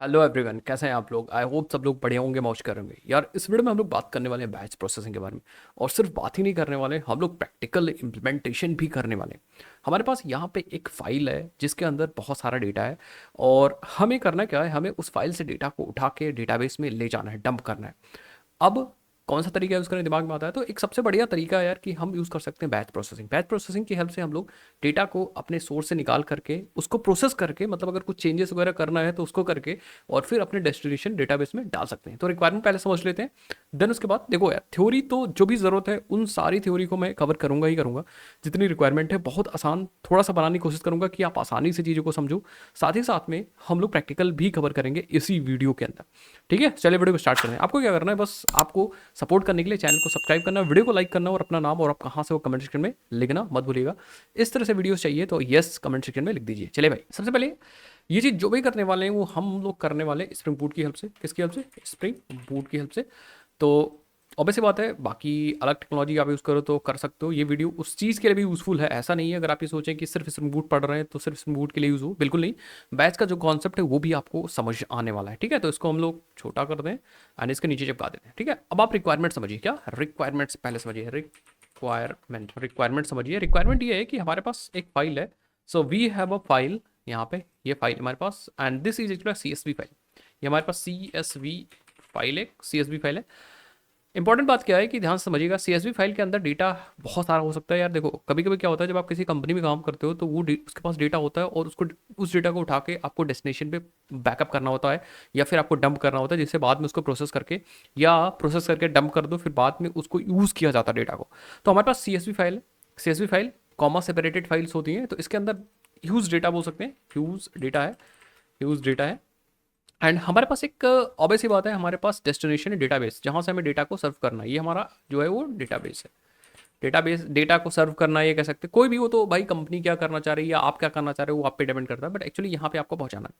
Hello everyone, कैसे हैं आप लोग। आई होप सब लोग बढ़िया होंगे, मौज कर होंगे। यार इस वीडियो में हम लोग बात करने वाले हैं बैच प्रोसेसिंग के बारे में। और सिर्फ बात ही नहीं करने वाले, हम लोग प्रैक्टिकल इम्प्लीमेंटेशन भी करने वाले हैं। हमारे पास यहाँ पे एक फाइल है जिसके अंदर बहुत सारा डेटा है। और हमें करना क्या है, हमें उस फाइल से डेटा को उठा के डेटाबेस में ले जाना है, डंप करना है। अब कौन सा तरीका यूज़ करने दिमाग में आता है, तो एक सबसे बढ़िया तरीका है यार कि हम यूज़ कर सकते हैं बैच प्रोसेसिंग। बैच प्रोसेसिंग की हेल्प से हम लोग डेटा को अपने सोर्स से निकाल करके उसको प्रोसेस करके, मतलब अगर कुछ चेंजेस वगैरह करना है तो उसको करके और फिर अपने डेस्टिनेशन डेटाबेस में डाल सकते हैं। तो रिक्वायरमेंट पहले समझ लेते हैं, देन उसके बाद देखो यार, थ्योरी तो जो भी ज़रूरत है उन सारी थ्योरी को मैं कवर करूंगा ही करूंगा। जितनी रिक्वायरमेंट है बहुत आसान थोड़ा सा बनाने की कोशिश करूंगा कि आप आसानी से चीज़ों को समझो। साथ ही साथ में हम लोग प्रैक्टिकल भी कवर करेंगे इसी वीडियो के अंदर। ठीक है, चलिए वीडियो को स्टार्ट करते हैं। आपको क्या करना है, बस आपको सपोर्ट करने के लिए चैनल को सब्सक्राइब करना, वीडियो को लाइक करना और अपना नाम और आप कहाँ से वो कमेंट सेक्शन में लिखना मत भूलिएगा। इस तरह से वीडियोस चाहिए तो यस कमेंट सेक्शन में लिख दीजिए। चलिए भाई, सबसे पहले ये चीज़ जो भी करने वाले हैं वो हम लोग करने वाले हैं स्प्रिंग बूट की हेल्प से। किसकी हेल्प से? स्प्रिंग बूट की हेल्प से। तो ऑब्वियस बात है, बाकी अलग टेक्नोलॉजी आप यूज़ करो तो कर सकते हो। ये वीडियो उस चीज़ के लिए भी यूज़फुल है, ऐसा नहीं है। अगर आप ये सोचें कि सिर्फ स्प्रिंग बूट पढ़ रहे हैं तो सिर्फ स्प्रिंग बूट के लिए यूज़ हो, बिल्कुल नहीं। बैच का जो कॉन्सेप्ट है वो भी आपको समझ आने वाला है। ठीक है, तो इसको हम लोग छोटा कर दें एंड इसके नीचे चिपका देते हैं। ठीक है, अब आप रिक्वायरमेंट समझिए। क्या रिक्वायरमेंट्स पहले समझिए। रिक्वायरमेंट समझिए। रिक्वायरमेंट ये है कि हमारे पास एक फाइल है। So we have a file, यहाँ पे ये फाइल हमारे पास, and this is actually C S V file. ये हमारे पास सी एस वी फाइल, एक सी एस वी फाइल है। इंपॉर्टेंट बात क्या है कि ध्यान से समझिएगा, सीएसवी फाइल के अंदर डेटा बहुत सारा हो सकता है। यार देखो, कभी कभी क्या होता है, जब आप किसी कंपनी में काम करते हो तो वो उसके पास डेटा होता है और उसको उस डेटा को उठा के आपको डेस्टिनेशन पे बैकअप करना होता है या फिर आपको डंप करना होता है, जिससे बाद में उसको प्रोसेस करके डंप कर दो, फिर बाद में उसको यूज़ किया जाता है डेटा को। तो हमारे पास सीएसवी फाइल है। CSV file comma separated files होती हैं, तो इसके अंदर ह्यूज डेटा बोल सकते हैं, ह्यूज डेटा है। एंड हमारे पास एक ऑब्वियस सी बात है, हमारे पास डेस्टिनेशन है डेटाबेस, जहाँ से हमें डेटा को सर्व करना है। ये हमारा जो है वो डेटाबेस है। डेटाबेस डेटा को सर्व करना, ये कह सकते हैं कोई भी हो। तो भाई कंपनी क्या करना चाह रही है या आप क्या करना चाह रहे हो वो आप पे डिपेंड करता है, बट एक्चुअली यहाँ पे आपको पहुँचाना है।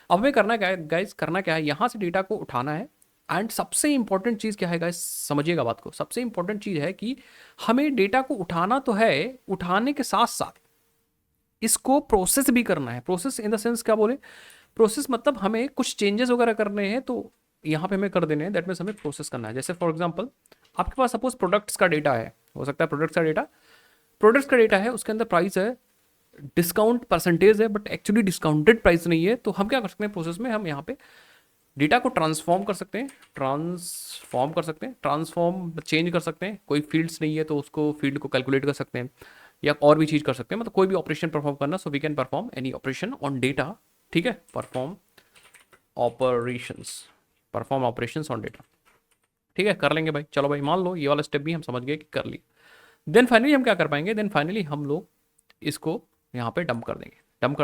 अब हमें करना क्या है गाइज, करना क्या है, यहाँ से डेटा को उठाना है। एंड सबसे इंपॉर्टेंट चीज़ क्या है गाइज, समझिएगा बात को। सबसे इंपॉर्टेंट चीज़ है कि हमें डेटा को उठाना तो है, उठाने के साथ साथ इसको प्रोसेस भी करना है। प्रोसेस इन द सेंस क्या बोले, प्रोसेस मतलब हमें कुछ चेंजेस वगैरह करने हैं तो यहाँ पे हमें कर देने हैं। दैट मीन्स हमें प्रोसेस करना है। जैसे फॉर एग्जांपल आपके पास सपोज प्रोडक्ट्स का डेटा है, हो सकता है प्रोडक्ट्स का डेटा है, उसके अंदर प्राइस है, डिस्काउंट परसेंटेज है, बट एक्चुअली डिस्काउंटेड प्राइस नहीं है। तो हम क्या कर सकते हैं, प्रोसेस में हम यहाँ पे डेटा को ट्रांसफॉर्म कर सकते हैं, ट्रांसफॉर्म चेंज कर सकते हैं। कोई फील्ड्स नहीं है तो उसको फील्ड को कैलकुलेट कर सकते हैं या और भी चीज़ कर सकते हैं, मतलब कोई भी ऑपरेशन परफॉर्म करना। So we can perform any operation on data. ठीक है, operations perform operations on data. ठीक है, कर लेंगे भाई। चलो भाई, मान लो ये वाला स्टेप भी हम समझ गए कि कर लिए। देन फाइनली हम क्या कर पाएंगे, देन फाइनली हम लोग इसको यहाँ पे डंप कर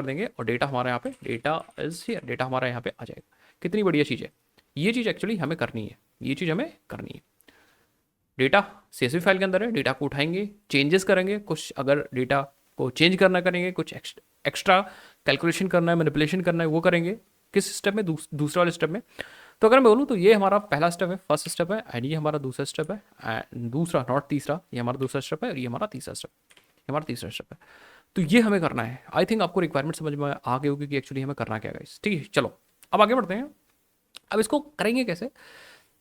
देंगे और डेटा हमारे यहाँ पे, डेटा इज हियर, डेटा हमारा यहाँ पे आ जाएगा। कितनी बढ़िया चीज़ है ये चीज़, एक्चुअली हमें करनी है, ये चीज़ हमें करनी है। डेटा सीएसवी फाइल के अंदर है, डेटा को उठाएंगे, चेंजेस करेंगे कुछ, अगर डेटा को चेंज करना करेंगे, कुछ एक्स्ट्रा कैलकुलेशन करना है, मैनिपुलेशन करना है, वो करेंगे। किस स्टेप में? दूसरा वाले स्टेप में। तो अगर मैं बोलूँ तो ये हमारा पहला स्टेप है, फर्स्ट स्टेप है, एंड ये हमारा दूसरा स्टेप है, एंड दूसरा नॉट तीसरा, ये हमारा दूसरा स्टेप है और ये हमारा तीसरा स्टेप, ये हमारा तीसरा स्टेप है। तो ये हमें करना है। आई थिंक आपको रिक्वायरमेंट समझ में आ गई होगी कि एक्चुअली हमें करना क्या है गाइस। ठीक है, चलो अब आगे बढ़ते हैं। अब इसको करेंगे कैसे?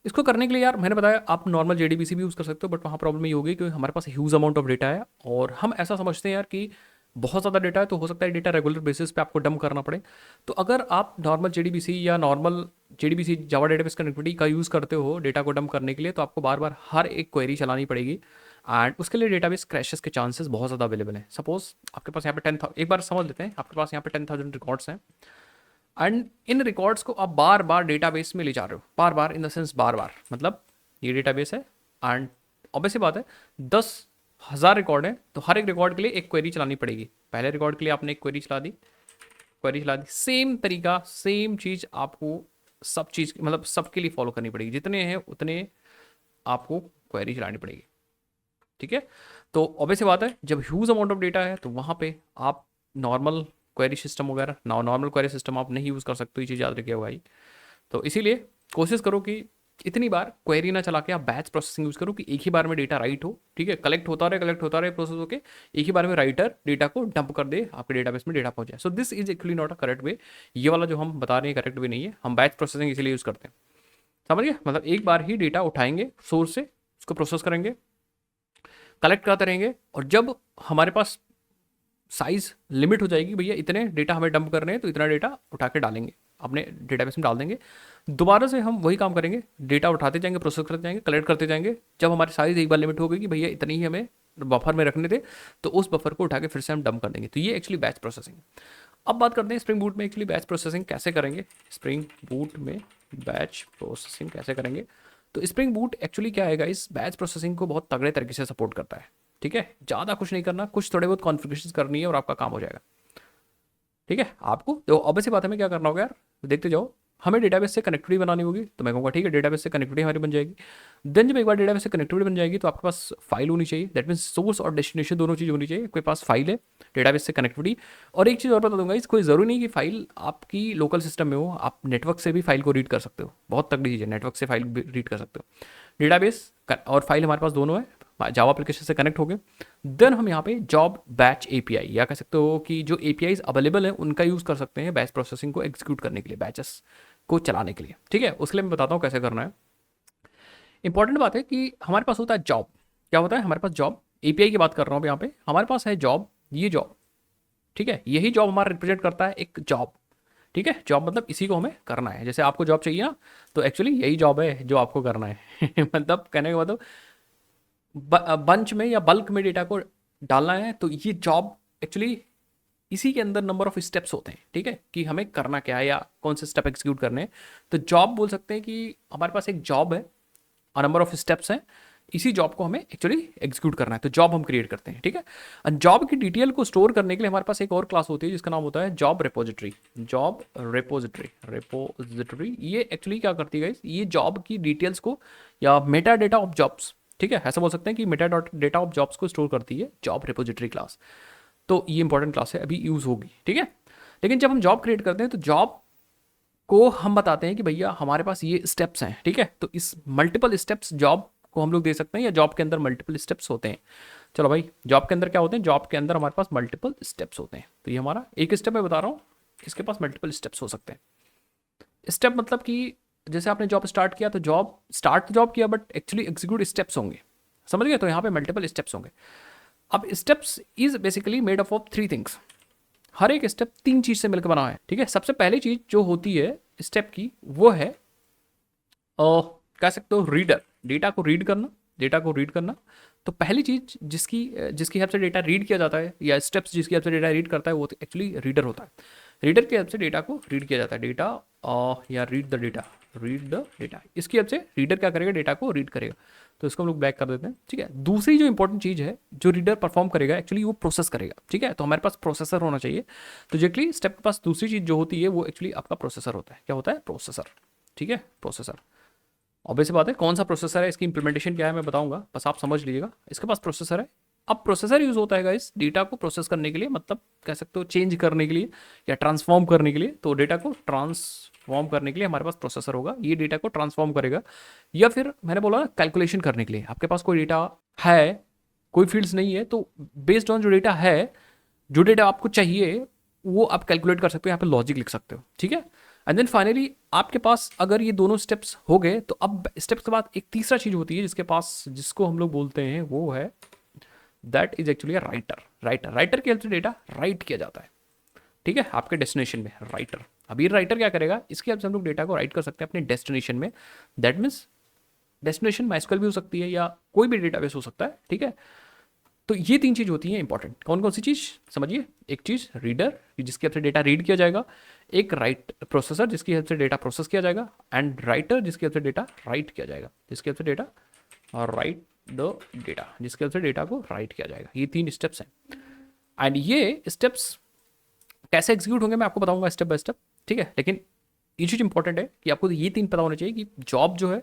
इसको करने के लिए यार मैंने बताया आप नॉर्मल जेडीबीसी भी यूज़ कर सकते हो, बट वहाँ प्रॉब्लम ये होगी कि हमारे पास ह्यूज अमाउंट ऑफ डेटा है और हम ऐसा समझते हैं यार कि बहुत ज़्यादा डेटा है, तो हो सकता है डेटा रेगुलर बेसिस पे आपको डंप करना पड़े। तो अगर आप नॉर्मल जेडीबीसी या नॉर्मल जेडीबीसी जावा डेटाबेस कनेक्टिविटी का यूज़ करते हो डेटा को डंप करने के लिए, तो आपको बार बार हर एक क्वेरी चलानी पड़ेगी एंड उसके लिए डेटाबेस क्रैशेस के चांसेस बहुत ज़्यादा अवेलेबल हैं। सपोज आपके पास यहाँ पे 10,000, एक बार समझ लेते हैं, आपके पास यहाँ पे 10,000 रिकॉर्ड्स हैं एंड इन रिकॉर्ड्स को आप बार बार डेटाबेस में ले जा रहे हो, बार बार इन द सेंस बार बार, मतलब ये डेटाबेस है एंड ऑब्वियसली बात है 10,000 रिकॉर्ड है, तो हर एक रिकॉर्ड के लिए एक क्वेरी चलानी पड़ेगी। पहले रिकॉर्ड के लिए आपने एक क्वेरी चला दी, सेम तरीका सेम चीज़ आपको सब चीज़ मतलब सबके लिए फॉलो करनी पड़ेगी, जितने हैं उतने आपको क्वेरी चलानी पड़ेगी। ठीक है, तो ऑब्वियसली बात है जब ह्यूज अमाउंट ऑफ डेटा है तो वहाँ पे आप नॉर्मल क्वेरी सिस्टम वगैरह नॉर्मल क्वेरी सिस्टम आप नहीं यूज़ कर सकते, ये चीज़ याद रखिएगा भाई। तो इसीलिए कोशिश करो कि इतनी बार क्वेरी ना चला के आप बैच प्रोसेसिंग यूज़ करो कि एक ही बार में डेटा राइट हो, ठीक है, कलेक्ट होता रहे प्रोसेस होके एक ही बार में राइटर डेटा को डंप कर दे, आपके डेटाबेस में डेटा पहुंच जाए। So this is actually not a correct way. ये वाला जो हम बता रहे हैं करेक्ट वे नहीं है, हम बैच प्रोसेसिंग इसीलिए यूज़ करते हैं। समझ गए? मतलब एक बार ही डेटा उठाएंगे सोर्स से, उसको प्रोसेस करेंगे, कलेक्ट करते रहेंगे, और जब हमारे पास साइज लिमिट हो जाएगी, भैया इतने डेटा हमें डंप करने हैं, तो इतना डेटा उठा के डालेंगे अपने डेटाबेस में डाल देंगे। दोबारा से हम वही काम करेंगे, डेटा उठाते जाएंगे, प्रोसेस करते जाएंगे, कलेक्ट करते जाएंगे। जब हमारी साइज एक बार लिमिट हो गई कि भैया इतनी ही हमें बफर में रखने थे, तो उस बफर को उठा के फिर से हम डंप कर देंगे। तो ये एक्चुअली बैच प्रोसेसिंग। अब बात करते हैं स्प्रिंग बूट में एक्चुअली बैच प्रोसेसिंग कैसे करेंगे। स्प्रिंग बूट में बैच प्रोसेसिंग कैसे करेंगे? तो स्प्रिंग बूट एक्चुअली क्या है गाइस, बैच प्रोसेसिंग को बहुत तगड़े तरीके से सपोर्ट करता है। ठीक है, ज़्यादा कुछ नहीं करना, कुछ थोड़े बहुत कॉन्फ़िगरेशन करनी है और आपका काम हो जाएगा। ठीक है, आपको तो ऑब्वियसली बात है, हमें क्या करना होगा यार, देखते जाओ। हमें डेटाबेस से कनेक्टिविटी बनानी होगी, तो मैं कहूँगा ठीक है, डेटाबेस से कनेक्टिविटी हमारी बन जाएगी। देन जब एक बार डेटाबेस से कनेक्टिविटी बन जाएगी, तो आपके पास फाइल होनी चाहिए, दैट मीन्स सोर्स और डेस्टिनेशन दोनों चीज़ होनी चाहिए। आपके पास फाइल है, डेटाबेस से कनेक्टिविटी। और एक चीज़ और बता दूंगा, इस कोई ज़रूरी नहीं कि फाइल आपकी लोकल सिस्टम में हो, आप नेटवर्क से भी फाइल को रीड कर सकते हो। बहुत तगड़ी चीज़ है, नेटवर्क से फाइल रीड कर सकते हो। डेटाबेस और फाइल हमारे पास दोनों है, जावा एप्लीकेशन से कनेक्ट हो गए। देन हम यहाँ पे जॉब बैच एपीआई, या कह सकते हो कि जो एपीआईज अवेलेबल है उनका यूज़ कर सकते हैं बैच प्रोसेसिंग को एग्जीक्यूट करने के लिए, बैचेस को चलाने के लिए। ठीक है, उसके लिए मैं बताता हूँ कैसे करना है। इंपॉर्टेंट बात है कि हमारे पास होता है जॉब। क्या होता है हमारे पास? जॉब। एपीआई की बात कर रहा हूँ यहाँ पे, हमारे पास है जॉब, ये जॉब। ठीक है, यही जॉब हमारा रिप्रेजेंट करता है एक जॉब। ठीक है, जॉब मतलब इसी को हमें करना है। जैसे आपको जॉब चाहिए ना, तो एक्चुअली यही जॉब है जो आपको करना है मतलब कहने का मतलब बंच में या बल्क में डेटा को डालना है, तो ये जॉब एक्चुअली इसी के अंदर नंबर ऑफ स्टेप्स होते हैं। ठीक है, कि हमें करना क्या है या कौन से स्टेप एग्जीक्यूट करने हैं। तो जॉब बोल सकते हैं कि हमारे पास एक जॉब है और नंबर ऑफ स्टेप्स हैं, इसी जॉब को हमें एक्चुअली एग्जीक्यूट करना है, तो जॉब हम क्रिएट करते हैं। ठीक है, और जॉब की डिटेल को स्टोर करने के लिए हमारे पास एक और क्लास होती है जिसका नाम होता है job repository. Job repository, repository ये एक्चुअली क्या करती है, ये जॉब की डिटेल्स को या मेटा डेटा ऑफ जॉब्स, ठीक है, ऐसा बोल सकते हैं कि मेटा डेटा ऑफ जॉब्स को स्टोर करती है जॉब रिपोजिटरी क्लास। तो ये इंपॉर्टेंट क्लास है, अभी यूज़ होगी। ठीक है, लेकिन जब हम जॉब क्रिएट करते हैं तो जॉब को हम बताते हैं कि भैया हमारे पास ये स्टेप्स हैं। ठीक है, तो इस मल्टीपल स्टेप्स जॉब को हम लोग दे सकते हैं, या जॉब के अंदर मल्टीपल स्टेप्स होते हैं। चलो भाई, जॉब के अंदर क्या होते हैं? जॉब के अंदर हमारे पास मल्टीपल स्टेप्स होते हैं। तो ये हमारा एक स्टेप मैं बता रहा हूँ, इसके पास मल्टीपल स्टेप्स हो सकते हैं। स्टेप मतलब कि जैसे आपने जॉब स्टार्ट किया, तो जॉब स्टार्ट तो जॉब किया, बट एक्चुअली एग्जीक्यूट स्टेप्स होंगे। समझ गए? तो यहाँ पे मल्टीपल स्टेप्स होंगे। अब steps is basically made up of three things. हर एक स्टेप तीन चीज से मिलकर बना है। ठीक है, सबसे पहली चीज जो होती है स्टेप की, वो है कह सकते हो रीडर, डेटा को रीड करना, डेटा को रीड करना। तो पहली चीज जिसकी जिसकी हेल्प से डेटा रीड किया जाता है, या स्टेप्स जिसकी हेल्प से डेटा रीड करता है, वो एक्चुअली रीडर होता है। रीडर की हेल्प से डेटा को रीड किया जाता है, डेटा या read the data, read the data, इसकी हेल्प से रीडर क्या करेगा? डेटा को रीड करेगा। तो इसको हम लोग बैक कर देते हैं। ठीक है, दूसरी जो इंपॉर्टेंट चीज़ है जो रीडर परफॉर्म करेगा, एक्चुअली वो प्रोसेस करेगा। ठीक है, तो हमारे पास प्रोसेसर होना चाहिए। तो एक्चुअली स्टेप के पास दूसरी चीज़ जो होती है वो एक्चुअली आपका प्रोसेसर होता है। क्या होता है? प्रोसेसर। ठीक है, प्रोसेसर। ऑब्वियस बात है, कौन सा प्रोसेसर है, इसकी इंप्लीमेंटेशन क्या है मैं बताऊंगा, बस आप समझ लीजिएगा। इसके पास प्रोसेसर है। अब प्रोसेसर यूज होता है इस डेटा को प्रोसेस करने के लिए, मतलब कह सकते हो चेंज करने के लिए या ट्रांसफॉर्म करने के लिए। तो डेटा को ट्रांसफॉर्म करने के लिए हमारे पास प्रोसेसर होगा, ये डेटा को ट्रांसफॉर्म करेगा। या फिर मैंने बोला कैलकुलेशन करने के लिए, आपके पास कोई डेटा है, कोई फील्ड्स नहीं है, तो बेस्ड ऑन जो डेटा है, जो डेटा आपको चाहिए वो आप कैलकुलेट कर सकते हो, यहाँ पे लॉजिक लिख सकते हो। ठीक है, एंड देन फाइनली आपके पास अगर ये दोनों स्टेप्स हो गए, तो अब स्टेप्स के बाद एक तीसरा चीज होती है जिसके पास, जिसको हम लोग बोलते हैं वो है, that is actually writer. Writer की हेल्प से डेटा राइट किया जाता है। ठीक है, आपके डेस्टिनेशन में राइटर। अब ये राइटर क्या करेगा? इसकी हेल्प से हम लोग डेटा को राइट कर सकते हैं अपने डेस्टिनेशन में। दैट मीन्स डेस्टिनेशन माइस्क्वेल भी हो सकती है या कोई भी डेटाबेस हो सकता है। ठीक है, तो ये तीन चीज होती हैं इंपॉर्टेंट। कौन कौन सी चीज समझिए? एक चीज रीडर, जिसकी हेल्प से डेटा रीड किया जाएगा। एक राइट प्रोसेसर, जिसकी हेल्प से डेटा प्रोसेस किया जाएगा। एंड राइटर, जिसकी हेल्प से डेटा राइट किया जाएगा, जिसकी हेल्प से डेटा राइट द डेटा, जिसकी हेल्प से डेटा को राइट किया जाएगा। ये तीन स्टेप्स हैं, एंड ये स्टेप्स कैसे एग्जीक्यूट होंगे मैं आपको बताऊंगा स्टेप बाय स्टेप। ठीक है, लेकिन ये चीज इंपॉर्टेंट है कि आपको ये तीन पता होना चाहिए कि जॉब जो है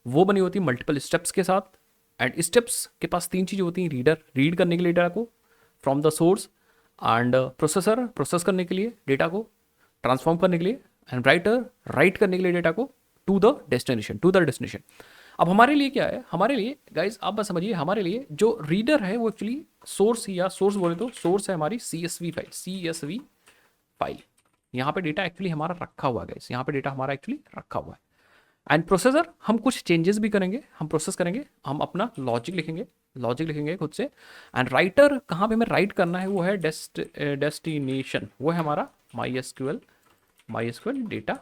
वो बनी होती है मल्टीपल स्टेप्स के साथ। एंड स्टेप्स के पास तीन चीज़ें होती हैं, रीडर रीड करने के लिए डेटा को from the source, and processor process करने के लिए डेटा को, ट्रांसफॉर्म करने के लिए, एंड राइटर राइट करने के लिए डेटा को टू द डेस्टिनेशन। अब हमारे लिए क्या है, हमारे लिए गाइज आप बस समझिए, हमारे लिए जो रीडर है वो एक्चुअली सोर्स, या सोर्स बोले तो सोर्स है हमारी CSV फाइल। यहाँ पे डेटा एक्चुअली हमारा रखा हुआ है गाइज, यहाँ पे डेटा हमारा एक्चुअली रखा हुआ है। एंड प्रोसेसर हम कुछ चेंजेस भी करेंगे, हम प्रोसेस करेंगे, हम अपना लॉजिक लिखेंगे खुद से। एंड राइटर कहाँ पे हमें राइट करना है वो है डेस्टिनेशन, वो है हमारा माई एसक्यूएल डेटा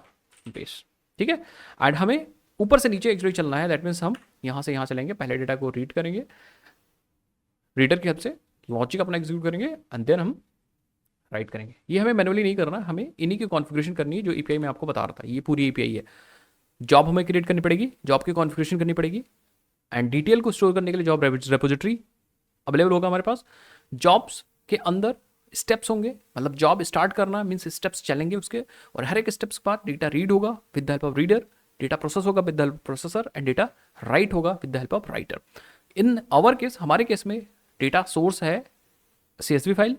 बेस, ठीक है। एंड हमें ऊपर से नीचे एक्चुअली चलना है, दैट मीन्स हम यहाँ से यहाँ चलेंगे, पहले डेटा को रीड करेंगे, रीडर की हेल्प से लॉजिक अपना एग्जीक्यूट करेंगे एंड देन हम राइट करेंगे। ये हमें मैनुअली नहीं करना, हमें इन्हीं की कॉन्फ़िगरेशन करनी है जो एपीआई में आपको बता रहा था। ये पूरी एपीआई है। जॉब हमें क्रिएट करनी पड़ेगी, जॉब की कॉन्फ़िगरेशन करनी पड़ेगी, एंड डिटेल को स्टोर करने के लिए जॉब रेपोजिटरी अवेलेबल होगा हमारे पास। जॉब्स के अंदर स्टेप्स होंगे, मतलब जॉब स्टार्ट करना मीन्स स्टेप्स चलेंगे उसके, और हर एक स्टेप्स के बाद डेटा रीड होगा with the help of reader, data process होगा with the help of processor, and data write होगा with the help of writer. In our case, हमारे केस में डेटा सोर्स है CSV फाइल,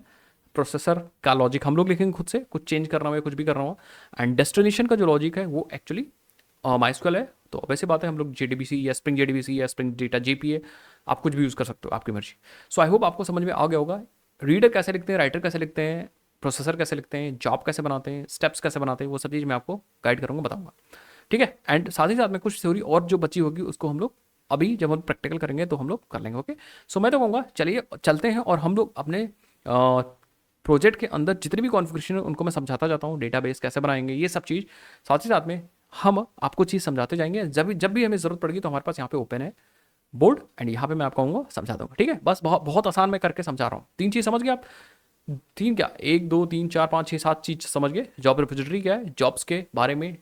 प्रोसेसर का logic हम लोग लिखेंगे खुद से, कुछ चेंज करना हुआ, कुछ भी करना हुआ, एंड डेस्टिनेशन का जो लॉजिक है वो एक्चुअली माइस्क्यूएल है। तो वैसे बात है, हम लोग JDBC या स्प्रिंग JDBC या स्प्रिंग डेटा JPA, आप कुछ भी यूज़ कर सकते हो, आपकी मर्जी। सो आई होप आपको समझ में आ गया होगा रीडर कैसे लिखते हैं, राइटर कैसे लिखते हैं, प्रोसेसर कैसे लिखते हैं, जॉब कैसे बनाते हैं, स्टेप्स कैसे बनाते हैं, वो सब चीज़ मैं आपको गाइड करूँगा, बताऊँगा, ठीक है। एंड साथ ही साथ में कुछ थ्योरी और जो बची होगी उसको हम लोग अभी जब हम प्रैक्टिकल करेंगे तो हम लोग कर लेंगे, ओके। सो मैं तो कहूँगा चलिए चलते हैं और हम लोग अपने प्रोजेक्ट के अंदर जितनी भी कॉन्फ़िगरेशन है उनको मैं समझाता जाता हूँ, डेटाबेस कैसे बनाएंगे, ये सब चीज़ साथ ही साथ में हम आपको चीज़ समझाते जाएंगे। जब भी हमें ज़रूरत पड़ेगी तो हमारे पास यहाँ पे ओपन है बोर्ड, एंड यहाँ पे मैं आपको कहूँगा समझा दूँगा, ठीक है। बस बहुत बहुत आसान मैं करके समझा रहा हूँ। 3 चीज़ समझ गए आप? 3 क्या, 1 2 3 4 5 6 7 चीज़ समझ गए। जॉब रिपोजिटरी क्या है, जॉब्स के बारे में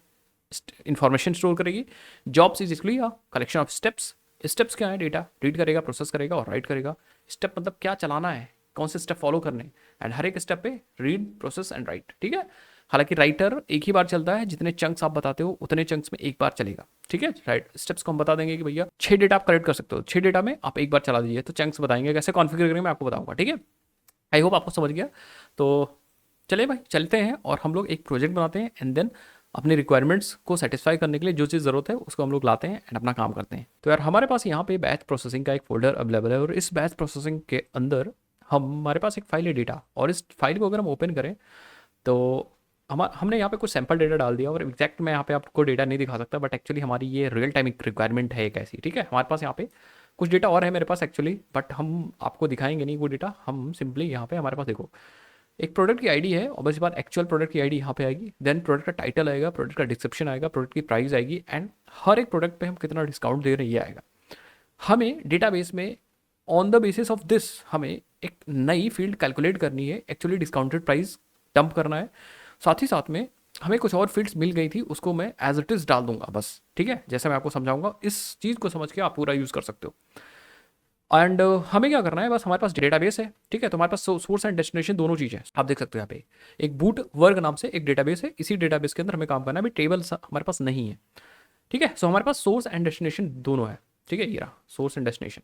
इंफॉर्मेशन स्टोर करेगी। Jobs is equally collection of steps. Steps क्या है, डेटा रीड करेगा, प्रोसेस करेगा और राइट करेगा। स्टेप मतलब क्या चलाना है, कौन से स्टेप फॉलो करने, एंड हर एक स्टेप पे रीड, प्रोसेस एंड राइट, ठीक है। हालांकि राइटर एक ही बार चलता है, जितने चंक्स आप बताते हो उतने चंक्स में एक बार चलेगा, ठीक है। राइट स्टेप्स को हम बता देंगे कि भैया 6 डेटा आप कलेक्ट कर सकते हो, 6 डेटा में आप एक बार चला दीजिए, तो चंक्स बताएंगे कैसे कॉन्फ़िगर करेंगे, मैं आपको बताऊंगा, ठीक है। आई होप आपको समझ गया। तो चलिए भाई चलते हैं और हम लोग एक प्रोजेक्ट बनाते हैं, एंड देन अपने रिक्वायरमेंट्स को सेटिस्फाई करने के लिए जो चीज़ ज़रूरत है उसको हम लोग लाते हैं एंड अपना काम करते हैं। तो यार हमारे पास यहाँ पे बैच प्रोसेसिंग का एक फोल्डर अवेलेबल है, और इस बैच प्रोसेसिंग के अंदर हमारे पास एक फाइल है डेटा, और इस फाइल को अगर हम ओपन करें तो हमने यहाँ पे कुछ सैम्पल डेटा डाल दिया, और एग्जैक्ट मैं यहाँ पे आपको डेटा नहीं दिखा सकता, बट एक्चुअली हमारी ये रियल टाइम रिक्वायरमेंट है एक ऐसी, ठीक है। हमारे पास यहाँ पे कुछ डेटा और है मेरे पास एक्चुअली, बट हम आपको दिखाएंगे नहीं वो डेटा। हम सिंपली यहाँ पे हमारे पास देखो एक प्रोडक्ट की आईडी है, और बस बात एक्चुअल प्रोडक्ट की आईडी यहाँ पे आएगी, देन प्रोडक्ट का टाइटल आएगा, प्रोडक्ट का डिस्क्रिप्शन आएगा, प्रोडक्ट की प्राइस आएगी, एंड हर एक प्रोडक्ट पे हम कितना डिस्काउंट दे रहे हैं ये आएगा। हमें डेटाबेस में on the basis of this हमें एक नई फील्ड कैलकुलेट करनी है, एक्चुअली डिस्काउंटेड प्राइस डंप करना है। साथ ही साथ में हमें कुछ और फील्ड्स मिल गई थी, उसको मैं एज इट इज़ डाल दूंगा बस, ठीक है। जैसे मैं आपको समझाऊंगा, इस चीज़ को समझ के आप पूरा यूज़ कर सकते हो। एंड हमें क्या करना है, बस हमारे पास डेटाबेस है, ठीक है। तो हमारे पास सोर्स एंड डेस्टिनेशन दोनों चीज़ है, आप देख सकते हो यहाँ पे एक बूट वर्ग नाम से एक डेटाबेस है, इसी डेटाबेस के अंदर हमें काम करना है। अभी टेबल हमारे पास नहीं है, ठीक है। सो हमारे पास सोर्स एंड डेस्टिनेशन दोनों है, ठीक है। ये रहा सोर्स एंड डेस्टिनेशन।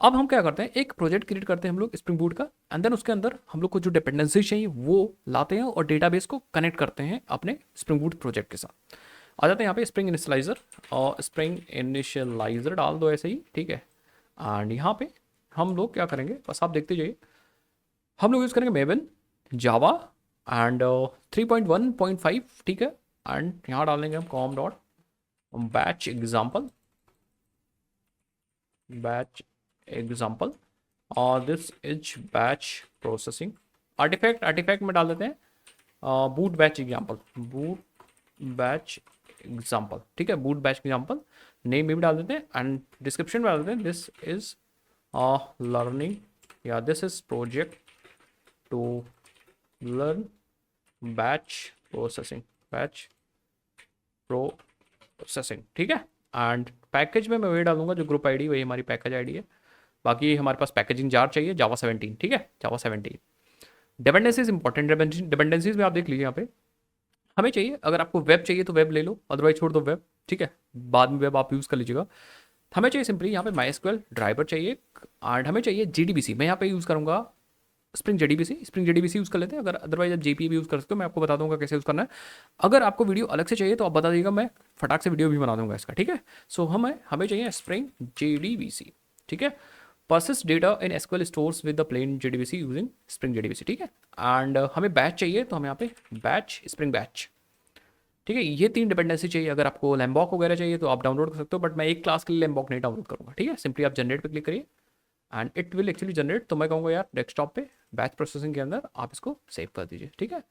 अब हम क्या करते हैं, एक प्रोजेक्ट क्रिएट करते हैं हम लोग स्प्रिंग बूट का, एंड देन उसके अंदर हम लोग को जो डिपेंडेंसी चाहिए वो लाते हैं और डेटाबेस को कनेक्ट करते हैं अपने स्प्रिंग बूट प्रोजेक्ट के साथ। आ जाते हैं यहाँ पे स्प्रिंग इनिशियलाइजर, और स्प्रिंग इनिशियलाइजर डाल दो ऐसे ही, ठीक है। एंड यहाँ पे हम लोग क्या करेंगे, बस आप देखते जाइए, हम लोग यूज़ करेंगे मेवन, जावा एंड 3.1.5, ठीक है। एंड यहाँ डालेंगे हम कॉम डॉट बैच एग्जाम्पल और this is batch processing. Artifact में डाल देते हैं बूट बैच एग्जाम्पल, ठीक है। बूट बैच एग्जाम्पल नेम में भी डाल देते हैं, एंड डिस्क्रिप्शन में डाल देते हैं दिस इज लर्निंग, या this is project to learn batch processing, ठीक है। एंड पैकेज में मैं वही डालूंगा जो ग्रुप आईडी, वही हमारी पैकेज आईडी है। बाकी हमारे पास पैकेजिंग जार चाहिए जावा 17, ठीक है, जावा 17। डिपेंडेंसीज इंपॉर्टेंट, डिपेंडेंसीज में आप देख लीजिए यहाँ पे हमें चाहिए, अगर आपको वेब चाहिए तो वेब ले लो, अदरवाइज छोड़ दो वेब, ठीक है। बाद में वेब आप यूज़ कर लीजिएगा। हमें चाहिए सिंपली यहाँ पे माई एसक्यूएल ड्राइवर चाहिए, एंड हमें चाहिए JDBC। मैं यहाँ पे यूज़ करूँगा स्प्रिंग जेडीबीसी यूज़ कर लेते हैं, अगर अदरवाइज आप जेपी भी यूज़ कर सकते हो, मैं आपको बता दूंगा कैसे यूज़ करना है। अगर आपको वीडियो अलग से चाहिए तो आप बता दीजिएगा, मैं फटाक से वीडियो भी बना दूंगा इसका, ठीक है। सो हमें चाहिए स्प्रिंग जेडीबीसी, ठीक है। persist data in SQL stores with the plain JDBC using Spring JDBC, ठीक है। एंड हमें बैच चाहिए तो हम यहाँ पे बैच स्प्रिंग बैच, ठीक है। ये 3 डिपेंडेंसी चाहिए। अगर आपको लैम्बॉक वगैरह चाहिए तो आप डाउनलोड कर सकते हो, बट मैं एक क्लास के लिए लैम्बॉक नहीं डाउनलोड करूँगा, ठीक है। सिंपली आप जनरेट पे क्लिक करिए and it will actually generate. तो मैं कहूँगा यार डेस्कटॉप पे बैच प्रोसेसिंग के अंदर आप इसको सेव कर दीजिए, ठीक है।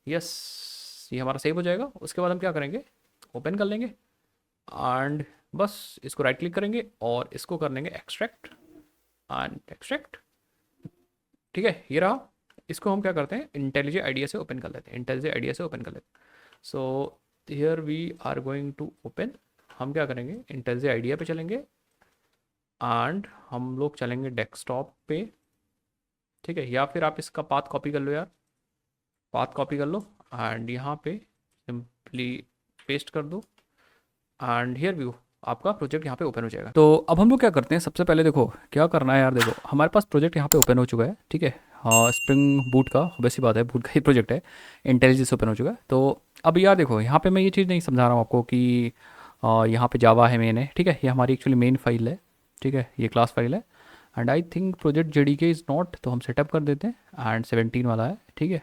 यस, ये हमारा सेव हो जाएगा। उसके बाद हम क्या करेंगे, ओपन कर लेंगे एंड बस इसको राइट क्लिक करेंगे और इसको कर लेंगे एक्सट्रैक्ट एंड एक्सट्रैक्ट, ठीक है। ये रहा। इसको हम क्या करते हैं, इंटेलिजे आइडिया से ओपन कर लेते हैं, इंटेलिजे आइडिया से ओपन कर लेते हैं। So here we are going to open. हम क्या करेंगे, इंटेलिजे आइडिया पे चलेंगे एंड हम लोग चलेंगे डेस्कटॉप पे, ठीक है। या फिर आप इसका पाथ कॉपी कर लो यार, पाथ कॉपी कर लो एंड यहाँ पे सिंपली पेस्ट कर दो एंड हियर व्यू आपका प्रोजेक्ट यहाँ पे ओपन हो जाएगा। तो अब हम लोग क्या करते हैं, सबसे पहले देखो क्या करना है यार। देखो हमारे पास प्रोजेक्ट यहाँ पे ओपन हो चुका है, ठीक है। हाँ, स्प्रिंग बूट का वैसी बात है, बूट का ही प्रोजेक्ट है, इंटेलिजेंस ओपन हो चुका है। तो अब यार देखो यहाँ पे मैं ये चीज़ नहीं समझा रहा हूँ आपको कि यहाँ पे जावा है मेन है, ठीक है। ये हमारी एक्चुअली मेन फाइल है, ठीक है, ये क्लास फाइल है। And I think project JDK is not, तो हम सेटअप कर देते हैं एंड 17 वाला है, ठीक है।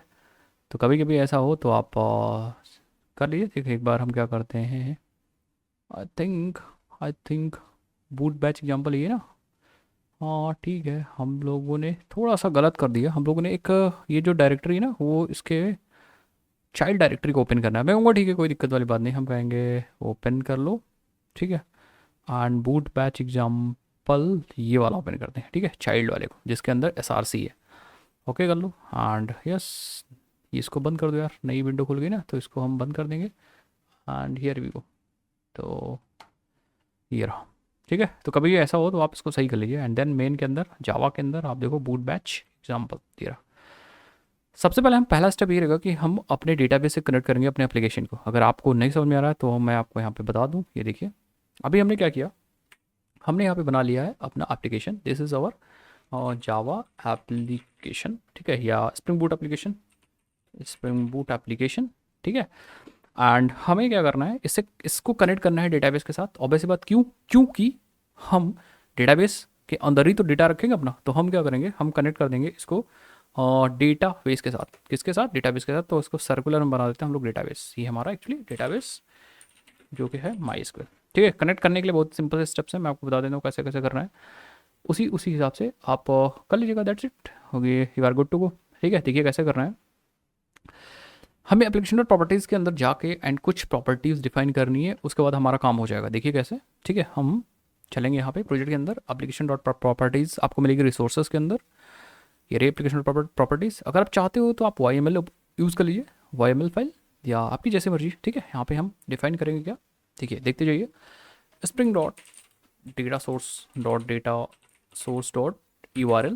तो कभी कभी ऐसा हो तो आप कर लीजिए। देखिए एक बार हम क्या करते हैं, I think boot batch example ये ना, हाँ ठीक है। हम लोगों ने थोड़ा सा गलत कर दिया, हम लोगों ने एक ये जो डायरेक्टरी है ना वो इसके चाइल्ड डायरेक्टरी को ओपन करना है। मैं कहूँगा ठीक है, कोई दिक्कत वाली बात नहीं, हम कहेंगे ओपन कर लो, ठीक है। एंड बूट बैच एग्जाम्पल ये वाला ओपन करते हैं, ठीक है, चाइल्ड वाले को जिसके अंदर SRC है, ओके कर लो एंड यस। इसको बंद कर दो यार, नई विंडो खुल गई ना, तो इसको हम बंद कर देंगे एंड हियर वी गो। तो ये रहा, ठीक है। तो कभी भी ऐसा हो तो आप इसको सही कर लीजिए एंड देन मेन के अंदर जावा के अंदर आप देखो बूट बैच एग्जाम्पल ये रहा। सबसे पहले हम पहला स्टेप ये रहेगा कि हम अपने डेटाबेस से कनेक्ट करेंगे अपने एप्लीकेशन को। अगर आपको नहीं समझ में आ रहा है तो मैं आपको यहाँ पे बता दूँ, ये देखिए अभी हमने क्या किया, हमने यहाँ पे बना लिया है अपना application. This is our Java application, ठीक है, या Spring Boot application, Spring Boot application, ठीक है। एंड हमें क्या करना है, इससे इसको कनेक्ट करना है डेटाबेस के साथ। ऑब्वियस बात, क्यों, क्योंकि हम डेटाबेस के अंदर ही तो डेटा रखेंगे अपना। तो हम क्या करेंगे, हम कनेक्ट कर देंगे इसको डेटाबेस के साथ। किसके साथ, डेटाबेस के साथ। तो इसको सर्कुलर में बना देते हैं हम लोग डेटाबेस। ये हमारा एक्चुअली डेटाबेस जो कि है MySQL, ठीक है। कनेक्ट करने के लिए बहुत सिंपल से स्टेप्स हैं, मैं आपको बता देता हूँ कैसे कैसे करना है। उसी हिसाब से आप कर लीजिएगा, दैट्स इट, हो गई, you are good to go, ठीक है। देखिए कैसे करना है, हमें एप्लीकेशन डॉट प्रॉपर्टीज़ के अंदर जाके एंड कुछ प्रॉपर्टीज़ डिफाइन करनी है, उसके बाद हमारा काम हो जाएगा। देखिए कैसे, ठीक है। हम चलेंगे यहाँ पे प्रोजेक्ट के अंदर, एप्लीकेशन डॉट प्रॉपर्टीज़ आपको मिलेगी रिसोर्सेज के अंदर, ये रही एप्लीकेशन डॉट प्रॉपर्टीज़। अगर आप चाहते हो तो आप YML यूज़ कर लीजिए, YML फाइल, या आपकी जैसे मर्जी, ठीक है। यहाँ पे हम डिफाइन करेंगे क्या, ठीक है, देखते जाइए। Spring dot data source dot URL,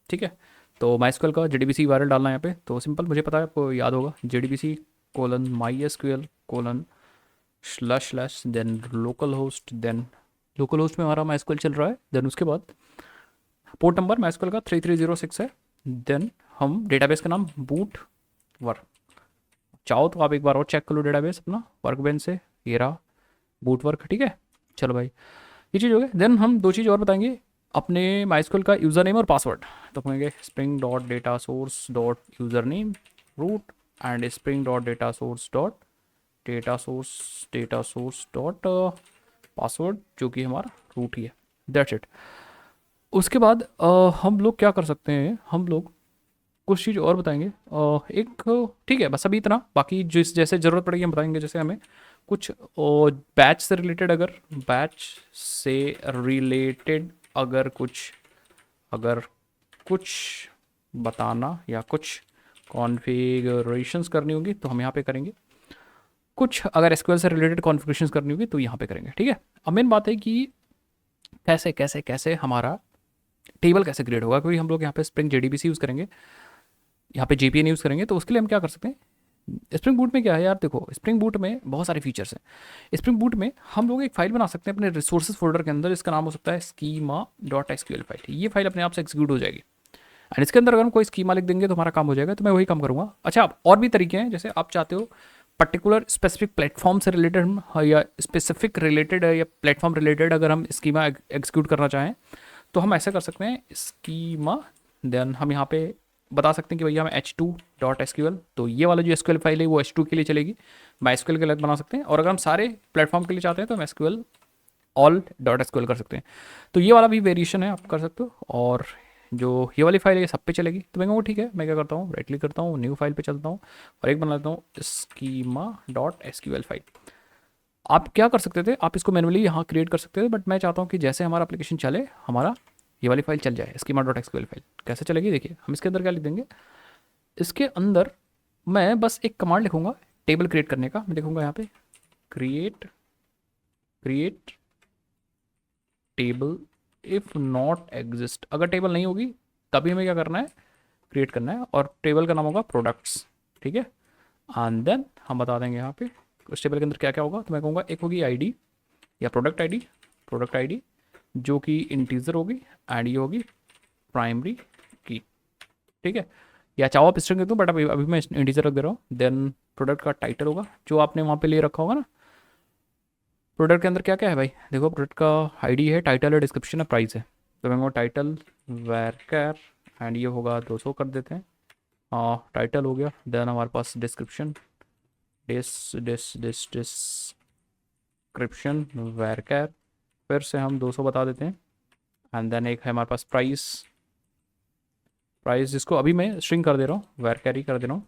ठीक है। तो MySQL का JDBC URL डालना है यहाँ पे। तो सिंपल, मुझे पता है आपको याद होगा, JDBC:MySQL:/ then local host, then local host में हमारा MySQL चल रहा है। देन उसके बाद पोर्ट नंबर MySQL का 3306 है। देन हम डेटाबेस का नाम बूट वर्क, चाहो तो आप एक बार और चेक कर लो डेटाबेस अपना वर्कबेंच से, ये रहा बूट वर्क, ठीक है। चलो भाई, ये चीज़ हो गई। देन हम 2 चीज़ और बताएंगे, अपने MySQL का यूज़र नेम और पासवर्ड। तो कहेंगे spring dot data source dot user name root and spring dot data source dot password, जो कि हमारा रूट ही है, दैट्स इट। उसके बाद हम लोग क्या कर सकते हैं, हम लोग कुछ चीज़ और बताएंगे, एक, ठीक है, बस अभी इतना। बाकी जिस जैसे ज़रूरत पड़ेगी हम बताएंगे। जैसे हमें कुछ बैच से रिलेटेड, अगर कुछ बताना या कुछ कॉन्फ़िगरेशंस करनी होगी तो हम यहाँ पे करेंगे। कुछ अगर SQL से रिलेटेड कॉन्फ़िगरेशंस करनी होगी तो यहाँ पे करेंगे, ठीक है। अब मेन बात है कि कैसे कैसे कैसे हमारा टेबल कैसे क्रिएट होगा, क्योंकि हम लोग यहाँ पे स्प्रिंग JDBC यूज़ करेंगे, यहाँ पे JPN यूज़ करेंगे। तो उसके लिए हम क्या कर सकते हैं, स्प्रिंग बूट में क्या है यार, देखो स्प्रिंग बूट में बहुत सारे फीचर्स हैं। स्प्रिंग बूट में हम लोग एक फाइल बना सकते हैं अपने रिसोर्सेज फोल्डर के अंदर, इसका नाम हो सकता है schema.sql फाइल। ये फाइल अपने आप से एग्जीक्यूट हो जाएगी एंड इसके अंदर अगर हम कोई स्कीमा लिख देंगे तो हमारा काम हो जाएगा, तो मैं वही काम करूँगा। अच्छा, और भी तरीके हैं, जैसे आप चाहते हो पर्टिकुलर स्पेसिफिक प्लेटफॉर्म से रिलेटेड हम या स्पेसिफिक रिलेटेड या प्लेटफॉर्म रिलेटेड अगर हम स्कीमा एग्जीक्यूट करना चाहें तो हम ऐसा कर सकते हैं, स्कीमा देन हम यहाँ पे बता सकते हैं कि भैया हमें h2.sql, तो ये वाला जो एसक्यूएल फाइल है वो h2 के लिए चलेगी, माई एसक्यूएल के अलग बना सकते हैं। और अगर हम सारे प्लेटफॉर्म के लिए चाहते हैं तो हम एसक्यूएल ऑल डॉट एसक्यूएल कर सकते हैं। तो ये वाला भी वेरिएशन है, आप कर सकते हो। और जो ये वाली फाइल है ये सब पे चलेगी, तो मैं कहूँगा ठीक है, मैं क्या करता हूँ, राइट क्लिक करता हूँ, न्यू फाइल पे चलता हूँ और एक बना लेता हूँ स्कीमा डॉट एसक्यूएल फाइल। आप क्या कर सकते थे, आप इसको मैनुअली यहाँ क्रिएट कर सकते थे, बट मैं चाहता हूँ कि जैसे हमारा एप्लीकेशन चले हमारा ये वाली फाइल चल जाए, स्कीमा डॉट एसक्यूएल फाइल। कैसे चलेगी देखिए, हम इसके अंदर क्या लिख देंगे, इसके अंदर मैं बस एक कमांड लिखूंगा टेबल क्रिएट करने का। मैं लिखूंगा यहाँ पे create table if not exist, अगर टेबल नहीं होगी तभी हमें क्या करना है, क्रिएट करना है, और टेबल का नाम होगा प्रोडक्ट्स, ठीक है। एंड देन हम बता देंगे यहाँ पे उस टेबल के अंदर क्या क्या होगा, तो मैं कहूँगा एक होगी आईडी या प्रोडक्ट आईडी जो कि इंटीजर होगी, एंड ये होगी प्राइमरी की, ठीक है। या चाहो आप स्ट्रिंग दे दो, बट अभी मैं इंटीजर रख दे रहा हूँ। देन प्रोडक्ट का टाइटल होगा जो आपने वहाँ पे ले रखा होगा ना। प्रोडक्ट के अंदर क्या क्या है भाई, देखो प्रोडक्ट का आईडी है, टाइटल है, डिस्क्रिप्शन है, प्राइस है। तो मैं टाइटल वैरकर एंड ये होगा 200 कर देते हैं। हाँ, टाइटल हो गया। देन हमारे पास डिस्क्रिप्शन डिस्क्रिप्शन वैरकर, फिर से हम 200 बता देते हैं। एंड देन एक है हमारे पास प्राइस जिसको अभी मैं स्ट्रिंग कर दे रहा हूँ, वैरकर ही कर दे रहा हूँ।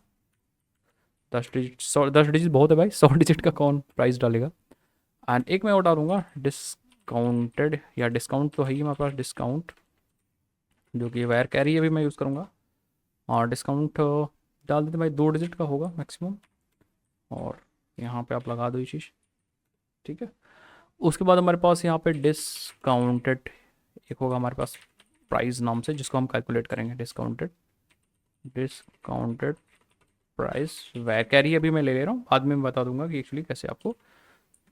10 डिजिट बहुत है भाई, 100 डिजिट का कौन प्राइस डालेगा। एंड एक मैं और डालूंगा डिस्काउंटेड, या डिस्काउंट तो है ही हमारे पास, डिस्काउंट जो कि वायर कैरी अभी मैं यूज़ करूँगा। और डिस्काउंट डाल देते भाई, 2 डिजिट का होगा मैक्सिमम, और यहाँ पे आप लगा दो ये चीज़, ठीक है। उसके बाद हमारे पास यहाँ पे डिस्काउंटेड एक होगा हमारे पास प्राइस नाम से, जिसको हम कैलकुलेट करेंगे। डिस्काउंटेड प्राइस वायर कैरी अभी मैं ले रहा हूँ, बाद में मैं बता दूंगा कि एक्चुअली कैसे आपको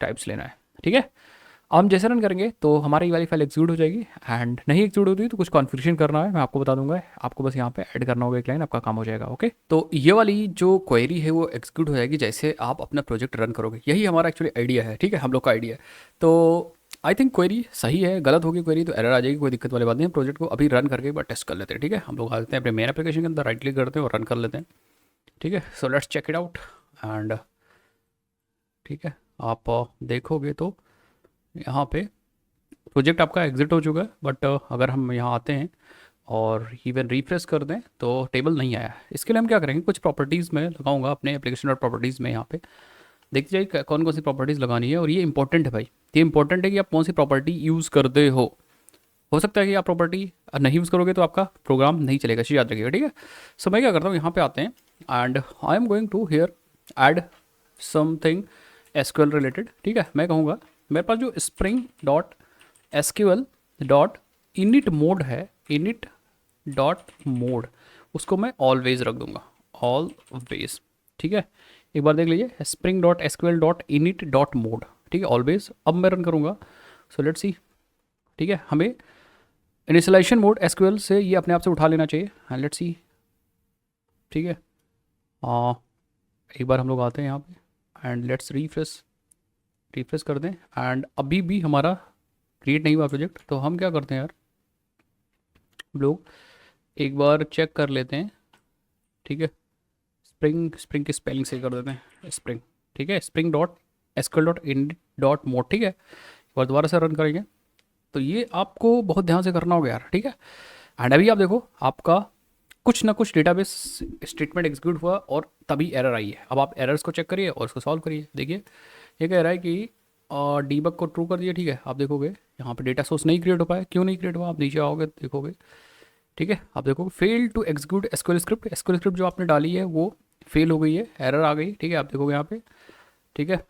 टाइप्स लेना है, ठीक है। हम जैसे रन करेंगे तो हमारी वाली फाइल एग्जीक्यूट हो जाएगी, एंड नहीं एग्जीक्यूट होती तो कुछ कॉन्फ़िगरेशन करना है, मैं आपको बता दूंगा। आपको बस यहाँ पे ऐड करना होगा एक लाइन, आपका काम हो जाएगा। ओके, तो ये वाली जो क्वेरी है वो एग्जीक्यूट हो जाएगी जैसे आप अपना प्रोजेक्ट रन करोगे। यही हमारा एक्चुअली आइडिया है, ठीक है, हम लोग का आइडिया है। तो आई थिंक क्वेरी सही है, गलत होगी क्वेरी तो एरर आ जाएगी, कोई दिक्कत वाली बात नहीं है। प्रोजेक्ट को अभी रन करके एक बार टेस्ट कर लेते हैं, ठीक है। हम लोग आ जाते हैं अपने मेन एप्लीकेशन के अंदर, राइट क्लिक करते हैं और रन कर लेते हैं, ठीक है। So let's check it out. And ठीक है, आप देखोगे तो यहाँ पे प्रोजेक्ट आपका एग्जिट हो चुका है, बट अगर हम यहाँ आते हैं और इवन रिफ्रेश कर दें तो टेबल नहीं आया है। इसके लिए हम क्या करेंगे, कुछ प्रॉपर्टीज़ में लगाऊंगा अपने एप्लीकेशन और प्रॉपर्टीज़ में। यहाँ पे देखते जाइए कौन कौन सी प्रॉपर्टीज़ लगानी है, और ये इंपॉर्टेंट है भाई, ये इंपॉर्टेंट है कि आप कौन सी प्रॉपर्टी यूज़ करते हो सकता है कि आप प्रॉपर्टी नहीं यूज़ करोगे तो आपका प्रोग्राम नहीं चलेगा, इसे याद रखिएगा, ठीक है। सो मैं क्या करता हूँ, यहाँ पे आते हैं and I am going to here add something SQL related, ठीक है। मैं कहूँगा मेरे पास जो spring dot SQL dot init mode है, इनिट डॉट मोड, उसको मैं ऑलवेज रख दूंगा, ऑलवेज, ठीक है। एक बार देख लीजिए, spring dot SQL dot init dot mode, ठीक है, ऑलवेज। अब मैं रन करूँगा, सो लेट्स सी, ठीक है। हमें इनिशियलाइजेशन मोड एसक्यूएल से ये अपने आप से उठा लेना चाहिए, हाँ लेट्स सी, ठीक है। एक बार हम लोग आते हैं यहाँ पे एंड लेट्स रिफ्रेश कर दें, एंड अभी भी हमारा क्रिएट नहीं हुआ प्रोजेक्ट। तो हम क्या करते हैं यार, लोग एक बार चेक कर लेते हैं, ठीक है। स्प्रिंग की स्पेलिंग से कर देते हैं स्प्रिंग, ठीक है। Spring dot SQL dot init dot mode, ठीक है। एक बार दोबारा से रन करेंगे तो ये आपको बहुत ध्यान से करना होगा यार, ठीक है। एंड अभी आप देखो आपका कुछ ना कुछ डेटाबेस स्टेटमेंट एग्जीक्यूट हुआ और तभी एरर आई है। अब आप एरर्स को चेक करिए और उसको सॉल्व करिए। देखिए ये कह रहा है कि डीबग को ट्रू कर दिया, ठीक है। आप देखोगे यहाँ पे डेटा सोर्स नहीं क्रिएट हो पाया, क्यों नहीं क्रिएट हुआ, आप नीचे आओगे देखोगे, ठीक है। आप देखोगे fail to execute SQL script जो आपने डाली है वो फेल हो गई है, एरर आ गई, ठीक है। आप देखोगे यहाँ पे, ठीक है,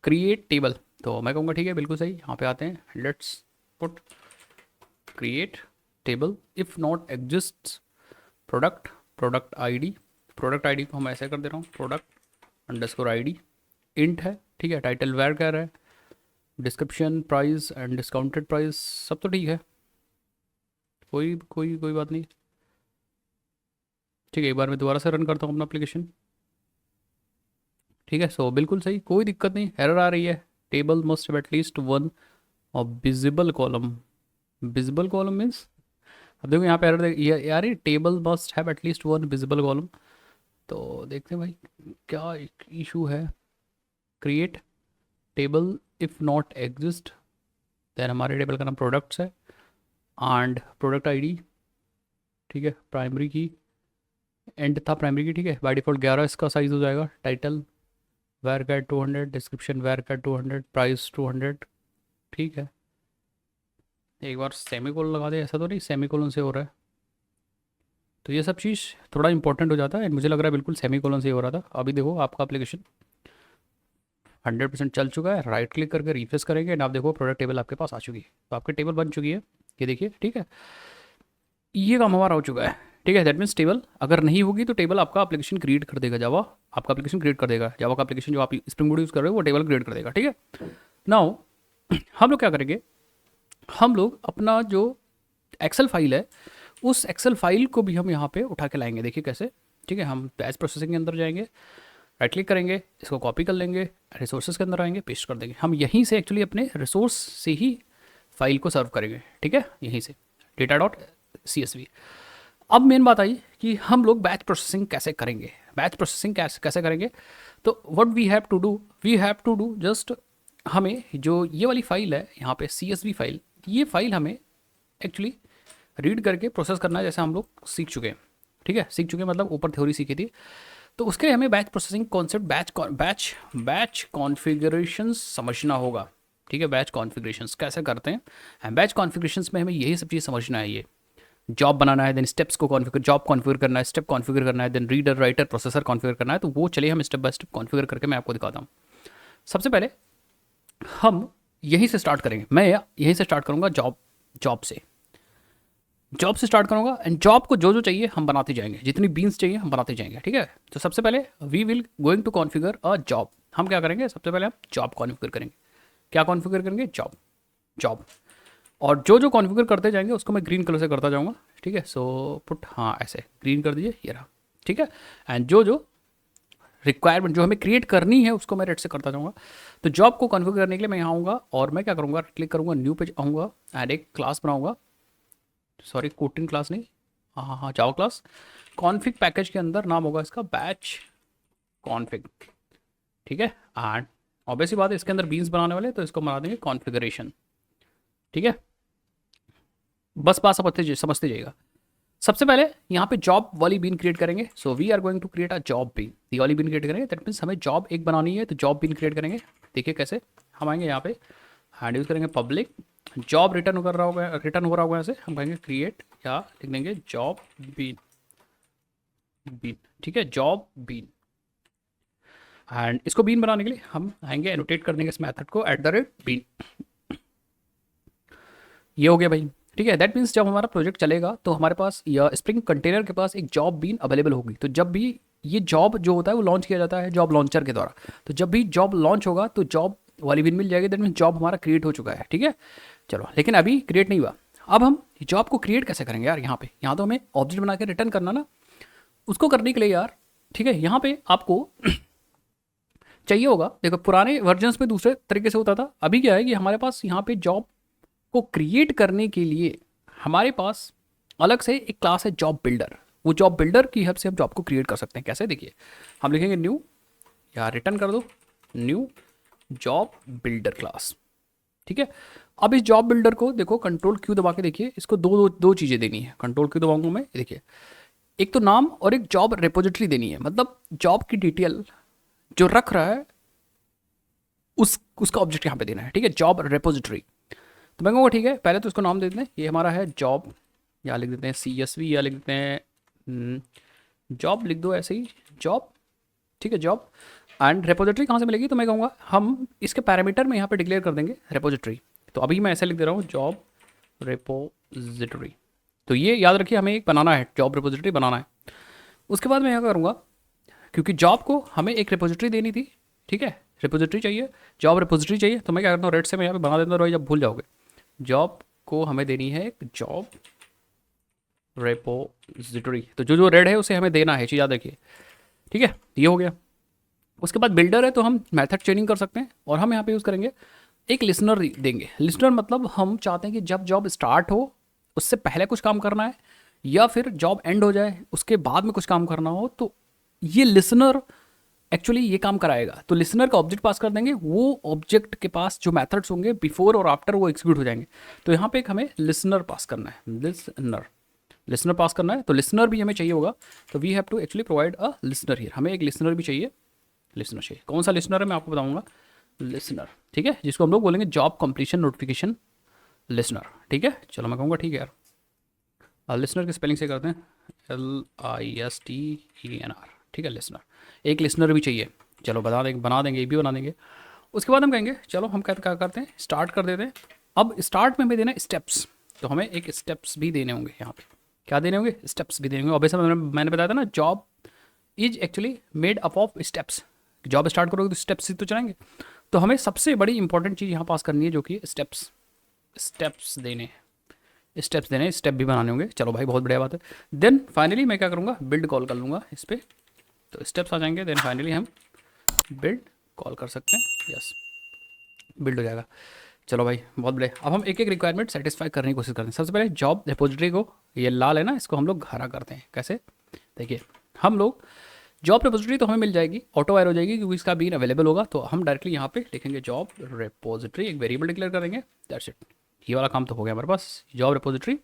क्रिएट टेबल, तो मैं कहूँगा ठीक है, बिल्कुल सही। यहाँ पे आते हैं, let's put create table if not exist product ID को हम ऐसे कर दे रहा हूँ, प्रोडक्ट अंडरस्कोर आईडी इंट है, ठीक है। टाइटल वेयर कर रहा है, description price and discounted price सब तो ठीक है, कोई बात नहीं। ठीक है, एक बार मैं दोबारा से रन करता हूँ अपना एप्लीकेशन। ठीक है, सो बिल्कुल सही, कोई दिक्कत नहीं, एरर आ रही है। Table must have at least one और visible column. Visible column means, अब देखो यहाँ पे एरर यार, ये table must have at least one visible column. तो देखते हैं भाई क्या इशू है। Create table if not exist, then हमारे टेबल का नाम प्रोडक्ट्स है एंड प्रोडक्ट आईडी। ठीक है, प्राइमरी की एंड था प्राइमरी की। ठीक है, बाय डिफ़ॉल्ट 11 इसका साइज़ हो जाएगा। टाइटल वेर कैट 200, डिस्क्रिप्शन वेर कैट 200, प्राइस 200। ठीक है, एक बार सेमीकोलन लगा दे, ऐसा तो नहीं सेमीकोलन से हो रहा है। तो ये सब चीज़ थोड़ा इंपॉर्टेंट हो जाता है, मुझे लग रहा है बिल्कुल सेमीकोलन से ही हो रहा था। अभी देखो आपका एप्लीकेशन 100% चल चुका है। राइट क्लिक करके रिफ्रेश करेंगे एंड आप देखो प्रोडक्ट टेबल आपके पास आ चुकी है। तो आपकी टेबल बन चुकी है, ये देखिए। ठीक है, ये काम हमारा हो चुका है। ठीक है, दैट मीन्स टेबल अगर नहीं होगी तो टेबल आपका एप्लीकेशन क्रिएट कर देगा, जावा आपका एप्लीकेशन क्रिएट कर देगा। जावा का एप्लीकेशन जो आप स्प्रिंग बोर्ड यूज़ कर रहे हो वो टेबल क्रिएट कर देगा। ठीक है, नाउ हम लोग क्या करेंगे, हम लोग अपना जो एक्सेल फाइल है उस एक्सेल फाइल को भी हम यहाँ पे उठा के लाएंगे। देखिए कैसे। ठीक है, हम बैच प्रोसेसिंग के अंदर जाएंगे, राइट क्लिक करेंगे, इसको कॉपी कर लेंगे, रिसोर्सेज के अंदर आएंगे, पेस्ट कर देंगे। हम यहीं से एक्चुअली अपने रिसोर्स से ही फाइल को सर्व करेंगे। ठीक है, यहीं से data.csv। अब मेन बात आई कि हम लोग बैच प्रोसेसिंग कैसे करेंगे। बैच प्रोसेसिंग कैसे करेंगे, तो what we have to do just, हमें जो ये वाली फाइल है यहाँ पे CSV फाइल, ये फाइल हमें एक्चुअली रीड करके प्रोसेस करना है, जैसे हम लोग सीख चुके हैं। ठीक है, सीख चुके हैं मतलब ऊपर थ्योरी सीखी थी। तो उसके लिए हमें batch processing concept, batch configurations समझना होगा। ठीक है, बैच कॉन्फ़िगरेशंस कैसे करते हैं, एंड बैच कॉन्फ़िगरेशंस में हमें यही सब चीज़ समझना है। ये जॉब बनाना है, देन स्टेप्स को कॉन्फ़िगर, जॉब कॉन्फ़िगर करना है, स्टेप कॉन्फ़िगर करना है, then reader writer processor configure करना है। तो वो चलिए हम स्टेप बाय स्टेप कॉन्फ़िगर करके मैं आपको दिखाता हूँ। सबसे पहले हम यहीं से स्टार्ट करेंगे, मैं यहीं से स्टार्ट करूँगा, जॉब से स्टार्ट करूँगा। एंड जॉब को जो जो चाहिए हम बनाते जाएंगे, जितनी बीन्स चाहिए हम बनाते जाएंगे। ठीक है, तो सबसे पहले we will going to configure a job. हम क्या करेंगे, सबसे पहले हम जॉब कॉन्फ़िगर करेंगे। क्या कॉन्फ़िगर करेंगे, जॉब। और जो जो कॉन्फ़िगर करते जाएंगे उसको मैं ग्रीन कलर से करता जाऊँगा। ठीक है, सो पुट, हाँ ऐसे ग्रीन कर दीजिए, ये रहा। ठीक है, एंड जो जो रिक्वायरमेंट जो हमें क्रिएट करनी है उसको मैं रेड से करता जाऊँगा। तो जॉब को कॉन्फ़िगर करने के लिए मैं यहाँ आऊँगा और मैं क्या करूँगा, क्लिक करूँगा, न्यू पेज आऊँगा एंड एक क्लास बनाऊँगा। सॉरी, कोटिंग क्लास नहीं, हाँ जावा क्लास। कॉन्फ़िग पैकेज के अंदर नाम होगा इसका बैच कॉन्फ़िग। ठीक है, एंड ऑब्वियसली बात है इसके अंदर बीन्स बनाने वाले, तो इसको बना देंगे कॉन्फ़िगरेशन। ठीक है, बस बात समझते जाइएगा। सबसे पहले यहाँ पे जॉब वाली बीन क्रिएट करेंगे। So we are going to create a job bean, ये वाली बीन क्रिएट करेंगे। दैट मीन्स हमें जॉब एक बनानी है, तो जॉब बीन क्रिएट करेंगे। देखिए कैसे, हम आएंगे यहाँ पे हैंड यूज़ करेंगे पब्लिक, जॉब रिटर्न कर रहा होगा, रिटर्न हो रहा होगा ऐसे, हम कहेंगे क्रिएट या लिख देंगे जॉब बीन। ठीक है, जॉब बीन। एंड इसको बीन बनाने के लिए हम आएंगे, एनोटेट कर देंगे इस मेथड को @बीन। ये हो गया भाई। ठीक है, दैट मीन्स जब हमारा प्रोजेक्ट चलेगा तो हमारे पास या स्प्रिंग कंटेनर के पास एक जॉब बीन अवेलेबल होगी। तो जब भी ये जॉब जो होता है वो लॉन्च किया जाता है जॉब लॉन्चर के द्वारा, तो जब भी जॉब लॉन्च होगा तो जॉब वाली बीन मिल जाएगी। दैट मीन्स जॉब हमारा क्रिएट हो चुका है। ठीक है, चलो, लेकिन अभी क्रिएट नहीं हुआ। अब हम जॉब को क्रिएट कैसे करेंगे यार, यहाँ तो हमें ऑब्जेक्ट बना के रिटर्न करना ना, उसको करने के लिए यार, ठीक है, यहाँ पे आपको चाहिए होगा। देखो पुराने वर्जन्स में दूसरे तरीके से होता था, अभी क्या है कि हमारे पास यहाँ पे जॉब को क्रिएट करने के लिए हमारे पास अलग से एक क्लास है जॉब बिल्डर। वो जॉब बिल्डर की हेल्प से हम जॉब को क्रिएट कर सकते हैं। कैसे, देखिए, हम लिखेंगे न्यू, या रिटर्न कर दो न्यू जॉब बिल्डर क्लास। ठीक है, अब इस जॉब बिल्डर को देखो, कंट्रोल क्यू दबा के देखिए, इसको दो चीज़ें देनी है। कंट्रोल क्यू दबाऊंगा मैं, देखिए, एक तो नाम और एक जॉब रिपोजिटरी देनी है। मतलब जॉब की डिटेल जो रख रहा है उसका ऑब्जेक्ट यहाँ पे देना है। ठीक है, जॉब रिपोजिटरी। तो मैं कहूँगा ठीक है, पहले तो इसको नाम दे देते हैं, ये हमारा है जॉब, या लिख देते हैं CSV, या लिख देते हैं जॉब, लिख दो ऐसे ही जॉब। ठीक है, जॉब। एंड रेपोजिटरी कहाँ से मिलेगी, तो मैं कहूँगा हम इसके पैरामीटर में यहाँ पे डिक्लेयर कर देंगे रेपोजिटरी। तो अभी मैं ऐसे लिख दे रहा हूँ जॉब रेपोजिटरी। तो ये याद रखिए, हमें एक बनाना है, जॉब रेपोजिटरी बनाना है। उसके बाद मैं यहाँ करूँगा, क्योंकि जॉब को हमें एक रेपोजिटरी देनी थी। ठीक है, रेपोजिटरी चाहिए, जॉब रेपोजिटरी चाहिए, तो मैं क्या करता हूँ, रेड से मैं यहाँ पे बना देता हूँ, जब भूल जाओगे। जॉब को हमें देनी है एक जॉब रेपोजिटरी, तो जो जो रेड है उसे हमें देना है, चीज़ याद रखिए। ठीक है, ये हो गया। उसके बाद बिल्डर है, तो हम मेथड चेनिंग कर सकते हैं और हम यहाँ पे यूज़ करेंगे एक लिसनर देंगे। लिसनर मतलब हम चाहते हैं कि जब जॉब स्टार्ट हो उससे पहले कुछ काम करना है या फिर जॉब एंड हो जाए उसके बाद में कुछ काम करना हो, तो ये लिसनर एक्चुअली ये काम कराएगा। तो लिसनर का ऑब्जेक्ट पास कर देंगे, वो ऑब्जेक्ट के पास जो मेथड्स होंगे बिफोर और आफ्टर वो एग्जीक्यूट हो जाएंगे। तो यहाँ पे एक हमें लिसनर पास करना है, लिसनर पास करना है, तो लिसनर भी हमें चाहिए होगा। तो we have to actually provide a listener here, हमें एक लिसनर भी चाहिए। लिसनर चाहिए, कौन सा लिसनर है मैं आपको बताऊंगा। लिसनर, ठीक है, जिसको हम लोग बोलेंगे जॉब कंप्लीशन नोटिफिकेशन लिसनर। ठीक है, चलो मैं कहूँगा ठीक है यार। लिसनर की स्पेलिंग से करते हैं LISTENR। ठीक है, लिसनर, एक लिसनर भी चाहिए। चलो बना देंगे, ये भी बना देंगे। उसके बाद हम कहेंगे चलो हम क्या करते हैं, स्टार्ट कर देते हैं। अब स्टार्ट में हमें देना स्टेप्स, तो हमें एक स्टेप्स भी देने होंगे यहाँ पे। क्या देने होंगे, स्टेप्स भी देने होंगे। ऑब्वियसली मैंने बताया था ना, job is actually made up of steps. Job start करोगे तो स्टेप्स ही तो चलाएंगे। तो हमें सबसे बड़ी इंपॉर्टेंट चीज़ यहाँ पास करनी है, जो कि स्टेप्स देने, स्टेप भी बनाने होंगे। चलो भाई, बहुत बढ़िया बात है। देन फाइनली मैं क्या करूँगा, बिल्ड कॉल कर लूँगा इस पर, तो स्टेप्स आ जाएंगे। देन फाइनली हम बिल्ड कॉल कर सकते हैं, यस, बिल्ड हो जाएगा। चलो भाई, बहुत बढ़िया। अब हम एक एक रिक्वायरमेंट सेटिस्फाई करने की कोशिश करते हैं। सबसे पहले जॉब रिपोजिटरी को, ये लाल है ना, इसको हम लोग हरा करते हैं। कैसे, देखिए, हम लोग जॉब रिपोजिटरी तो हमें मिल जाएगी, ऑटो वायर हो जाएगी क्योंकि इसका बीन अवेलेबल होगा। तो हम डायरेक्टली यहाँ पे लिखेंगे जॉब रिपोजिटरी, एक वेरिएबल डिक्लेयर करेंगे, दैट्स इट। ये वाला काम तो हो गया हमारे पास, जॉब रिपोजिटरी।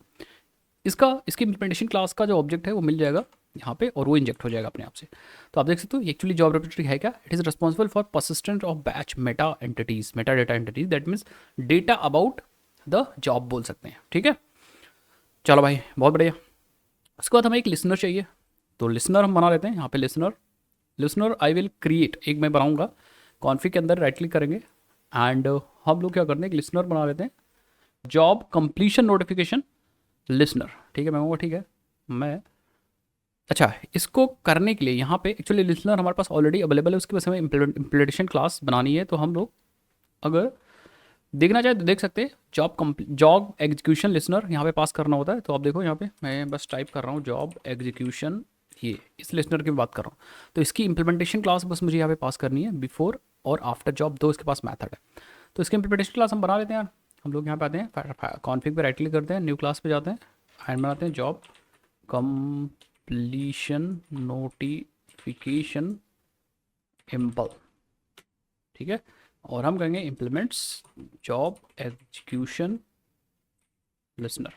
इसकी इम्प्लीमेंटेशन क्लास का जो ऑब्जेक्ट है वो मिल जाएगा यहाँ पे और वो इंजेक्ट हो जाएगा अपने आप से। तो आप देख सकते हो ये एक्चुअली जॉब रिपोजिटरी है क्या, it is responsible for persistent of batch Meta data entities, that means data about the job बोल सकते हैं। ठीक है, चलो भाई, बहुत बढ़िया। उसके बाद हमें एक लिसनर चाहिए, तो लिसनर हम बना लेते हैं यहाँ पे। लिसनर आई विल क्रिएट, एक मैं बनाऊंगा, कॉन्फिग के अंदर राइट क्लिक करेंगे एंड हम लोग क्या करते हैं, एक लिसनर बना लेते हैं, जॉब कंप्लीशन नोटिफिकेशन लिसनर। ठीक है, मैं कहूँगा ठीक है। मैं अच्छा, इसको करने के लिए यहाँ पे एक्चुअली लिसनर हमारे पास ऑलरेडी अवेलेबल है, उसके पास हमें इम्प्लीमेंटेशन क्लास बनानी है। तो हम लोग अगर देखना चाहे तो देख सकते हैं, जॉब एग्जीक्यूशन लिसनर यहाँ पे पास करना होता है। तो आप देखो यहाँ पे मैं बस टाइप कर रहा हूँ जॉब एग्जीक्यूशन, ये इस लिसनर की बात कर रहा हूँ। तो इसकी इम्प्लीमेंटेशन क्लास बस मुझे यहाँ पे पास करनी है, बिफोर और आफ्टर जॉब दो इसके पास मैथड है। तो इसकी इम्प्लीमेंटेशन क्लास हम बना लेते हैं यार। हम लोग यहाँ पे आते हैं, कॉन्फिग पे राइट क्लिक करते हैं, न्यू क्लास पे जाते हैं एंड बनाते हैं जॉब कंप्लीशन नोटिफिकेशन इम्पल। ठीक है, और हम कहेंगे implements job execution listener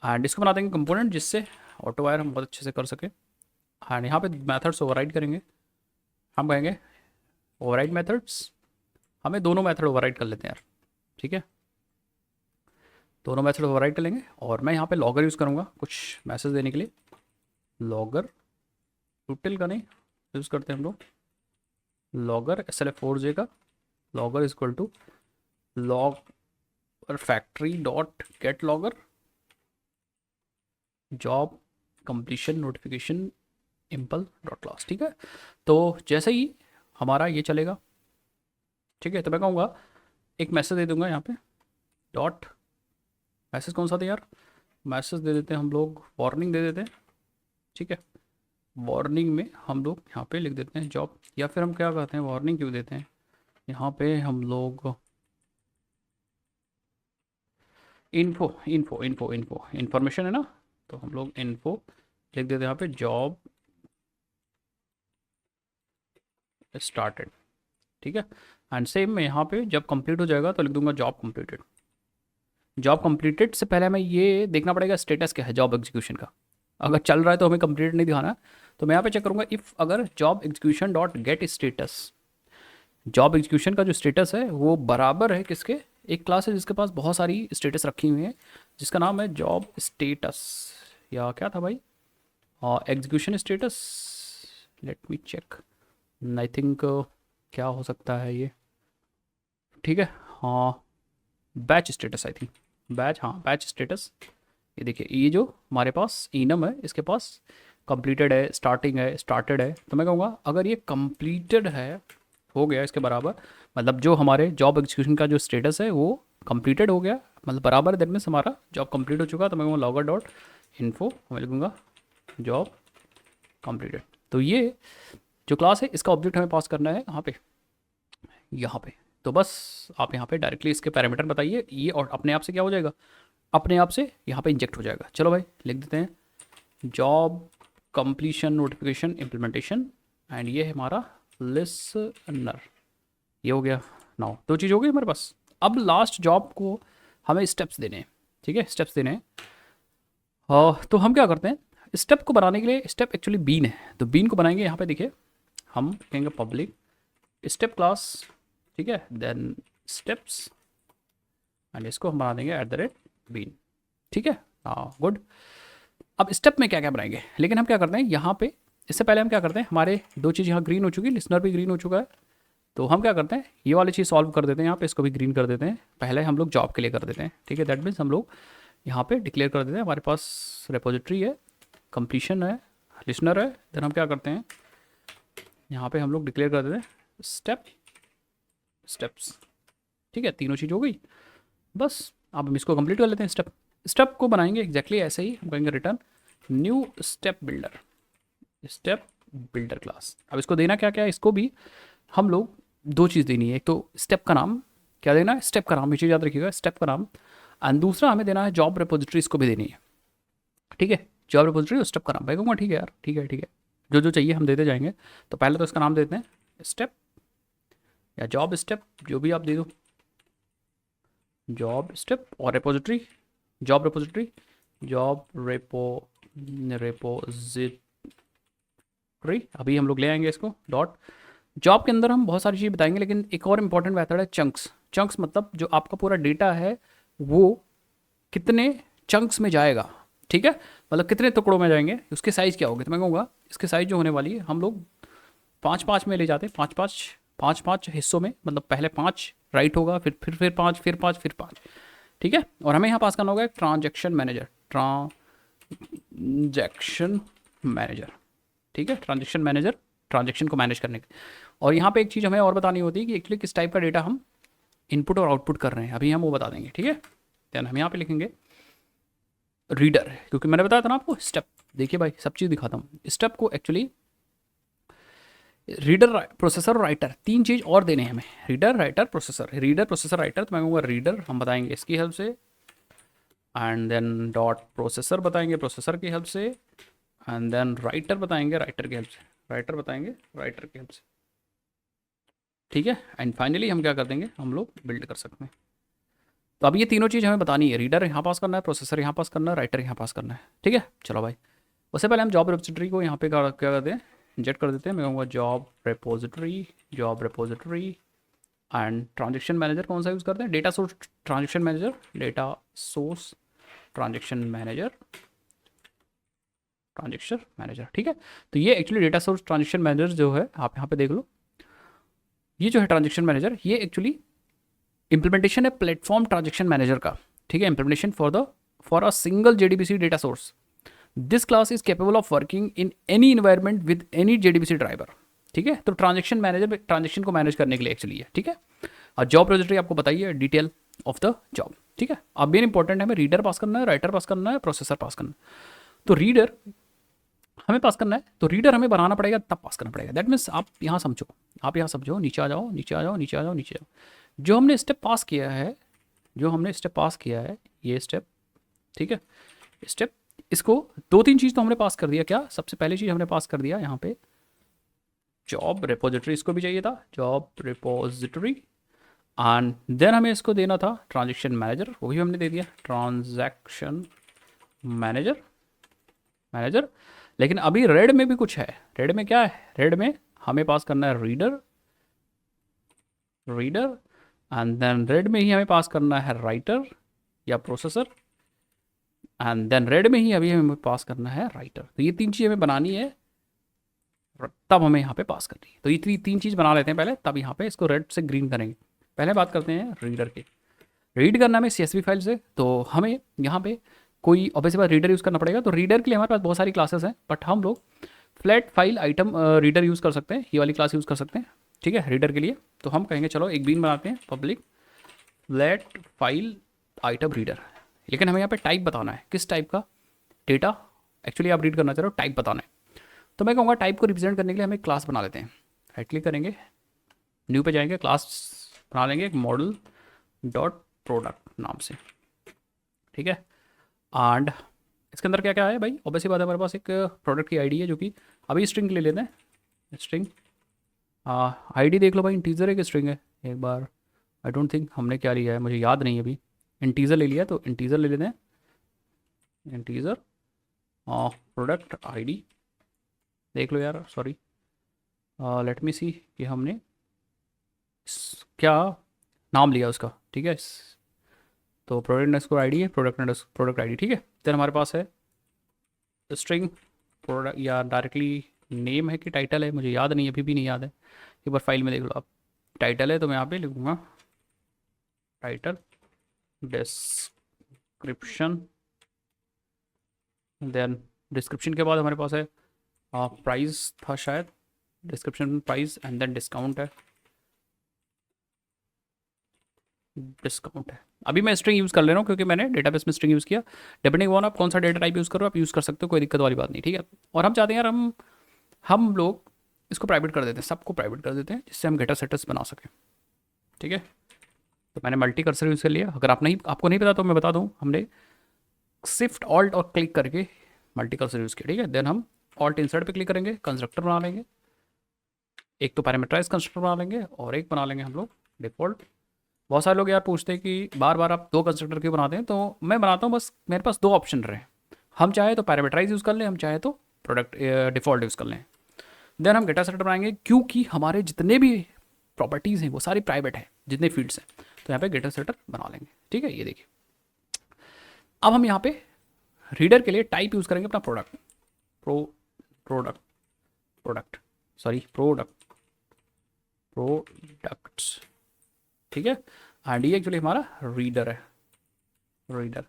and इसको बना देंगे कंपोनेंट, जिससे ऑटो वायर हम बहुत अच्छे से कर सके। एंड यहाँ पे मेथड्स ओवरराइड करेंगे, हम कहेंगे ओवरराइड मेथड्स, हमें दोनों मेथड ओवरराइड कर लेते हैं यार। ठीक है, दोनों मेथड ओवरराइड कर लेंगे और मैं यहाँ पे लॉगर यूज़ करूँगा कुछ मैसेज देने के लिए। लॉगर टोटल का नहीं यूज़ करते हैं हम लोग, लॉगर SLF4J का, logger is equal to logger factory dot get logger job completion notification impl dot class. ठीक है, तो जैसे ही हमारा ये चलेगा, ठीक है, तो मैं कहूँगा एक मैसेज दे दूंगा यहाँ पे, डॉट मैसेज कौन सा था यार, मैसेज दे देते हैं हम लोग, वार्निंग दे देते हैं। ठीक है, वार्निंग में हम लोग यहाँ पे लिख देते हैं जॉब, या फिर हम क्या कहते हैं, वार्निंग क्यों देते हैं यहाँ पे, हम लोग इन्फॉर्मेशन है ना, तो हम लोग इन्फो लिख देते हैं यहाँ पे, जॉब स्टार्टेड। ठीक है, एंड सेम मैं यहाँ पे जब कंप्लीट हो जाएगा तो लिख दूंगा जॉब कंप्लीटेड। जॉब कंप्लीटेड से पहले हमें ये देखना पड़ेगा स्टेटस क्या है जॉब एग्जीक्यूशन का। अगर चल रहा है तो हमें कंप्लीट नहीं दिखाना, तो मैं यहाँ पे चेक करूँगा इफ़ अगर job execution dot gate status, job execution का जो स्टेटस है वो बराबर है किसके, एक क्लास है जिसके पास बहुत सारी स्टेटस रखी हुई है, जिसका नाम है जॉब स्टेटस, या क्या था भाई, execution status, let me check, I think क्या हो सकता है ये। ठीक है, हाँ, batch status, I think batch, हाँ बैच स्टेटस। ये देखिए, ये जो हमारे पास इनम है इसके पास कंप्लीटेड है, स्टार्टिंग है, स्टार्टेड है। तो मैं कहूँगा अगर ये कंप्लीटेड है, हो गया इसके बराबर, मतलब जो हमारे जॉब एग्जीक्यूशन का जो स्टेटस है वो कंप्लीटेड हो गया, मतलब बराबर, दैट मीन्स हमारा जॉब कंप्लीट हो चुका। तो मैं कहूँगा लॉगर डॉट इन्फो मैं लिखूँगा जॉब कंप्लीटेड। तो ये जो क्लास है इसका ऑब्जेक्ट हमें पास करना है यहाँ पे। तो बस आप यहाँ पे डायरेक्टली इसके पैरामीटर बताइए, ये और अपने आप से क्या हो जाएगा, अपने आप से यहाँ पे इंजेक्ट हो जाएगा। चलो भाई लिख देते हैं job completion notification implementation, and ये है हमारा लिसनर। ये हो गया। नाउ दो चीज़ हो गई हमारे पास। अब लास्ट जॉब को हमें स्टेप्स देने हैं, ठीक है, स्टेप्स देने हैं। तो हम क्या करते हैं, स्टेप को बनाने के लिए, स्टेप एक्चुअली बीन है, तो बीन को बनाएंगे यहाँ पे। देखिए हम कहेंगे पब्लिक स्टेप क्लास, ठीक है, देन स्टेप्स, एंड इसको हम बना देंगे @बीन, ठीक है। हाँ गुड। अब स्टेप में क्या क्या बनाएंगे, लेकिन हम क्या करते हैं यहाँ पे, इससे पहले हम क्या करते हैं, हमारे दो चीज़ यहाँ ग्रीन हो चुकी है, लिसनर भी ग्रीन हो चुका है, तो हम क्या करते हैं ये वाली चीज़ सॉल्व कर देते हैं यहाँ पे, इसको भी ग्रीन कर देते हैं। पहले हम लोग जॉब के लिए कर देते हैं, ठीक है, दैट मीन्स हम लोग यहाँ पे डिक्लेयर कर देते हैं हमारे पास रेपोजिटरी है, कंप्लीशन है, लिसनर है, देन हम क्या करते हैं यहाँ पे हम लोग डिक्लेयर कर देते हैं स्टेप्स, ठीक है, तीनों चीज़ हो गई। बस अब हम इसको कंप्लीट कर लेते हैं। स्टेप को बनाएंगे एग्जैक्टली ऐसे ही, हम कहेंगे return new step builder class. अब इसको देना क्या क्या है, इसको भी हम लोग दो चीज़ देनी है, एक तो स्टेप का नाम, क्या देना है, स्टेप का नाम, ये चीज़ याद रखिएगा, स्टेप का नाम, एंड दूसरा हमें देना है जॉब रेपोजिटरी, इसको भी देनी है, ठीक है, जॉब रेपोजिटरी और स्टेप का नाम। भाई कहूँगा ठीक है यार, ठीक है, जो जो चाहिए हम देते जाएंगे। तो पहले तो इसका नाम देते हैं स्टेप या जॉब स्टेप, जो भी आप दे दो, जॉब स्टेप, और रेपोजिटरी जॉब रेपोजिटरी। अभी हम लोग ले आएंगे इसको डॉट। जॉब के अंदर हम बहुत सारी चीज़ बताएंगे, लेकिन एक और इंपॉर्टेंट मेथड है चंक्स मतलब जो आपका पूरा डेटा है वो कितने चंक्स में जाएगा, ठीक है, मतलब कितने टुकड़ों में जाएंगे, उसके साइज़ क्या होगी। तो मैं कहूँगा इसके साइज़ जो होने वाली है हम लोग 5-5 में ले जाते हैं, 5-5 हिस्सों में, मतलब पहले 5 राइट होगा, फिर 5, फिर 5, फिर 5, ठीक है। और हमें यहाँ पास करना होगा ट्रांजैक्शन मैनेजर, ठीक है, ट्रांजैक्शन मैनेजर, ट्रांजैक्शन को मैनेज करने के। और यहाँ पे एक चीज़ हमें और बतानी होती है कि एक्चुअली किस टाइप का डेटा हम इनपुट और आउटपुट कर रहे हैं, अभी हम वो बता देंगे, ठीक है। देन हम यहाँ पे लिखेंगे रीडर, क्योंकि मैंने बताया था ना आपको स्टेप। देखिए भाई सब चीज़ दिखाता हूँ। स्टेप को एक्चुअली रीडर, प्रोसेसर और राइटर, तीन चीज़ और देने हैं हमें, रीडर राइटर प्रोसेसर, राइटर। तो मैं कहूँगा रीडर हम बताएंगे इसकी हेल्प से, एंड देन डॉट प्रोसेसर बताएंगे प्रोसेसर की हेल्प से, एंड देन राइटर बताएंगे राइटर की हेल्प से, ठीक है। एंड फाइनली हम क्या कर देंगे, हम लोग बिल्ड कर सकते हैं। तो अब ये तीनों चीज़ हमें बतानी है, रीडर यहाँ पास करना है, प्रोसेसर यहाँ पास करना है, राइटर यहाँ पास करना है, ठीक है। चलो भाई उससे पहले हम जॉब रेपोजिटरी को यहाँ पे क्या करते हैं, इंजेक्ट कर देते हैं। मैं कहूँगा job repository and transaction manager कौन सा यूज़ करते हैं, डेटा सोर्स ट्रांजेक्शन मैनेजर, ठीक है। तो ये actually data source transaction manager जो है, आप यहाँ पे देख लो, ये जो है ट्रांजेक्शन मैनेजर, ये एक्चुअली इंप्लीमेंटेशन है प्लेटफॉर्म ट्रांजेक्शन मैनेजर का, ठीक है, implementation for a single JDBC data source. This class is capable of working in any environment with any JDBC driver, ठीक है। तो ट्रांजेक्शन मैनेजर ट्रांजेक्शन को मैनेज करने के लिए एक्चुअली है, ठीक है। और जॉब रेपोजिटरी आपको बताइए डिटेल ऑफ द जॉब, ठीक है। अब मेन इंपॉर्टेंट है, हमें रीडर पास करना है, राइटर पास करना है, प्रोसेसर पास करना है। तो रीडर हमें पास करना है, तो रीडर हमें बनाना पड़ेगा, तब पास करना पड़ेगा। दैट मीन्स आप यहाँ समझो, नीचे आ जाओ, जो हमने स्टेप पास किया है, ये स्टेप, ठीक है, स्टेप, इसको 2-3 चीज़ तो हमने पास कर दिया। क्या सबसे पहली चीज़ हमने पास कर दिया यहाँ पे जॉब रेपोजिटरी, इसको भी चाहिए था जॉब रेपोजिटरी, एंड देन हमें इसको देना था ट्रांजेक्शन मैनेजर, वो भी हमने दे दिया ट्रांजैक्शन मैनेजर। लेकिन अभी रेड में भी कुछ है, रेड में क्या है, रेड में हमें पास करना है रीडर, एंड देन रेड में ही हमें पास करना है राइटर या प्रोसेसर, एंड देन रेड में ही अभी हमें पास करना है राइटर। तो ये तीन चीज़ हमें बनानी है, तब हमें यहाँ पे पास करनी है। तो ये तीन चीज़ बना लेते हैं पहले, तब यहाँ पे इसको रेड से ग्रीन करेंगे। पहले बात करते हैं रीडर की। रीड करना हमें CSV फाइल से, तो हमें यहाँ पे कोई ऑब्वियसली बात रीडर यूज़ करना पड़ेगा। तो रीडर के लिए हमारे पास बहुत सारी क्लासेस हैं, बट हम लोग flat file item reader use कर सकते हैं, ये वाली क्लास यूज़ कर सकते हैं, ठीक है, रीडर के लिए। तो हम कहेंगे चलो एक बीन बनाते हैं, public flat file item reader. लेकिन हमें यहाँ पे टाइप बताना है, किस टाइप का, डेटा एक्चुअली आप रीड करना चाह रहे हो, टाइप बताना है। तो मैं कहूँगा टाइप को रिप्रेजेंट करने के लिए हम एक क्लास बना लेते हैं। राइट क्लिक करेंगे, न्यू पे जाएंगे, क्लास बना लेंगे एक मॉडल डॉट प्रोडक्ट नाम से, ठीक है। एंड इसके अंदर क्या क्या है भाई, ऑब्वियसली बात है, हमारे पास एक प्रोडक्ट की आईडी है जो कि अभी स्ट्रिंग ले लेते हैं। स्ट्रिंग आईडी देख लो भाई, इंटीजर है कि स्ट्रिंग है एक बार, आई डोंट थिंक हमने क्या लिया है, मुझे याद नहीं है अभी। इंटीजर ले लिया, तो इंटीजर ले लेते हैं, इंटीजर प्रोडक्ट आईडी देख लो यार, सॉरी लेट मी सी कि हमने क्या नाम लिया उसका, ठीक है। तो प्रोडक्ट अंडरस्कोर आईडी है, प्रोडक्ट आईडी, ठीक है। देन हमारे पास है स्ट्रिंग प्रोडक्ट, या डायरेक्टली नेम है कि टाइटल है, मुझे याद नहीं, अभी भी नहीं याद है, एक बार फाइल में देख लो आप। टाइटल है तो मैं यहाँ पे लिखूँगा टाइटल डिस्क्रिप्शन, देन डिस्क्रिप्शन के बाद हमारे पास है प्राइस था शायद, description price, and then discount है, डिस्काउंट है। अभी मैं स्ट्रिंग यूज़ कर ले रहा हूँ क्योंकि मैंने डेटाबेस में स्ट्रिंग यूज़ किया। डिपेंडिंग ऑन आप कौन सा डेटा टाइप यूज़ करो, आप यूज़ कर सकते हो, कोई दिक्कत वाली बात नहीं, ठीक है। और हम चाहते हैं यार हम लोग इसको प्राइवेट कर देते हैं, सबको प्राइवेट कर देते हैं, जिससे हम गेटर सेटर्स बना सकें, ठीक है। तो मैंने मल्टी कर्सर यूज़ कर लिया। अगर आपको नहीं पता तो मैं बता दूँ, हमने शिफ्ट ऑल्ट और क्लिक करके मल्टी कर्सर यूज़ किया, ठीक है। देन हम ऑल्ट इंसर्ट पे क्लिक करेंगे, कंस्ट्रक्टर बना लेंगे, एक तो पैरामीटराइज कंस्ट्रक्टर बना लेंगे और एक बना लेंगे हम लोग डिफ़ॉल्ट। बहुत सारे लोग यार पूछते हैं कि बार बार आप 2 कंस्ट्रक्टर क्यों बनाते हैं, तो मैं बनाता हूँ बस मेरे पास 2 ऑप्शन रहे, हम चाहे तो पैरामीटराइज यूज़ कर लें, हम चाहे तो प्रोडक्ट डिफ़ॉल्ट यूज़ कर लें। देन हम डेटा सेट बनाएंगे, क्योंकि हमारे जितने भी प्रॉपर्टीज़ हैं वो सारी प्राइवेट है, जितने फील्ड्स हैं, तो यहाँ पे गेटर सेटर बना लेंगे, ठीक है। ये देखिए, अब हम यहाँ पे रीडर के लिए टाइप यूज़ करेंगे अपना प्रोडक्ट, प्रोडक्ट्स, ठीक है। एंड ये एक्चुअली हमारा रीडर है, रीडर।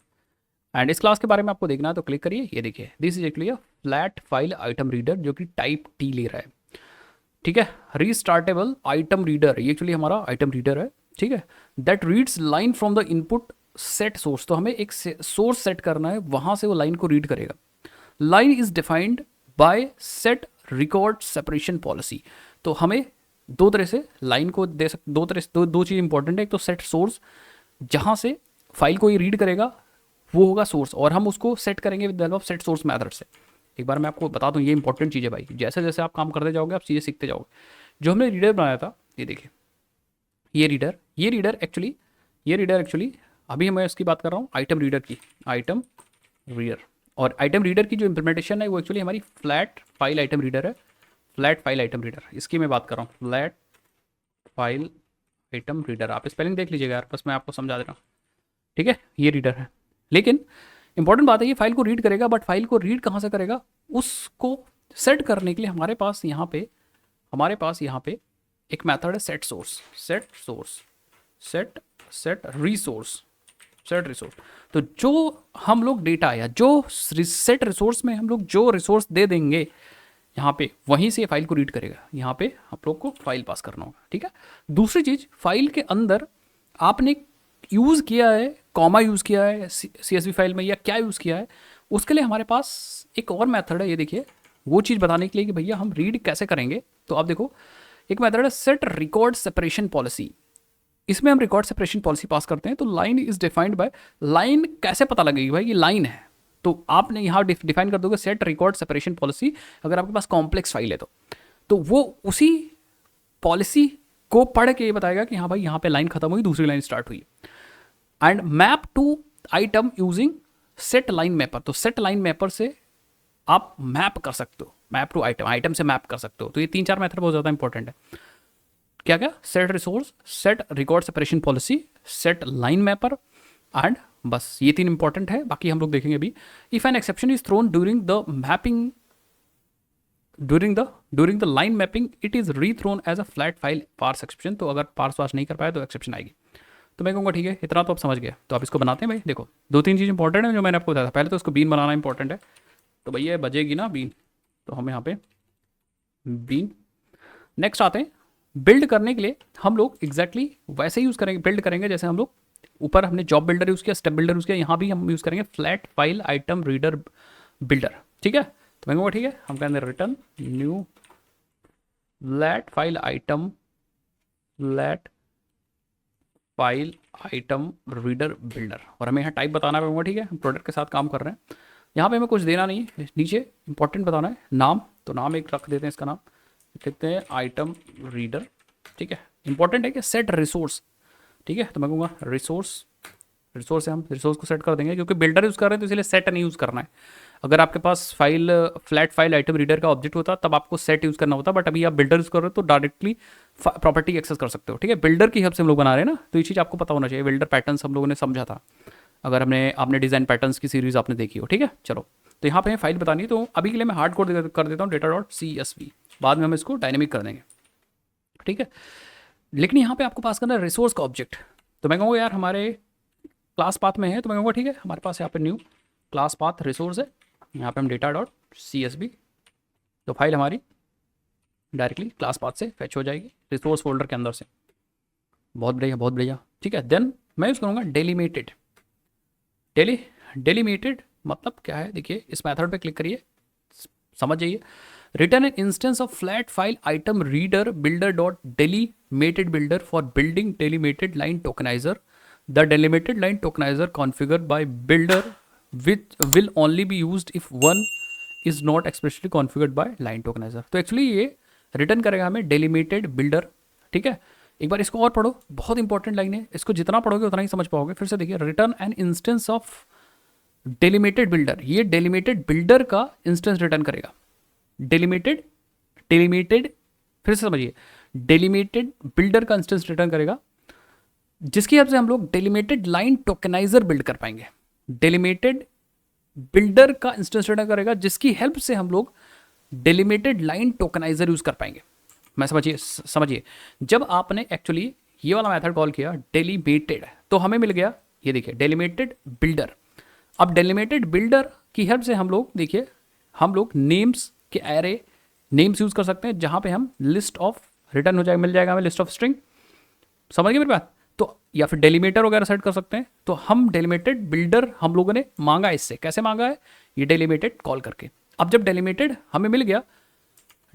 एंड इस क्लास के बारे में आपको देखना है तो क्लिक करिए, ये देखिए, this is actually a flat file item reader जो कि टाइप टी ले रहा है, ठीक है। रीस्टार्टेबल आइटम रीडर, ये एक्चुअली हमारा आइटम रीडर है, ठीक है। That reads line from the input set source, तो हमें एक सोर्स सेट करना है, वहां से वो लाइन को रीड करेगा। Line is defined by set record separation policy, तो हमें 2 तरह से लाइन को दे सकते, 2 तरह से, दो चीज़ इंपॉर्टेंट है। एक तो सेट सोर्स, जहाँ से फाइल को ये रीड करेगा वो होगा सोर्स, और हम उसको सेट करेंगे with the help of set source method से। एक बार मैं आपको बता दूं, ये इंपॉर्टेंट चीज़ है भाई, जैसे जैसे आप काम करते जाओगे आप चीज़ें सीखते जाओगे। जो हमने रीडर बनाया था, ये देखिए, ये रीडर एक्चुअली अभी मैं इसकी बात कर रहा हूँ आइटम रीडर की, आइटम रीडर। और आइटम रीडर की जो इंप्लीमेंटेशन है वो एक्चुअली हमारी फ्लैट फाइल आइटम रीडर है, फ्लैट फाइल आइटम रीडर, इसकी मैं बात कर रहा हूँ, फ्लैट फाइल आइटम रीडर। आप स्पेलिंग देख लीजिएगा यार, बस मैं आपको समझा दे रहा हूँ, ठीक है। ये रीडर है, लेकिन इंपॉर्टेंट बात है, ये फाइल को रीड करेगा, बट फाइल को रीड कहाँ से करेगा, उसको सेट करने के लिए हमारे पास यहाँ पे एक मेथड है सेट रिसोर्स। तो जो हम लोग डेटा या जो सेट रिसोर्स में हम लोग जो रिसोर्स दे देंगे यहाँ पे, वहीं से फाइल को रीड करेगा। यहाँ पे हम लोग को फाइल पास करना होगा, ठीक है। दूसरी चीज़, फाइल के अंदर आपने यूज़ किया है, कॉमा यूज़ किया है CSV फाइल में, या क्या यूज़ किया है, उसके लिए हमारे पास एक और मेथड है। ये देखिए, वो चीज़ बताने के लिए कि भैया हम रीड कैसे करेंगे, तो आप देखो, एक मेथड है सेट रिकॉर्ड सेपरेशन पॉलिसी। इसमें हम रिकॉर्ड सेपरेशन पॉलिसी पास करते हैं, तो line is defined by, line कैसे पता लगेगी भाई ये लाइन है, तो आपने यहाँ डिफाइन कर दोगे सेट रिकॉर्ड सेपरेशन पॉलिसी। अगर आपके पास कॉम्प्लेक्स फाइल है तो वो उसी पॉलिसी को पढ़ के ये बताएगा कि हाँ भाई यहाँ पे लाइन खत्म हुई, दूसरी लाइन स्टार्ट हुई। And map to item using set line mapper, तो सेट लाइन मैपर से आप मैप कर सकते हो, मैप टू आइटम से मैप कर सकते हो। तो ये 3-4 मेथड बहुत ज़्यादा इंपॉर्टेंट है। क्या set resource, set record separation policy, set line mapper, and बस ये 3 इंपॉर्टेंट है, बाकी हम लोग देखेंगे अभी। If an exception is thrown during the mapping, during the line mapping, it is rethrown as a flat file parse exception. तो अगर पार्स वास नहीं कर पाए तो एक्सेप्शन आएगी। तो मैं कहूँगा ठीक है, इतना तो आप समझ गए, तो आप इसको बनाते हैं भाई। देखो 2-3 चीज़ इंपॉर्टेंट है जो मैंने आपको बताया था। पहले तो इसको बीन बनाना इंपॉर्टेंट है, तो भैया बजेगी ना बीन, तो हम यहाँ पे बीन। नेक्स्ट आते हैं बिल्ड करने के लिए, हम लोग एग्जैक्टली वैसे यूज़ करेंगे, बिल्ड करेंगे जैसे हम लोग ऊपर हमने जॉब बिल्डर यूज़ किया, स्टेप बिल्डर यूज़ किया, यहाँ भी हम यूज़ करेंगे flat file item reader builder, ठीक है। तो मैं कहूँगा ठीक है, हम कहेंगे return new flat file item, flat file item reader builder, और हमें यहाँ टाइप बताना पड़ेगा, ठीक है। हम प्रोडक्ट के साथ काम कर रहे हैं, यहाँ पे हमें कुछ देना नहीं है, नीचे इंपॉर्टेंट बताना है नाम, तो नाम एक रख देते हैं, इसका नाम लिखते हैं आइटम रीडर, ठीक है। इंपॉर्टेंट है कि सेट रिसोर्स, ठीक है। तो मैं कहूँगा रिसोर्स, रिसोर्स से हम रिसोर्स को सेट कर देंगे, क्योंकि बिल्डर यूज़ कर रहे हैं तो इसलिए सेट नहीं यूज़ करना है। अगर आपके पास file flat file item reader का ऑब्जेक्ट होता तब आपको सेट यूज़ करना होता, बट अभी आप बिल्डर यूज़ कर रहे हो तो डायरेक्टली प्रॉपर्टी एक्सेस कर सकते हो, ठीक है। बिल्डर की हेल्प से हम लोग बना रहे हैं ना, तो ये चीज़ आपको पता होना चाहिए। बिल्डर पैटर्न्स हम लोगों ने समझा था, अगर हमने आपने डिज़ाइन पैटर्न्स की सीरीज आपने देखी हो, ठीक है। चलो, तो यहाँ पे हमें फाइल बतानी है, तो अभी के लिए मैं हार्ड कोड कर देता हूँ data.csv, बाद में हम इसको डायनेमिक कर देंगे, ठीक है। लेकिन यहाँ पे आपको पास करना है रिसोर्स का ऑब्जेक्ट, तो मैं कहूँगा यार हमारे क्लास पाथ में है, तो मैं कहूँगा ठीक है, हमारे पास यहाँ पे न्यू क्लास पाथ रिसोर्स है, यहाँ पे हम data.csv, तो फाइल हमारी डायरेक्टली क्लास पाथ से फैच हो जाएगी रिसोर्स फोल्डर के अंदर से। बहुत बढ़िया, बहुत बढ़िया, ठीक है। देन मैं यूज़ करूँगा डेलीमेटेड। डेलीमेटेड मतलब क्या है, देखिए इस मेथड पे क्लिक करिए, समझ जाइए। Return an instance of flat file item reader builder dot delimited builder for building delimited line tokenizer, the delimited line tokenizer configured by builder which will only be used if one is not expressly configured by line tokenizer. तो actually ये return करेगा हमें डेलीमेटेड builder, ठीक है। एक बार इसको और पढ़ो, बहुत इंपॉर्टेंट लाइन है, इसको जितना पढ़ोगे उतना ही समझ पाओगे। फिर से देखिए, return an instance of delimited builder, ये डेलीमेटेड बिल्डर का इंस्टेंस रिटर्न करेगा। डेलीमेटेड डेलीमेटेड फिर से समझिए, डेलीमेटेड बिल्डर का इंस्टेंस रिटर्न करेगा, जिसकी हेल्प से हम लोग डेलीमेटेड लाइन टोकनाइजर बिल्ड कर पाएंगे। डेलीमेटेड बिल्डर का इंस्टेंस रिटर्न करेगा, जिसकी हेल्प से हम लोग डेलीमेटेड लाइन टोकनाइजर यूज कर पाएंगे। मैं समझिए, जब आपने एक्चुअली ये वाला मेथड कॉल किया डेलीमेटेड, तो हमें मिल गया ये देखिए डेलीमेटेड बिल्डर। अब डेलीमेटेड बिल्डर की हेल्प से हम लोग देखिए, हम लोग नेम्स के एरे नेम्स यूज कर सकते हैं, जहां पे हम लिस्ट ऑफ रिटर्न हो जाएगा, मिल जाएगा हमें लिस्ट ऑफ स्ट्रिंग, समझ गए मेरी बात। तो या फिर डेलीमेटर वगैरह सेट कर सकते हैं। तो हम डेलीमेटेड बिल्डर हम लोगों ने मांगा, इससे कैसे मांगा है, ये डेलीमेटेड कॉल करके। अब जब डेलीमेटेड हमें मिल गया,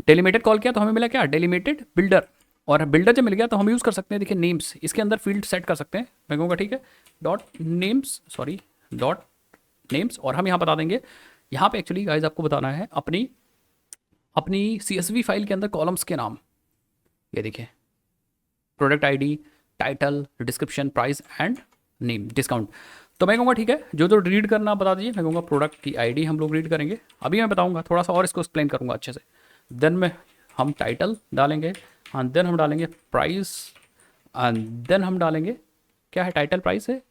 डेलीमेटेड कॉल किया तो हमें मिला क्या, डेलीमेटेड बिल्डर, और बिल्डर जब मिल गया तो हम यूज कर सकते हैं, देखिए नेम्स, इसके अंदर फील्ड सेट कर सकते हैं। मैं कहूँगा ठीक है dot names, sorry dot names, और हम यहाँ बता देंगे, यहाँ पे एक्चुअली गाइज आपको बताना है अपनी CSV फाइल के अंदर कॉलम्स के नाम, ये देखिए product ID, title, description, price and name, discount. तो मैं कहूँगा ठीक है, जो जो रीड करना बता दीजिए। मैं कहूँगा प्रोडक्ट की आईडी हम लोग रीड करेंगे, अभी मैं बताऊँगा थोड़ा सा और इसको एक्सप्लेन करूँगा अच्छे से। देन में हम टाइटल डालेंगे, एंड देन हम डालेंगे प्राइस, एंड देन हम डालेंगे क्या है, टाइटल प्राइस है,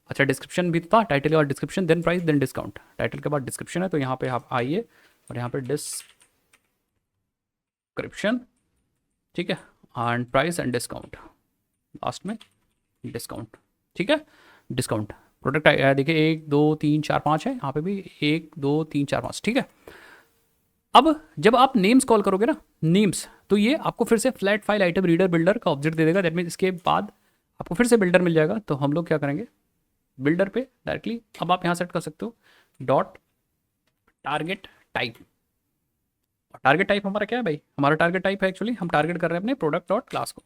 अच्छा डिस्क्रिप्शन भी था, टाइटल के बाद description, then price, then discount. Title के बाद डिस्क्रिप्शन है, तो यहाँ पे आप आइए और यहाँ पे डिस्क्रिप्शन, ठीक है, and price and discount, last में डिस्काउंट, ठीक है। डिस्काउंट प्रोडक्ट देखिए 1 2 3 4 5 है, यहाँ पे भी 1 2 3 4 5, ठीक है। अब जब आप नेम्स कॉल करोगे ना, नेम्स, तो ये आपको फिर से flat file item reader builder का ऑब्जेक्ट दे देगा। दैट मीन इसके बाद आपको फिर से बिल्डर मिल जाएगा। तो हम लोग क्या करेंगे, बिल्डर पे डायरेक्टली, अब आप यहाँ सेट कर सकते हो dot target type. Target type हमारा क्या है भाई, हमारा टारगेट टाइप है एक्चुअली, हम टारगेट कर रहे हैं अपने प्रोडक्ट डॉट क्लास को,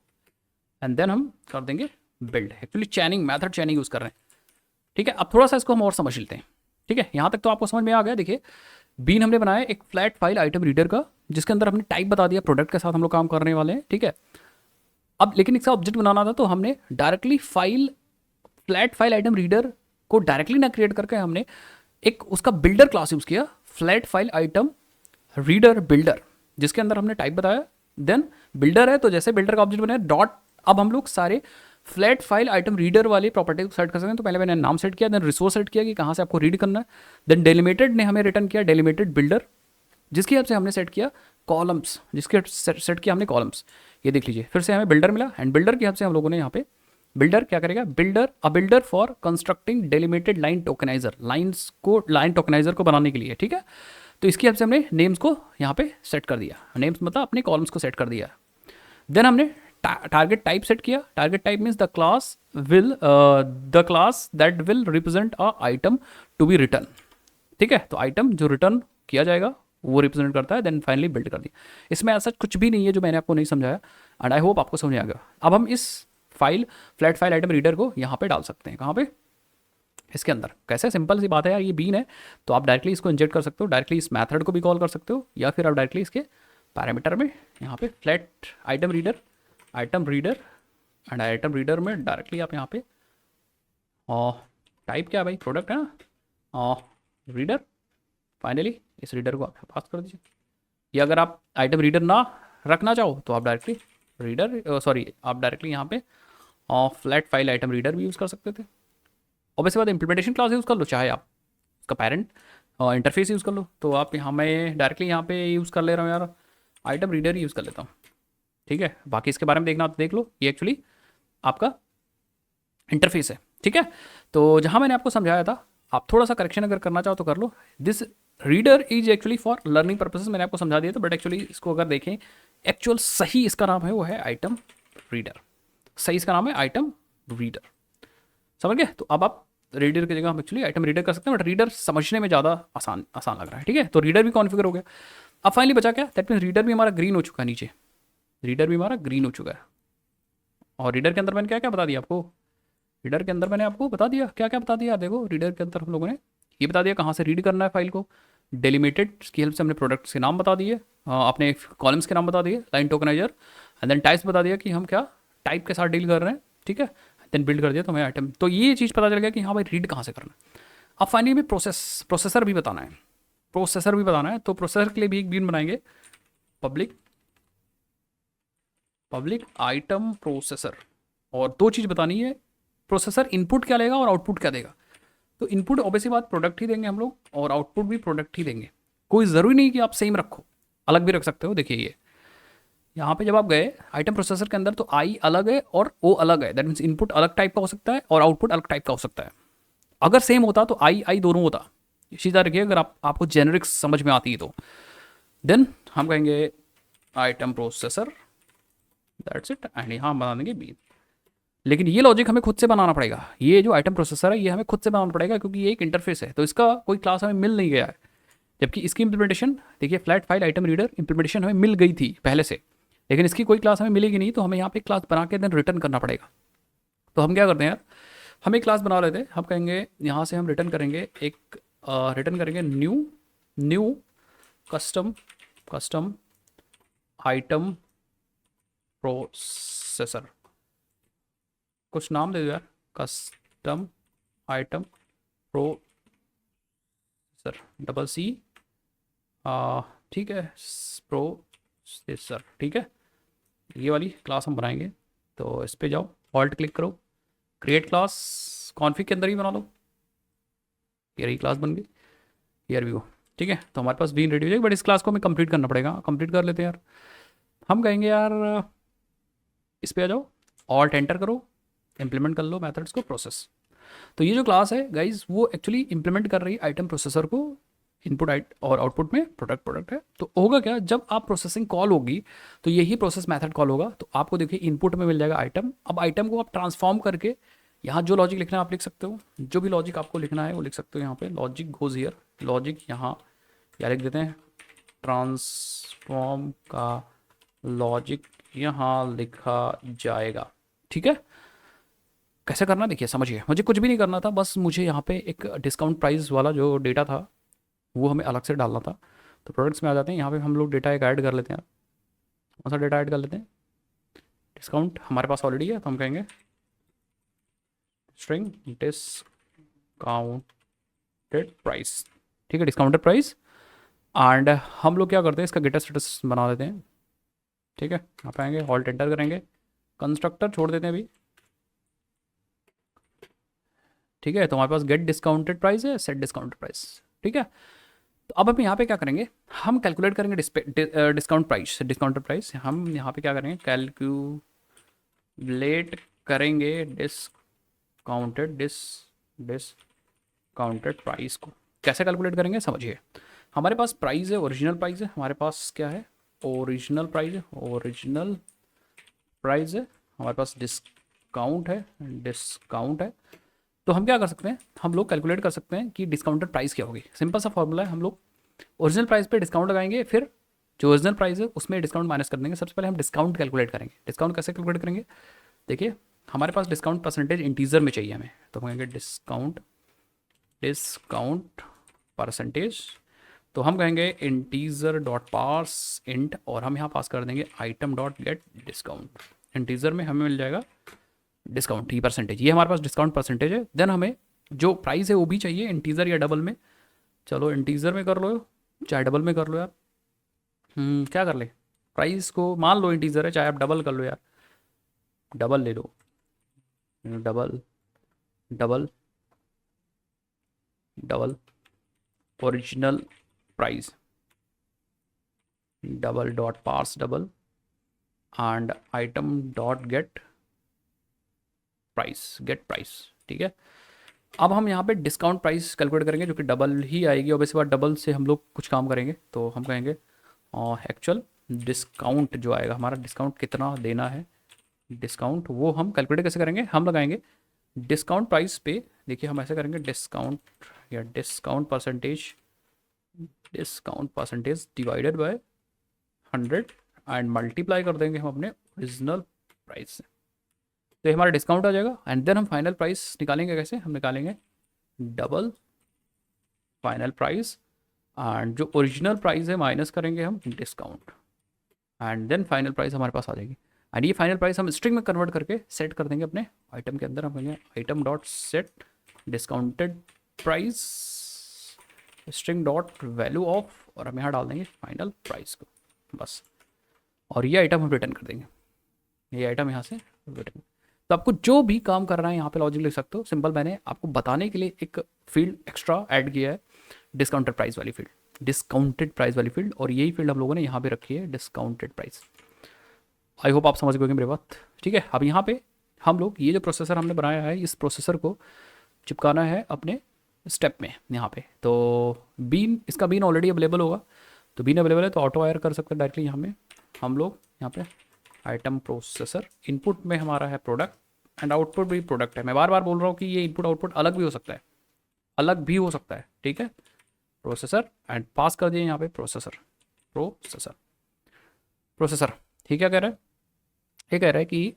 एंड देन हम कर देंगे बिल्ड। एक्चुअली चैनिंग मेथड, चैनिंग यूज कर रहे हैं, ठीक है। अब थोड़ा सा इसको हम और समझ लेते हैं, ठीक है। यहाँ तक तो आपको समझ में आ गया। देखिए बीन हमने बनाया एक फ्लैट फाइल आइटम रीडर का, जिसके अंदर हमने टाइप बता दिया, प्रोडक्ट के साथ हम लोग काम करने वाले हैं, ठीक है। अब लेकिन इसका ऑब्जेक्ट बनाना था, तो हमने directly flat file item reader को डायरेक्टली ना क्रिएट करके हमने एक उसका बिल्डर क्लास यूज किया, flat file item reader builder, जिसके अंदर हमने टाइप बताया, देन बिल्डर है, तो जैसे बिल्डर का ऑब्जेक्ट बनाया डॉट, अब हम लोग सारे फ्लैट फाइल आइटम रीडर वाली प्रॉपर्टी को सेट कर सकते हैं। तो पहले मैंने नाम सेट किया, देन रिसोर्स सेट किया कि कहाँ से आपको रीड करना है, देन डेलीमेटेड ने हमें रिटर्न किया डेलीमेटेड बिल्डर, जिसकी हेल्प से हमने सेट किया कॉलम्स, जिसके सेट किया हमने कॉलम्स, ये देख लीजिए। फिर से हमें बिल्डर मिला, एंड बिल्डर की हेल्प से हम लोगों ने यहाँ पे बिल्डर क्या करेगा, builder for constructing delimited line tokenizer, line tokenizer को बनाने के लिए, ठीक है। तो इसकी हेल्प से हमने नेम्स को यहाँ पे सेट कर दिया, नेम्स मतलब अपने कॉलम्स को सेट कर दिया। देन हमने टारगेट टाइप सेट किया। Target type means the class that will represent a item to be return, ठीक है। तो आइटम जो रिटर्न किया जाएगा वो रिप्रेजेंट करता है, देन फाइनली बिल्ड कर दिया। इसमें ऐसा कुछ भी नहीं है जो मैंने आपको नहीं समझाया, एंड आई होप आपको समझ आ गया। अब हम इस file flat file item reader को यहाँ पे डाल सकते हैं। कहाँ पे? इसके अंदर। कैसे? सिंपल सी बात है यार, ये बीन है तो आप डायरेक्टली इसको इंजेक्ट कर सकते हो, डायरेक्टली इस मेथड को भी कॉल कर सकते हो, या फिर आप डायरेक्टली इसके पैरामीटर में यहाँ पे flat item reader and item reader में डायरेक्टली आप यहाँ पे टाइप क्या है भाई, प्रोडक्ट है ना, रीडर। फाइनली इस रीडर को आप पास कर दीजिए, या अगर आप आइटम रीडर ना रखना चाहो तो आप डायरेक्टली आप डायरेक्टली यहाँ पे फ्लैट फाइल आइटम रीडर भी यूज़ कर सकते थे। और वैसे बाद इंप्लीमेंटेशन क्लास यूज़ कर लो, चाहे आप उसका पेरेंट इंटरफेस यूज़ कर लो। तो आप यहाँ मैं डायरेक्टली यहाँ पे यूज़ कर ले रहा हूँ यार, आइटम रीडर ही यूज़ कर लेता हूँ। ठीक है, बाकी इसके बारे में देखना तो देख लो, ये एक्चुअली आपका इंटरफेस है। ठीक है, तो जहाँ मैंने आपको समझाया था, आप थोड़ा सा करेक्शन अगर करना चाहो तो कर लो। This reader is actually for learning purposes, मैंने आपको समझा दिया था, बट एक्चुअली इसको अगर देखें, एक्चुअल सही इसका नाम है वो है आइटम रीडर। सही इसका नाम है आइटम रीडर, समझ गए? तो अब आप रीडर की जगह हम एक्चुअली आइटम रीडर कर सकते हैं, बट रीडर समझने में ज़्यादा आसान लग रहा है। ठीक है, तो रीडर भी कॉन्फ़िगर हो गया। अब फाइनली बचा क्या? दैट मीन्स रीडर भी हमारा ग्रीन हो चुका है, नीचे रीडर भी हमारा ग्रीन हो चुका है। और रीडर के अंदर मैंने क्या क्या बता दिया आपको? रीडर के अंदर मैंने आपको बता दिया क्या क्या बता दिया। देखो, रीडर के अंदर हम लोगों ने ये बता दिया कहाँ से रीड करना है फाइल को, डेलिमिटेड की हेल्प से हमने प्रोडक्ट्स के नाम बता दिए, अपने कॉलम्स के नाम बता दिए, line tokeniser, and then types बता दिया कि हम क्या टाइप के साथ डील कर रहे हैं। ठीक है, देन बिल्ड कर दिया तो हमें आइटम, तो ये चीज़ पता चल गया कि हाँ भाई रीड कहाँ से करना है। अब फाइनली हमें प्रोसेसर भी बताना है, तो प्रोसेसर के लिए भी एक बीन बनाएंगे, पब्लिक आइटम प्रोसेसर। और दो चीज़ बतानी है, प्रोसेसर इनपुट क्या लेगा और आउटपुट क्या देगा। तो इनपुट ऑब्वियसली बात प्रोडक्ट ही देंगे हम लोग, और आउटपुट भी प्रोडक्ट ही देंगे। कोई ज़रूरी नहीं कि आप सेम रखो, अलग भी रख सकते हो। देखिए ये यहाँ पे जब आप गए आइटम प्रोसेसर के अंदर, तो आई अलग है और ओ अलग है, दैट मीन्स इनपुट अलग टाइप का हो सकता है और आउटपुट अलग टाइप का हो सकता है। अगर सेम होता तो आई दोनों होता। सीधा रखिए, अगर आपको जेनरिक्स समझ में आती है तो देन हम कहेंगे item processor, that's it, and यहाँ बना देंगे बी। लेकिन ये लॉजिक हमें खुद से बनाना पड़ेगा, ये जो आइटम प्रोसेसर है ये हमें खुद से बनाना पड़ेगा, क्योंकि ये एक इंटरफेस है, तो इसका कोई क्लास हमें मिल नहीं गया है। जबकि इसकी इंप्लीमेंटेशन देखिए, flat file item reader implementation हमें मिल गई थी पहले से, लेकिन इसकी कोई क्लास हमें मिलेगी नहीं, तो हमें यहाँ पे क्लास बना के देन रिटर्न करना पड़ेगा। तो हम क्या करते हैं यार, हम एक क्लास बना लेते हैं, हम कहेंगे यहाँ से हम रिटर्न करेंगे न्यू कस्टम आइटम प्रोसेसर। कुछ नाम दे दो यार, custom item processor, double C, ठीक है, प्रोसेसर। ठीक है, ये वाली क्लास हम बनाएंगे। तो इस पे जाओ, ऑल्ट क्लिक करो, क्रिएट क्लास, कॉन्फिग के अंदर ही बना लो। ये रही क्लास बन गई, हियर वी गो। ठीक है, तो हमारे पास बीन रेडी हो जाएगी, बट इस क्लास को हमें कंप्लीट करना पड़ेगा। कंप्लीट कर लेते हैं यार। हम कहेंगे यार इस पे आ जाओ, ऑल्ट एंटर करो, इंप्लीमेंट कर लो मेथड्स को, प्रोसेस। तो ये जो क्लास है गाइज, वो एक्चुअली इंप्लीमेंट कर रही है आइटम प्रोसेसर को, इनपुट और आउटपुट में प्रोडक्ट है। तो होगा क्या, जब आप प्रोसेसिंग कॉल होगी तो यही प्रोसेस मेथड कॉल होगा। तो आपको देखिए इनपुट में मिल जाएगा आइटम। अब आइटम को आप ट्रांसफॉर्म करके यहाँ जो लॉजिक लिखना है आप लिख सकते हो, जो भी लॉजिक आपको लिखना है वो लिख सकते हो। यहाँ पे लॉजिक गोज हियर, लॉजिक यहाँ क्या लिख देते हैं, ट्रांसफॉर्म का लॉजिक यहाँ लिखा जाएगा। ठीक है, कैसे करना देखिए, समझिए, मुझे कुछ भी नहीं करना था, बस मुझे यहाँ पे एक डिस्काउंट प्राइस वाला जो डेटा था वो हमें अलग से डालना था। तो प्रोडक्ट्स में आ जाते हैं, यहाँ पे हम लोग डेटा एक ऐड कर लेते हैं। कौन सा डेटा ऐड कर लेते हैं, डिस्काउंट हमारे पास ऑलरेडी है, तो हम कहेंगे स्ट्रिंग डिस्काउंटेड प्राइस। ठीक है, डिस्काउंटेड प्राइस, एंड हम लोग क्या करते हैं, इसका गेटर स्टेटस बना देते हैं। ठीक है, यहाँ पे आएंगे, ऑल्ट एंटर करेंगे, कंस्ट्रक्टर छोड़ देते हैं अभी। ठीक है, तो हमारे पास गेट डिस्काउंटेड प्राइस है, सेट डिस्काउंटेड प्राइस। ठीक है, तो अब हम यहाँ पे क्या करेंगे, हम कैलकुलेट करेंगे डिस्काउंट प्राइस। हम यहाँ पे क्या करेंगे, कैलकुलेट करेंगे डिस्काउंटेड प्राइस को। कैसे कैलकुलेट करेंगे समझिए, हमारे पास प्राइस है, ओरिजिनल प्राइस है, हमारे पास क्या है, ओरिजिनल प्राइस है, हमारे पास डिस्काउंट है, तो हम क्या कर सकते हैं, हम लोग कैलकुलेट कर सकते हैं कि डिस्काउंटेड प्राइस क्या होगी। सिंपल सा फॉर्मूला है, हम लोग ओरिजिनल प्राइस पे डिस्काउंट लगाएंगे, फिर जो ओरिजिनल प्राइस है उसमें डिस्काउंट माइनस कर देंगे। सबसे पहले हम डिस्काउंट कैलकुलेट करेंगे। डिस्काउंट कैसे कैलकुलेट करेंगे, देखिए हमारे पास डिस्काउंट परसेंटेज इंटीजर में चाहिए हमें, तो हम कहेंगे डिस्काउंट डिस्काउंट परसेंटेज। तो हम कहेंगे इंटीजर डॉट पास इंट, और हम यहाँ पास कर देंगे item dot get discount. Integer में हमें मिल जाएगा डिस्काउंट, ये परसेंटेज, ये हमारे पास डिस्काउंट परसेंटेज है। देन हमें जो प्राइस है वो भी चाहिए इंटीजर या डबल में। चलो इंटीजर में कर लो, चाहे डबल में कर लो यार। क्या कर ले, प्राइस को मान लो इंटीजर है, चाहे आप डबल कर लो यार, डबल ले लो, double double double original price double dot parse double and item dot get price. ठीक है, अब हम यहाँ पे डिस्काउंट प्राइस कैलकुलेट करेंगे जो कि डबल ही आएगी, और इसी बार डबल से हम लोग कुछ काम करेंगे। तो हम कहेंगे एक्चुअल डिस्काउंट जो आएगा हमारा, डिस्काउंट कितना देना है, डिस्काउंट वो हम कैलकुलेट कैसे करेंगे, हम लगाएंगे डिस्काउंट प्राइस पे। देखिए हम ऐसे करेंगे डिस्काउंट या discount percentage divided by 100 and multiply कर देंगे हम अपने ओरिजिनल प्राइस से। तो ये हमारा डिस्काउंट आ जाएगा। एंड देन हम फाइनल प्राइस निकालेंगे, कैसे हम निकालेंगे डबल फाइनल प्राइस एंड जो ओरिजिनल प्राइस है माइनस करेंगे हम discount, and then final price हमारे पास आ जाएगी। एंड ये फाइनल प्राइस हम स्ट्रिंग में कन्वर्ट करके सेट कर देंगे अपने आइटम के अंदर। हम कहेंगे item dot set discounted price string dot value of, और हम यहाँ डाल देंगे फाइनल प्राइस को बस, और ये आइटम हम रिटर्न कर देंगे। ये आइटम यहाँ से रिटर्न। तो आपको जो भी काम करना है यहाँ पे लॉजिक लिख सकते हो। सिंपल मैंने आपको बताने के लिए एक फील्ड एक्स्ट्रा ऐड किया है, डिस्काउंटेड प्राइस वाली फील्ड, डिस्काउंटेड प्राइस वाली फील्ड, और यही फील्ड हम लोगों ने यहाँ पे रखी है डिस्काउंटेड प्राइस। आई होप आप समझ गए मेरी बात। ठीक है, अब यहाँ पे हम लोग ये जो प्रोसेसर हमने बनाया है, इस प्रोसेसर को चिपकाना है अपने स्टेप में यहाँ पे। तो बीन, इसका बीन ऑलरेडी अवेलेबल होगा, तो बीन अवेलेबल है तो ऑटो वायर कर सकते हैं डायरेक्टली यहाँ में। हम लोग यहाँ पे आइटम प्रोसेसर, इनपुट में हमारा है प्रोडक्ट एंड आउटपुट भी प्रोडक्ट है। मैं बार बार बोल रहा हूँ कि ये इनपुट आउटपुट अलग भी हो सकता है, अलग भी हो सकता है। ठीक है, प्रोसेसर एंड पास कर दिए यहाँ पे प्रोसेसर प्रोसेसर प्रोसेसर। ठीक है, कह रहा है, ये कह रहा है कि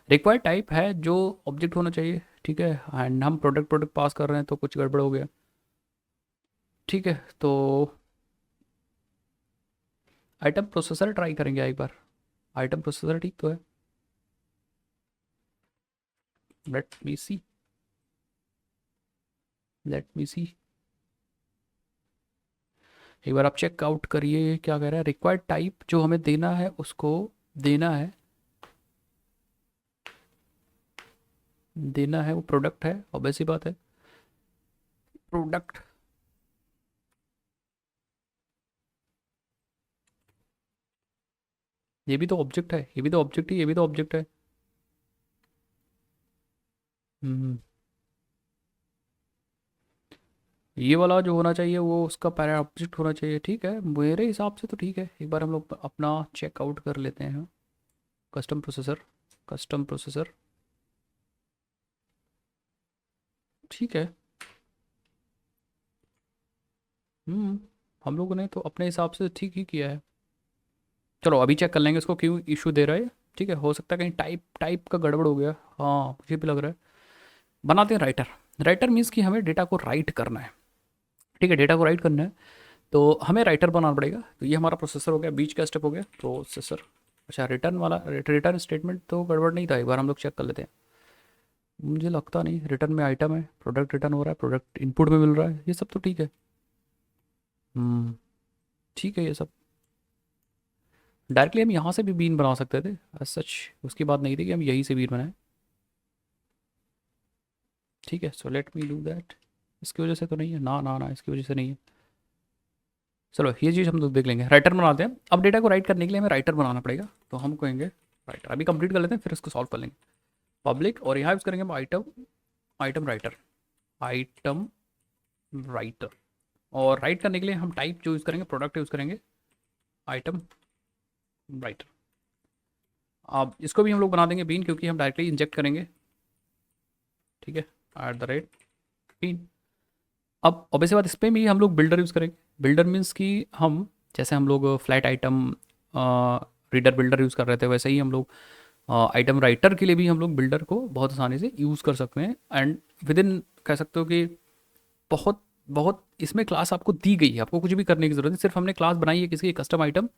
रिक्वायर्ड टाइप है जो ऑब्जेक्ट होना चाहिए। ठीक है, एंड हम प्रोडक्ट पास कर रहे हैं तो कुछ गड़बड़ हो गया। ठीक है, तो आइटम प्रोसेसर ट्राई करेंगे एक बार। आइटम प्रोसेसर ठीक तो है, लेट मी सी लेट मी सी एक बार आप चेक आउट करिए क्या कह रहा है। रिक्वायर्ड टाइप जो हमें देना है उसको देना है वो प्रोडक्ट है, ऑब्वियस सी बात है, प्रोडक्ट। ये भी तो ऑब्जेक्ट है, ये भी तो ऑब्जेक्ट है, ये भी तो ऑब्जेक्ट है। हम्म, ये वाला जो होना चाहिए वो उसका पैरा ऑब्जेक्ट होना चाहिए। ठीक है, मेरे हिसाब से तो ठीक है। एक बार हम लोग अपना चेकआउट कर लेते हैं। कस्टम प्रोसेसर, कस्टम प्रोसेसर, ठीक है। हम्म, हम लोगों ने तो अपने हिसाब से ठीक ही किया है। चलो अभी चेक कर लेंगे इसको क्यों इशू दे रहा है। ठीक है, हो सकता है कहीं टाइप टाइप का गड़बड़ हो गया, हाँ मुझे भी लग रहा है। बनाते हैं राइटर। राइटर मीन्स कि हमें डेटा को राइट करना है। ठीक है, डेटा को राइट करना है तो हमें राइटर बनाना पड़ेगा। तो ये हमारा प्रोसेसर हो गया, बीच का स्टेप हो गया प्रोसेसर। अच्छा, रिटर्न वाला रिटर्न स्टेटमेंट तो गड़बड़ नहीं था, एक बार हम लोग चेक कर लेते हैं। मुझे लगता नहीं, रिटर्न में आइटम है, प्रोडक्ट रिटर्न हो रहा है, प्रोडक्ट इनपुट में मिल रहा है, ये सब तो ठीक है। हम्म, ठीक है ये सब। डायरेक्टली हम यहाँ से भी बीन बना सकते थे, सच उसकी बात नहीं थी कि हम यहीं से बीन बनाए। ठीक है, so let me do that. इसकी वजह से तो नहीं है ना, ना ना इसकी वजह से नहीं है। चलो ये चीज़ हम लोग देख लेंगे, राइटर बनाते हैं। अब डेटा को राइट करने के लिए हमें राइटर बनाना पड़ेगा, तो हम कहेंगे राइटर। अभी कंप्लीट कर लेते हैं फिर इसको सॉल्व कर लेंगे। पब्लिक, और यहाँ यूज़ करेंगे हम item item writer item writer. और राइट करने के लिए हम टाइप जो यूज़ करेंगे प्रोडक्ट यूज़ करेंगे आइटम राइटर। अब इसको भी हम लोग बना देंगे बीन, क्योंकि हम डायरेक्टली इंजेक्ट करेंगे। ठीक है, @bean। अब ऑब्वियसली बात, इस पर भी हम लोग बिल्डर यूज़ करेंगे। बिल्डर मीन्स कि हम, जैसे हम लोग flat item reader builder use कर रहे थे, वैसे ही हम लोग आइटम राइटर के लिए भी हम लोग बिल्डर को बहुत आसानी से यूज़ कर सकते हैं। एंड विद इन, कह सकते हो कि बहुत बहुत इसमें क्लास आपको दी गई है, आपको कुछ भी करने की ज़रूरत नहीं। सिर्फ हमने क्लास बनाई है किसी कस्टम आइटम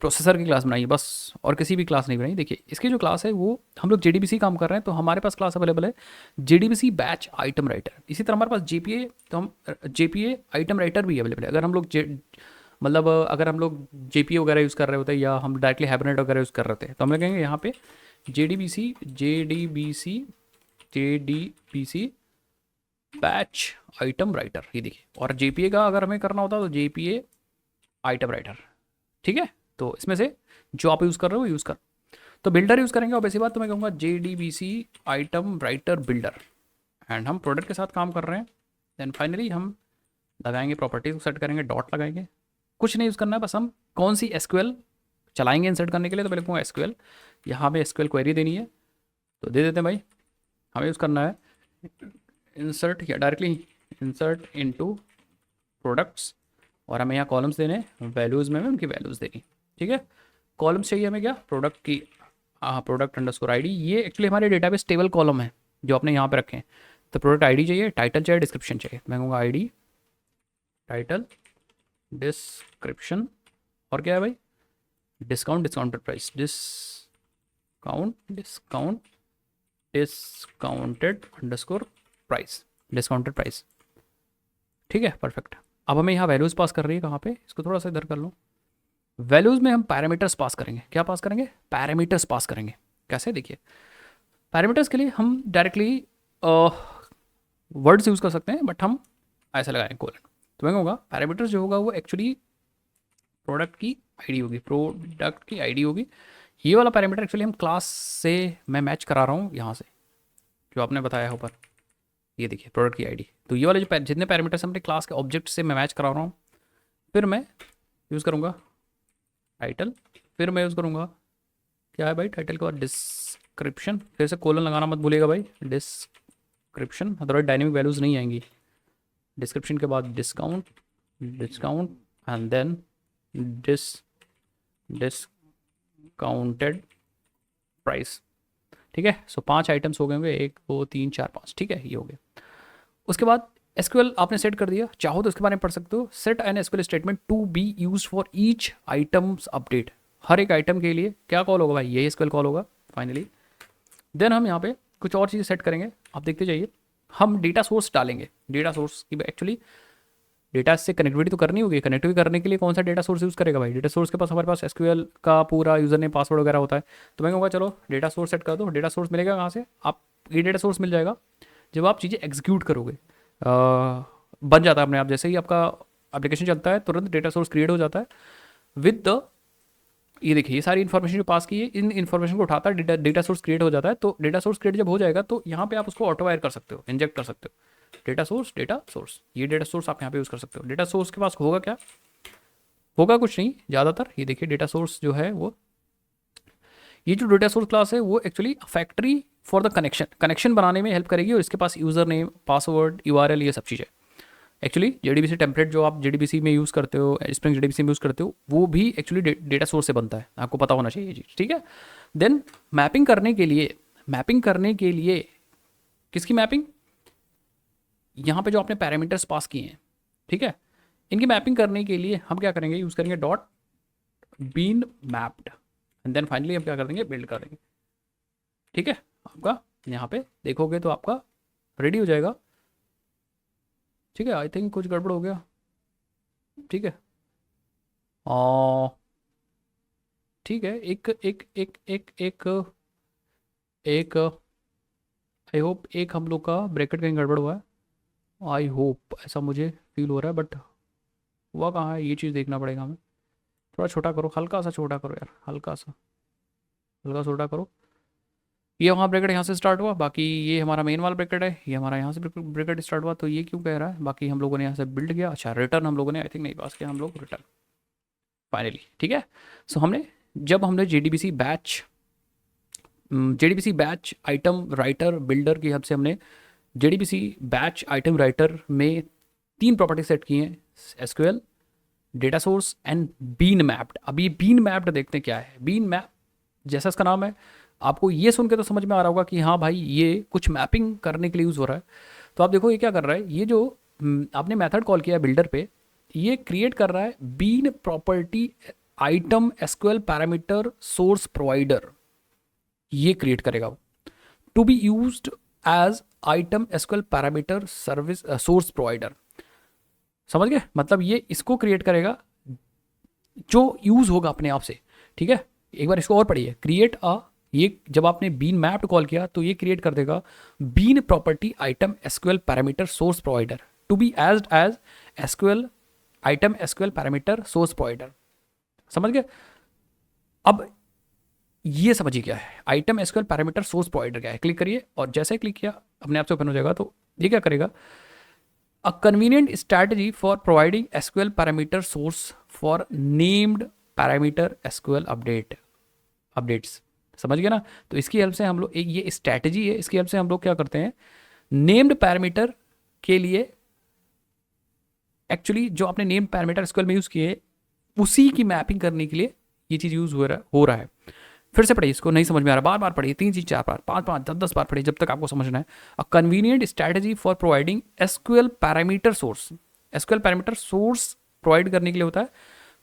प्रोसेसर की क्लास बनाई है बस, और किसी भी क्लास नहीं बनाई। देखिए इसकी जो क्लास है वो, हम लोग JDBC काम कर रहे हैं तो हमारे पास क्लास अवेलेबल है JDBC बैच आइटम राइटर। इसी तरह हमारे पास JPA, तो हम JPA आइटम राइटर भी अवेलेबल है। अगर हम लोग मतलब अगर हम लोग JPA वगैरह यूज़ कर रहे होते हैं या हम डायरेक्टली हैबरनेट वगैरह यूज़ कर रहे थे, तो हम कहेंगे यहाँ पे JDBC बैच आइटम राइटर, ये देखिए। और JPA का अगर हमें करना होता तो JPA आइटम राइटर, ठीक है। तो इसमें से जो आप यूज़ कर रहे हो यूज़ कर, तो बिल्डर यूज़ करेंगे। और ऐसी बात तो मैं कहूँगा JDBC item writer builder, and हम प्रोडक्ट के साथ काम कर रहे हैं। देन फाइनली हम लगाएंगे प्रॉपर्टीज को सेट करेंगे, डॉट लगाएंगे। कुछ नहीं यूज़ करना है, बस हम कौन सी SQL चलाएंगे इंसर्ट करने के लिए, तो पहले कहूँगा SQL, यहाँ पे SQL क्वेरी देनी है तो दे देते हैं भाई। हमें यूज़ करना है इंसर्ट या डायरेक्टली इंसर्ट इनटू प्रोडक्ट्स, और हमें यहाँ कॉलम्स देने हैं, वैल्यूज़ में हमें उनकी वैल्यूज़ देनी, ठीक है। कॉलम्स चाहिए हमें क्या, प्रोडक्ट की प्रोडक्ट अंडरस्कोर ID। ये एक्चुअली हमारे डेटाबेस टेबल कॉलम है जो आपने यहाँ पे रखे हैं। तो प्रोडक्ट ID चाहिए, टाइटल चाहिए, डिस्क्रिप्शन चाहिए। मैं कहूँगा ID, टाइटल, डिस्क्रिप्शन, और क्या है भाई, discount, discounted price, discounted underscore price, discounted price, ठीक है, परफेक्ट। अब हमें यहाँ वैल्यूज़ पास कर रही है, कहाँ पे, इसको थोड़ा सा इधर कर लो। वैल्यूज़ में हम पैरामीटर्स पास करेंगे। क्या पास करेंगे, पैरामीटर्स पास करेंगे। कैसे, देखिए पैरामीटर्स के लिए हम डायरेक्टली वर्ड्स यूज़ कर सकते हैं, बट हम ऐसा लगाएंगे कोलन। तो मैं कहूँगा पैरामीटर्स जो होगा वो एक्चुअली प्रोडक्ट की ID होगी, प्रोडक्ट की ID होगी। ये वाला पैरामीटर एक्चुअली हम क्लास से मैं मैच करा रहा हूँ यहाँ से, जो आपने बताया ऊपर, ये देखिए प्रोडक्ट की ID। तो ये वाले जो जितने पैरामीटर्स हमने क्लास के ऑब्जेक्ट से मैं मैच करा रहा हूँ, फिर मैं यूज़ करूँगा टाइटल, फिर मैं यूज़ करूँगा क्या है भाई, टाइटल के बाद डिस्क्रिप्शन, फिर से कोलन लगाना मत भूलिएगा भाई, डिस्क्रिप्शन, अदरवाइज डायनेमिक वैल्यूज़ नहीं आएंगी। डिस्क्रिप्शन के बाद discount and then discounted price, ठीक है। सो 5 आइटम्स हो गए होंगे, 1 2 3 4 5, ठीक है, ये हो गए। उसके बाद SQL आपने सेट कर दिया, चाहो तो इसके बारे में पढ़ सकते हो। Set an SQL statement to be use for each items update. हर एक आइटम के लिए क्या कॉल होगा भाई, यही SQL कॉल होगा फाइनली। देन हम यहाँ पे कुछ और चीज़ें सेट करेंगे, आप देखते जाइए। हम डेटा सोर्स डालेंगे, डेटा सोर्स की एक्चुअली डेटा से कनेक्टिविटी तो करनी होगी। कनेक्टिविटी करने के लिए कौन सा डेटा सोर्स यूज़ करेगा भाई, डेटा सोर्स के पास हमारे पास SQL का पूरा यूज़र नेम पासवर्ड वगैरह होता है। तो मैं कहूँगा चलो डेटा सोर्स सेट कर दो। डेटा सोर्स मिलेगा कहाँ से, आप ये डेटा सोर्स मिल जाएगा जब आप चीज़ें एग्जीक्यूट करोगे। बन जाता है अपने आप, जैसे ही आपका एप्लीकेशन चलता है तुरंत डेटा सोर्स क्रिएट हो जाता है विद द, ये देखिए ये सारी इन्फॉर्मेशन जो पास की है, इन इन्फॉर्मेशन को उठाता है, डेटा सोर्स क्रिएट हो जाता है। तो डेटा सोर्स क्रिएट जब हो जाएगा तो यहाँ पे आप उसको ऑटो वायर कर सकते हो, इंजेक्ट कर सकते हो। डेटा सोर्स, ये डेटा सोर्स आप यहाँ पे यूज़ कर सकते हो। डेटा सोर्स के पास होगा क्या, होगा कुछ नहीं ज़्यादातर। ये देखिए डेटा सोर्स जो है वो, ये जो डेटा सोर्स क्लास है वो actually factory for the connection बनाने में हेल्प करेगी। और इसके पास यूज़र नेम, पासवर्ड, URL, ये सब चीज़ें। एक्चुअली JDBC टेम्पलेट जो आप JDBC में यूज़ करते हो, स्प्रिंग JDBC में यूज़ करते हो, वो भी एक्चुअली डेटा सोर्स से बनता है, आपको पता होना चाहिए ये चीज़, ठीक है। देन मैपिंग करने के लिए किसकी मैपिंग, यहाँ पे जो आपने पैरामीटर्स पास किए हैं, ठीक है, इनकी मैपिंग करने के लिए हम क्या करेंगे, यूज़ करेंगे dot bean mapped, and then finally हम क्या कर देंगे, बिल्ड कर देंगे, ठीक है। आपका यहाँ पे देखोगे तो आपका रेडी हो जाएगा, ठीक है। आई थिंक कुछ गड़बड़ हो गया, ठीक है। ठीक है, एक एक एक एक एक एक आई होप एक हम लोग का ब्रैकेट कहीं गड़बड़ हुआ है, आई होप ऐसा मुझे फील हो रहा है, बट हुआ कहाँ है ये चीज़ देखना पड़ेगा हमें। थोड़ा छोटा करो, हल्का सा छोटा करो यार, हल्का सा छोटा करो। ये वहाँ ब्रैकेट यहाँ से स्टार्ट हुआ, बाकी ये हमारा मेन वाला ब्रैकेट है, ये हमारा यहाँ से ब्रैकेट स्टार्ट हुआ, तो ये क्यों कह रहा है, बाकी हम लोगों ने यहाँ से बिल्ड किया। अच्छा, रिटर्न हम लोगों ने आई थिंक नहीं पास किया हम लोग, रिटर्न फाइनली, ठीक है। सो हमने जब हमने JDBC batch item writer builder की हेल्प से हमने JDBC बैच आइटम राइटर में 3 प्रॉपर्टी सेट की हैं, SQL, data source and bean mapped. अब ये बीन मैप्ड देखते हैं क्या है। बीन मैप जैसा इसका नाम है, आपको ये सुन के तो समझ में आ रहा होगा कि हाँ भाई ये कुछ मैपिंग करने के लिए यूज़ हो रहा है। तो आप देखो ये क्या कर रहा है, ये जो आपने मेथड कॉल किया है बिल्डर पे, ये क्रिएट कर रहा है bean property item SQL parameter source provider, ये क्रिएट करेगा वो, to be used as item SQL parameter service source provider. समझ गए, मतलब ये इसको क्रिएट करेगा जो यूज होगा अपने आप से। ठीक है, एक बार इसको और पढ़िए, क्रिएट अ, ये जब आपने बीन मैप्ड कॉल किया तो ये क्रिएट कर देगा bean property item SQL parameter source provider to be as SQL item SQL parameter source provider. समझ गए। अब ये समझिए क्या है item SQL parameter source provider क्या है। क्लिक करिए और जैसे क्लिक किया अपने आप से ओपन हो जाएगा। तो ये क्या करेगा, a convenient strategy for providing SQL parameter source for named parameter SQL updates। समझ गए ना। तो इसकी हेल्प से हम लोग, एक ये स्ट्रैटेजी है, इसकी हेल्प से हम लोग क्या करते हैं, नेम्ड पैरामीटर के लिए एक्चुअली जो आपने नेम्ड पैरामीटर SQL में यूज किए उसी की मैपिंग करने के लिए ये चीज यूज हो रहा है। फिर से पढ़िए, इसको नहीं समझ में आ रहा बार बार पढ़िए, 3 चीज 4 बार 5 10 बार पढ़िए जब तक आपको समझना है। A convenient strategy for providing SQL parameter source, SQL parameter source provide करने के लिए होता है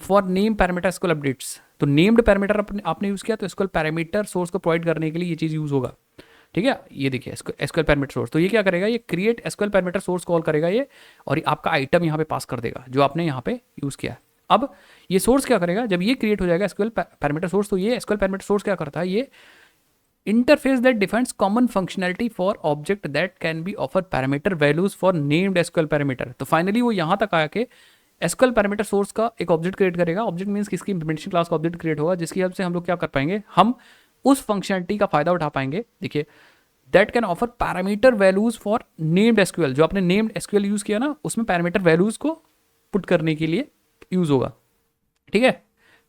for name parameter SQL updates. तो नेम्ड पैरामीटर आपने यूज किया तो एसक्यूएल पैरामीटर सोर्स को प्रोवाइड करने के लिए ये चीज यूज होगा। ठीक है, ये देखिए एसक्यूएल पैरामीटर सोर्स, तो ये क्या करेगा, ये create SQL parameter source call करेगा ये, और ये आपका आइटम यहाँ पे पास कर देगा जो आपने यहाँ पे यूज किया है। अब ये सोर्स क्या करेगा, जब ये क्रिएट हो जाएगा एसक्यूएल पैरामीटर सोर्स, तो ये एसक्यूएल पैरामीटर सोर्स क्या करता है, ये interface that defines common functionality for object that can be offer parameter values for named SQL parameter. तो फाइनली वो यहाँ तक आया कि एसक्यूएल पैरामीटर सोर्स का एक ऑब्जेक्ट क्रिएट करेगा। ऑब्जेक्ट मींस किसकी इंप्लीमेंटेशन क्लास का ऑब्जेक्ट क्रिएट होगा, जिसकी हेल्प से हम लोग क्या कर पाएंगे, हम उस फंक्शनैलिटी का फायदा उठा पाएंगे। देखिए, that can offer parameter values for named SQL, जो आपने नेम्ड एसक्यूएल यूज किया ना उसमें पैरामीटर वैल्यूज को पुट करने के लिए यूज होगा। ठीक है,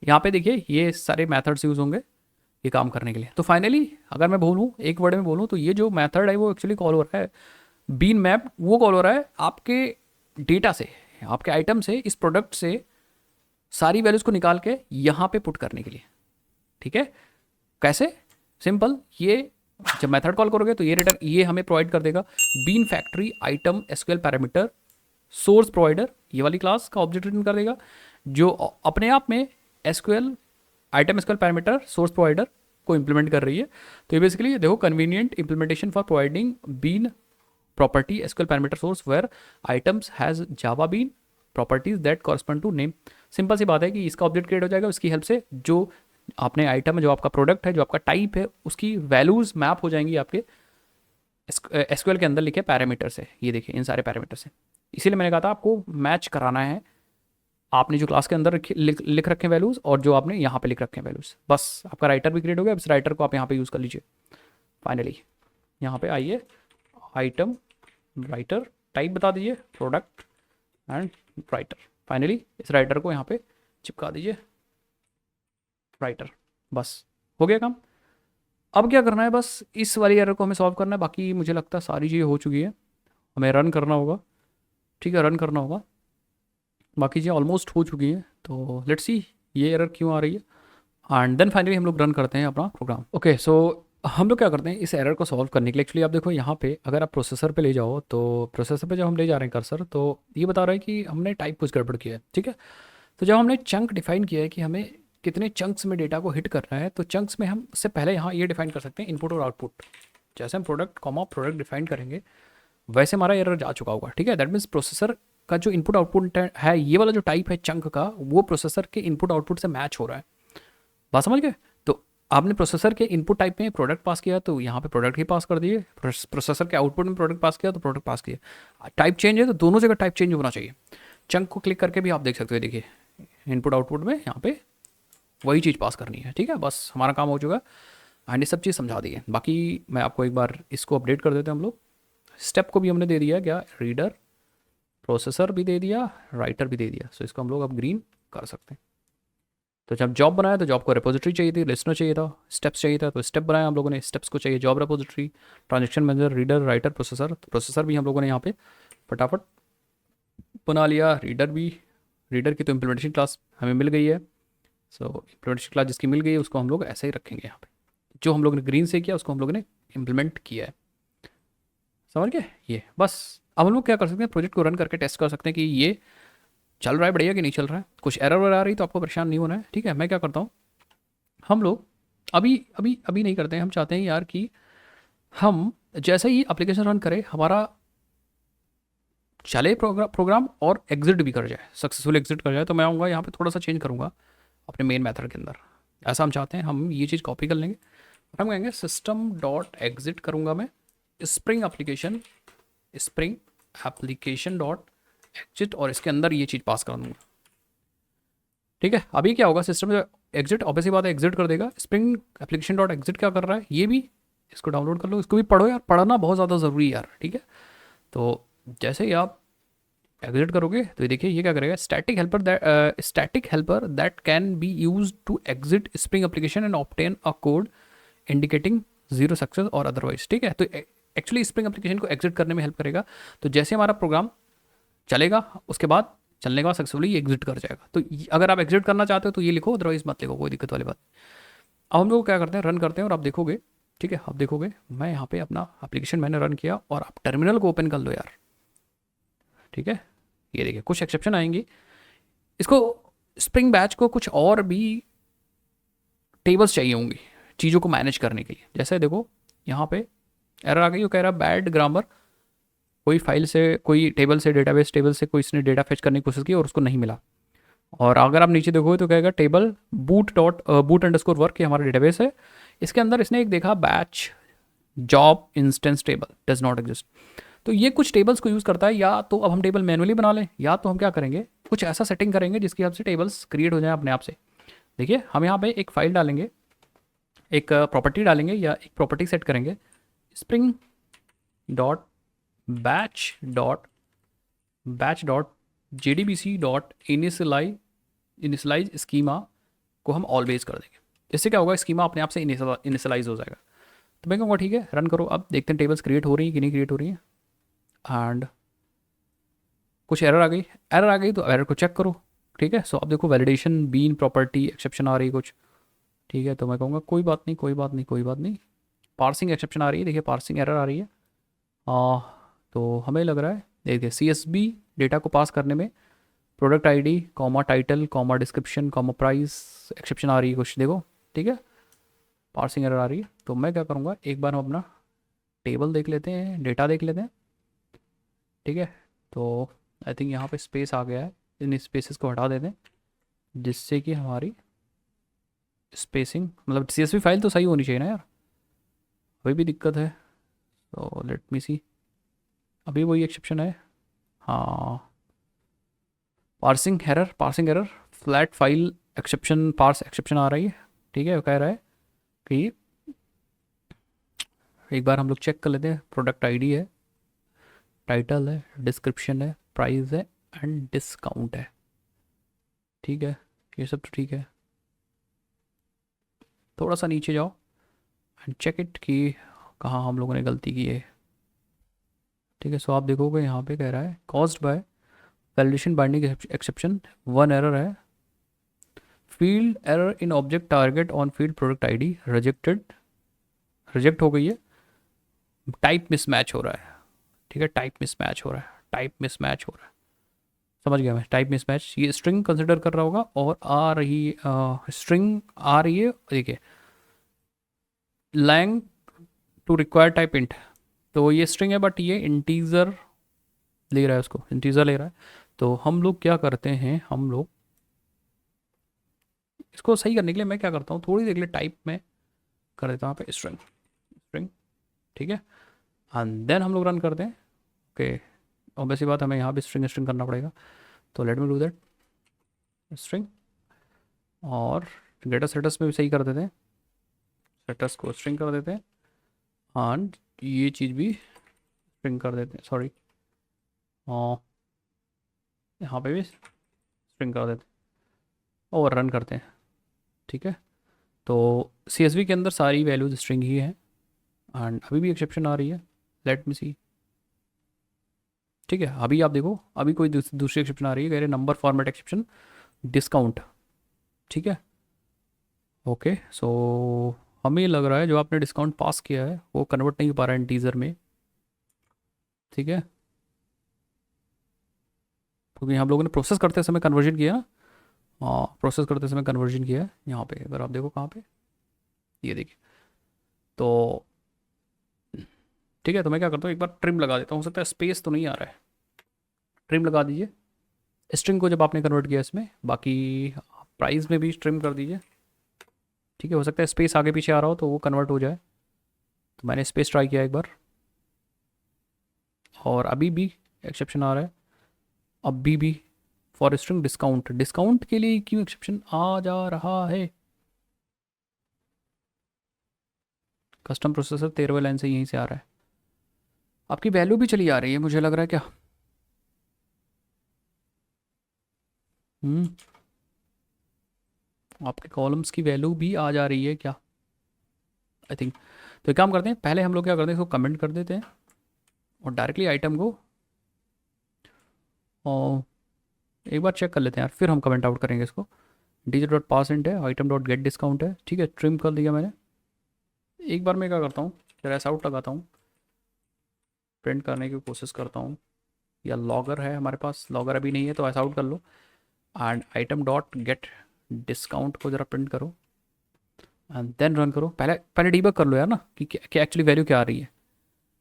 यहाँ पे देखिए ये सारे मेथड्स यूज होंगे ये काम करने के लिए। तो फाइनली अगर मैं बोलूँ, एक वर्ड में बोलूँ, तो ये जो मेथड है वो एक्चुअली कॉल हो रहा है बीन मैप, वो कॉल हो रहा है आपके डेटा से, आपके आइटम से, इस प्रोडक्ट से सारी वैल्यूज को निकाल के यहाँ पे पुट करने के लिए। ठीक है, कैसे, सिंपल, ये जब मेथड कॉल करोगे तो ये रिटर्न, ये हमें प्रोवाइड कर देगा bean factory item SQL parameter source provider, ये वाली क्लास का ऑब्जेक्ट रिटर्न कर देगा जो अपने आप में SQL item SQL parameter source provider को इंप्लीमेंट कर रही है। तो ये बेसिकली देखो convenient implementation for providing bean property SQL parameter source where items has Java bean properties that correspond to name. Simple सी बात है कि इसका ऑब्जेक्ट क्रिएट हो जाएगा, उसकी हेल्प से जो आपने आइटम है, जो आपका प्रोडक्ट है, जो आपका टाइप है, उसकी वैल्यूज मैप हो जाएंगी आपके एसक्यूएल के अंदर लिखे पैरामीटर से। ये देखिए इन सारे पैरामीटर से, इसीलिए मैंने कहा था आपको मैच कराना है आपने जो क्लास के अंदर लिख रखे वैल्यूज और जो आपने यहाँ पे लिख रखे हैं वैल्यूज। बस आपका राइटर भी क्रिएट हो गया। इस राइटर को आप यहाँ पे यूज़ कर लीजिए। फाइनली यहाँ पे आइए, आइटम राइटर टाइप बता दीजिए प्रोडक्ट एंड राइटर। फाइनली इस राइटर को यहाँ पे चिपका दीजिए राइटर, बस हो गया काम। अब क्या करना है, बस इस वाली एरर को हमें सॉल्व करना है। बाकी मुझे लगता है सारी चीज़ें हो चुकी है, हमें रन करना होगा। ठीक है, रन करना होगा, बाकी चीज़ें ऑलमोस्ट हो चुकी हैं। तो लेट्स सी ये एरर क्यों आ रही है, एंड देन फाइनली हम लोग रन करते हैं अपना प्रोग्राम। ओके, सो हम लोग क्या करते हैं इस एरर को सॉल्व करने के लिए। एक्चुअली आप देखो यहाँ पे अगर आप प्रोसेसर पे ले जाओ, तो प्रोसेसर पे जब हम ले जा रहे हैं कर्सर, तो ये बता रहा है कि हमने टाइप कुछ गड़बड़ किया है। ठीक है, तो जब हमने चंक डिफाइन किया है कि हमें कितने चंक्स में डेटा को हिट करना है, तो चंक्स में हम उससे पहले यहाँ ये डिफाइन कर सकते हैं इनपुट और आउटपुट। जैसे हम प्रोडक्ट डिफाइन करेंगे वैसे हमारा एरर जा चुका होगा। ठीक है, दैट मीन्स प्रोसेसर का जो इनपुट आउटपुट है, ये वाला जो टाइप है चंक का, वो प्रोसेसर के इनपुट आउटपुट से मैच हो रहा है। बात समझ गए। तो आपने प्रोसेसर के इनपुट टाइप में प्रोडक्ट पास किया तो यहाँ पे प्रोडक्ट ही पास कर दिए, प्रोसेसर के आउटपुट में प्रोडक्ट पास किया तो प्रोडक्ट पास किया। टाइप चेंज है तो दोनों जगह टाइप चेंज होना चाहिए। चंक को क्लिक करके भी आप देख सकते हो, देखिए इनपुट आउटपुट में यहाँ पे वही चीज़ पास करनी है। ठीक है, बस हमारा काम हो चुका एंड ये सब चीज़ समझा दी है। बाकी मैं आपको एक बार इसको अपडेट कर देते हैं हम लोग। स्टेप को भी हमने दे दिया, क्या रीडर, प्रोसेसर भी दे दिया, राइटर भी दे दिया। सो इसको हम लोग अब ग्रीन कर सकते हैं। तो जब जॉब बनाया तो जॉब को रिपोजिटरी चाहिए थी, लिस्टनर चाहिए था, स्टेप्स चाहिए था, तो स्टेप बनाया हम लोगों ने, स्टेप्स को चाहिए job repository, transaction manager, reader, writer, processor. Processor भी हम लोगों ने यहाँ पे फटाफट बना लिया। रीडर भी, रीडर की तो इम्प्लीमेंटेशन क्लास हमें मिल गई है। सो इम्प्लीमेंटेशन क्लास जिसकी मिल गई है उसको हम लोग ऐसे ही रखेंगे यहाँ पे। जो हम लोग ने ग्रीन से किया उसको हम लोगों ने इम्प्लीमेंट किया है। समझ गए? ये बस। अब हम लोग क्या कर सकते हैं, प्रोजेक्ट को रन करके टेस्ट कर सकते हैं कि ये चल रहा है बढ़िया कि नहीं चल रहा है। कुछ एरर वगैरह आ रही तो आपको परेशान नहीं होना है, ठीक है। मैं क्या करता हूँ, हम लोग अभी अभी अभी नहीं करते हैं। हम चाहते हैं यार कि हम जैसे ही एप्लीकेशन रन करें हमारा चले प्रोग्राम और एग्जिट भी कर जाए, सक्सेसफुल एग्जिट कर जाए। तो मैं आऊँगा यहाँ पे थोड़ा सा चेंज करूँगा अपने मेन मेथड के अंदर। ऐसा हम चाहते हैं, हम ये चीज़ कॉपी कर लेंगे। हम कहेंगे सिस्टम डॉट एग्जिट करूँगा मैं, स्प्रिंग एप्लीकेशन डॉट एग्जिट, और इसके अंदर ये चीज़ पास कर दूँगा। ठीक है, अभी क्या होगा, सिस्टम जो एग्जिट ऑब्वियसली बात है एग्जिट कर देगा। स्प्रिंग एप्लीकेशन डॉट एग्जिट क्या कर रहा है, ये भी इसको डाउनलोड कर लो, इसको भी पढ़ो यार, पढ़ना बहुत ज़्यादा ज़रूरी है यार, ठीक है। तो जैसे ही आप एग्जिट करोगे तो ये देखिए ये क्या करेगा, static helper that can be use to exit spring application and obtain a code indicating zero success और अदरवाइज। ठीक है, तो एक्चुअली स्प्रिंग एप्लीकेशन को एग्जिट करने में हेल्प करेगा। तो जैसे हमारा प्रोग्राम चलेगा उसके बाद चलने के बाद सक्सेसफुली एग्जिट कर जाएगा। तो अगर आप एग्जिट करना चाहते हो तो ये लिखो, अदरवाइज मत लिखो, कोई दिक्कत वाली बात। अब हम लोग क्या करते हैं, रन करते हैं और आप देखोगे, ठीक है, आप देखोगे मैं यहाँ पे अपना एप्लीकेशन मैंने रन किया और आप टर्मिनल को ओपन कर लो यार। ठीक है, ये देखिए कुछ एक्सेप्शन आएंगी। इसको स्प्रिंग बैच को कुछ और भी टेबल्स चाहिए होंगी चीज़ों को मैनेज करने के लिए। जैसे देखो यहाँ पे एरर आ गई, वो कह रहा है बैड ग्रामर, कोई फाइल से, कोई टेबल से, डेटाबेस टेबल से कोई इसने डेटा फेच करने की कोशिश की और उसको नहीं मिला। और अगर आप नीचे देखोगे तो कहेगा टेबल बूट अंडरस्कोर वर्क, ये हमारा डेटाबेस है, इसके अंदर इसने एक देखा batch job instance table does not exist. तो ये कुछ टेबल्स को यूज़ करता है। या तो अब हम टेबल मैनुअली बना लें, या तो हम क्या करेंगे, कुछ ऐसा सेटिंग करेंगे जिसकी हेल्प से टेबल्स क्रिएट हो जाए अपने आप से। देखिए हम यहाँ पे एक फाइल डालेंगे, एक प्रॉपर्टी डालेंगे या एक प्रॉपर्टी सेट करेंगे, spring dot batch dot JDBC dot initialize schema को हम ऑलवेज कर देंगे। इससे क्या होगा, स्कीमा अपने आप से इनिशलाइज हो जाएगा। तो मैं कहूँगा ठीक है रन करो, अब देखते हैं टेबल्स क्रिएट हो रही हैं कि नहीं क्रिएट हो रही हैं। एंड कुछ एरर आ गई तो एरर को चेक करो। ठीक है, सो अब देखो वैलिडेशन बीन प्रॉपर्टी एक्सेप्शन आ रही है कुछ। ठीक है, तो मैं कहूँगा कोई बात नहीं, कोई बात नहीं, कोई बात नहीं। पार्सिंग एक्सेप्शन आ रही है, देखिए पार्सिंग एरर आ रही है। तो हमें लग रहा है, देखिए CSV डेटा को पास करने में product ID comma title comma description comma price exception आ रही है कुछ, देखो। ठीक है, पार्सिंग एरर आ रही है। तो मैं क्या करूँगा, एक बार हम अपना टेबल देख लेते हैं, डेटा देख लेते हैं। ठीक है, तो आई थिंक यहाँ पे स्पेस आ गया है, इन स्पेसेस को हटा देते हैं जिससे कि हमारी स्पेसिंग, मतलब CSV फाइल तो सही होनी चाहिए ना यार, अभी भी दिक्कत है। तो लेट मी सी, अभी वही एक्सेप्शन है। हाँ, parsing error flat file exception, parse exception आ रही है। ठीक है, वो कह रहा है कि एक बार हम लोग चेक कर लेते हैं, प्रोडक्ट आईडी है, टाइटल है, डिस्क्रिप्शन है, प्राइस है एंड डिस्काउंट है। ठीक है, ये सब तो ठीक है। थोड़ा सा नीचे जाओ एंड चेक इट कि कहाँ हम लोगों ने गलती की है। ठीक है, सो आप देखोगे यहाँ पे कह रहा है caused by validation binding exception, one error है, field error in object target on field product ID reject हो गई है, टाइप मिसमैच हो रहा है। ठीक है, टाइप मिसमैच हो रहा है। समझ गया मैं, टाइप मिसमैच, ये स्ट्रिंग कंसिडर कर रहा होगा और स्ट्रिंग आ रही है, देखिए long to require type int, तो ये स्ट्रिंग है बट ये इंटीजर ले रहा है, उसको इंटीजर ले रहा है। तो हम लोग क्या करते हैं, हम लोग इसको सही करने के लिए मैं क्या करता हूँ, थोड़ी देर के लिए टाइप में कर देता हूँ यहाँ पे स्ट्रिंग। ठीक है, एंड देन हम लोग रन करते हैं। ओके, ऑब्वियसली बात हमें यहाँ भी स्ट्रिंग करना पड़ेगा। तो let me do that, string, और डेटा स्टेटस में भी सही कर देते हैं, स्टेटस को स्ट्रिंग कर देते हैं एंड ये चीज़ भी स्ट्रिंग कर देते हैं, सॉरी, हाँ यहाँ पे भी स्ट्रिंग कर देते हैं और रन करते हैं। ठीक है, तो CSV के अंदर सारी वैल्यूज स्ट्रिंग ही है। एंड अभी भी एक्सेप्शन आ रही है, लेट मी सी। ठीक है, अभी आप देखो, अभी कोई दूसरी एक्सेप्शन आ रही है, कह रहे नंबर फॉर्मेट एक्सेप्शन डिस्काउंट। ठीक है, ओके, सो हमें लग रहा है जो आपने डिस्काउंट पास किया है वो कन्वर्ट नहीं हो पा रहा है इंटीजर में। ठीक है, क्योंकि हम लोगों ने प्रोसेस करते समय कन्वर्जन किया ना। हाँ, प्रोसेस करते समय कन्वर्जन किया है यहाँ पे, अगर आप देखो कहाँ पे, ये देखिए। तो ठीक है, तो मैं क्या करता हूँ, एक बार ट्रिम लगा देता हूँ, हो सकता है स्पेस तो नहीं आ रहा है। ट्रिम लगा दीजिए स्ट्रिंग को जब आपने कन्वर्ट किया इसमें, बाकी प्राइस में भी ट्रिम कर दीजिए। ठीक है, हो सकता है स्पेस आगे पीछे आ रहा हो तो वो कन्वर्ट हो जाए। तो मैंने स्पेस ट्राई किया एक बार, और अभी भी एक्सेप्शन आ रहा है, अभी भी फॉर स्ट्रिंग डिस्काउंट। डिस्काउंट के लिए क्यों एक्सेप्शन आ जा रहा है? कस्टम प्रोसेसर 13वें लाइन से यहीं से आ रहा है। आपकी वैल्यू भी चली आ रही है मुझे लग रहा है क्या? हम्म, आपके कॉलम्स की वैल्यू भी आ जा रही है क्या, आई थिंक। तो एक काम करते हैं, पहले हम लोग क्या करते हैं, इसको कमेंट कर देते हैं और डायरेक्टली आइटम को, और एक बार चेक कर लेते हैं यार, फिर हम कमेंट आउट करेंगे इसको। डीजे डॉट पास इंट है, आइटम डॉट गेट डिस्काउंट है। ठीक है, ट्रिम कर दिया मैंने। एक बार मैं क्या करता हूँ, जरा ऐसा आउट लगाता हूँ, प्रिंट करने की कोशिश करता हूँ, या लॉगर है हमारे पास, लॉगर अभी नहीं है तो ऐसा आउट कर लो। And item dot get discount को ज़रा प्रिंट करो एंड देन रन करो। पहले पहले डीबग कर लो यार ना कि क्या एक्चुअली वैल्यू क्या आ रही है।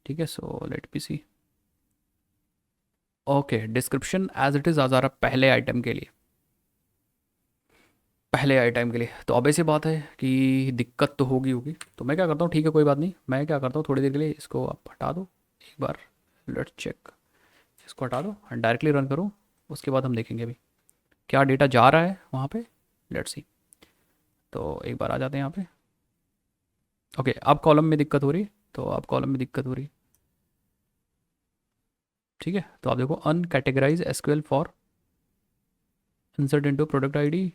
ठीक है, so let be see. Okay, description as it is आ जा रहा पहले आइटम के लिए, पहले आइटम के लिए। तो अब ऐसी बात है कि दिक्कत तो होगी होगी, तो मैं क्या करता हूँ, ठीक है कोई बात नहीं, मैं क्या करता हूँ थोड़ी देर के लिए इसको आप हटा दो एक बार, लेट चेक। इसको हटा दो एंड डायरेक्टली रन करो, उसके बाद हम देखेंगे अभी क्या डेटा जा रहा है वहाँ पे। Let's see. तो एक बार आ जाते हैं यहाँ पे। ओके, अब कॉलम में दिक्कत हो रही है, तो अब कॉलम में दिक्कत हो रही है। ठीक है, तो आप देखो uncategorized SQL for insert into product ID.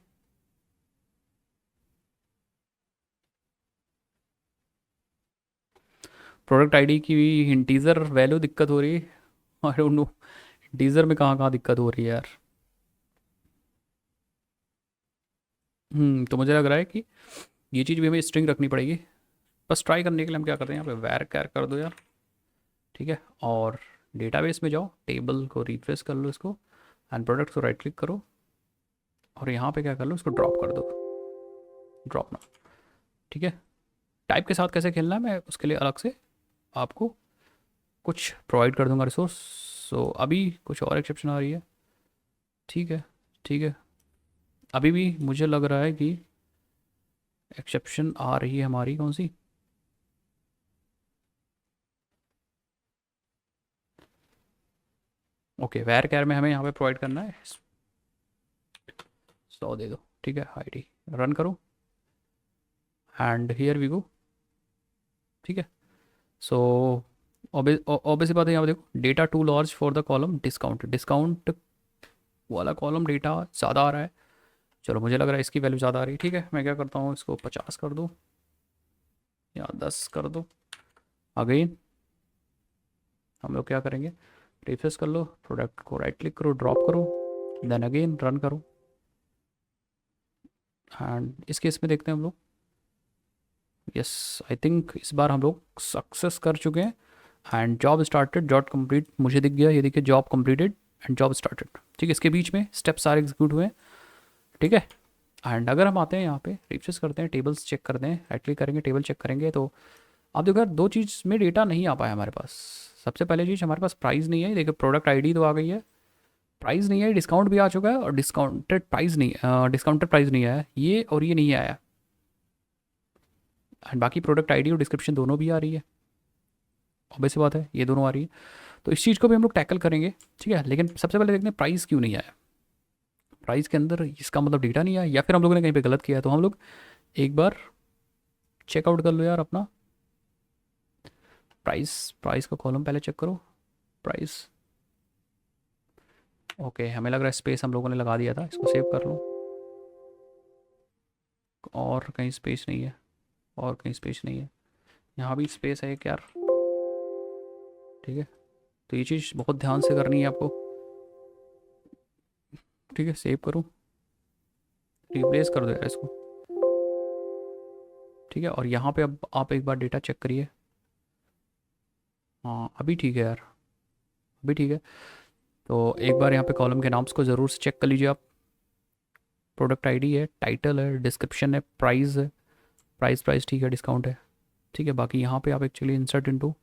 Product ID की इंटीजर वैल्यू दिक्कत हो रही है, आई डोंट नो इंटीजर में कहाँ कहाँ दिक्कत हो रही है यार। तो मुझे लग रहा है कि ये चीज़ भी हमें स्ट्रिंग रखनी पड़ेगी। बस ट्राई करने के लिए हम क्या करते हैं, यहाँ पे वैर कैर कर दो यार। ठीक है, और डेटाबेस में जाओ, टेबल को रिफ्रेश कर लो इसको, एंड प्रोडक्ट को राइट क्लिक करो, और यहाँ पे क्या कर लो, इसको ड्रॉप कर दो, ड्रॉप ना। ठीक है, टाइप के साथ कैसे खेलना है मैं उसके लिए अलग से आपको कुछ प्रोवाइड कर दूंगा रिसोर्स। सो अभी कुछ और एक्सेप्शन आ रही है। ठीक है, ठीक है, अभी भी मुझे लग रहा है कि एक्सेप्शन आ रही है हमारी, कौन सी? ओके, वेर कैर में हमें यहाँ पे प्रोवाइड करना है 100 दे दो। ठीक है, आईडी रन करो एंड हियर वी गो। ठीक है, सो ऑब्वियस बात है, यहाँ पे देखो data too large for the column discount, discount वाला कॉलम डेटा ज़्यादा आ रहा है। चलो, मुझे लग रहा है इसकी वैल्यू ज़्यादा आ रही है। ठीक है, मैं क्या करता हूँ, इसको 50 कर दूँ या 10 कर दो। अगेन हम लोग क्या करेंगे, रिफ्रेश कर लो, प्रोडक्ट को राइट क्लिक करो, ड्रॉप करो, देन अगेन रन करो। एंड इस केस में देखते हैं हम लोग, यस, आई थिंक इस बार हम लोग सक्सेस कर चुके हैं। And job started, job complete मुझे दिख गया, ये देखिए job completed and job started. ठीक है, इसके बीच में स्टेप सारे एग्जीक्यूट हुए हैं। ठीक है, एंड अगर हम आते हैं यहाँ पे रिफ्रेश करते हैं, टेबल्स चेक करते हैं, राइट क्लिक करेंगे, टेबल चेक करेंगे, तो आप देखो यार दो चीज़ में डेटा नहीं आ पाया हमारे पास। सबसे पहले चीज़, हमारे पास प्राइस नहीं है। देखिए प्रोडक्ट आईडी तो आ गई है, प्राइस नहीं है, डिस्काउंट भी आ चुका है, और डिस्काउंटेड प्राइस नहीं, डिस्काउंटेड प्राइस नहीं आया ये, और ये नहीं आया। एंड बाकी प्रोडक्ट आईडी और डिस्क्रिप्शन दोनों भी आ रही है, ऑब्वियस सी बात है ये दोनों आ रही है। तो इस चीज़ को भी हम लोग टैकल करेंगे। ठीक है, लेकिन सबसे पहले देखते हैं प्राइस क्यों नहीं आया। प्राइस के अंदर इसका मतलब डेटा नहीं आया, या फिर हम लोगों ने कहीं पे गलत किया है। तो हम लोग एक बार चेकआउट कर लो यार अपना प्राइस, प्राइस का कॉलम पहले चेक करो, प्राइस। ओके, हमें लग रहा है स्पेस हम लोगों ने लगा दिया था, इसको सेव कर लो, और कहीं स्पेस नहीं है, और कहीं स्पेस नहीं है, यहाँ भी स्पेस है एक यार। ठीक है, तो ये चीज़ बहुत ध्यान से करनी है आपको। ठीक है, सेव करूँ, रिप्लेस कर दो यार इसको। ठीक है, और यहाँ पे अब आप एक बार डेटा चेक करिए। हाँ अभी ठीक है यार, अभी ठीक है। तो एक बार यहाँ पे कॉलम के नाम्स को ज़रूर से चेक कर लीजिए आप। प्रोडक्ट आईडी है, टाइटल है, डिस्क्रिप्शन है, प्राइस है, प्राइस प्राइस ठीक है, डिस्काउंट है। ठीक है, बाकी यहाँ पे आप एक्चुअली इंसर्ट इनटू,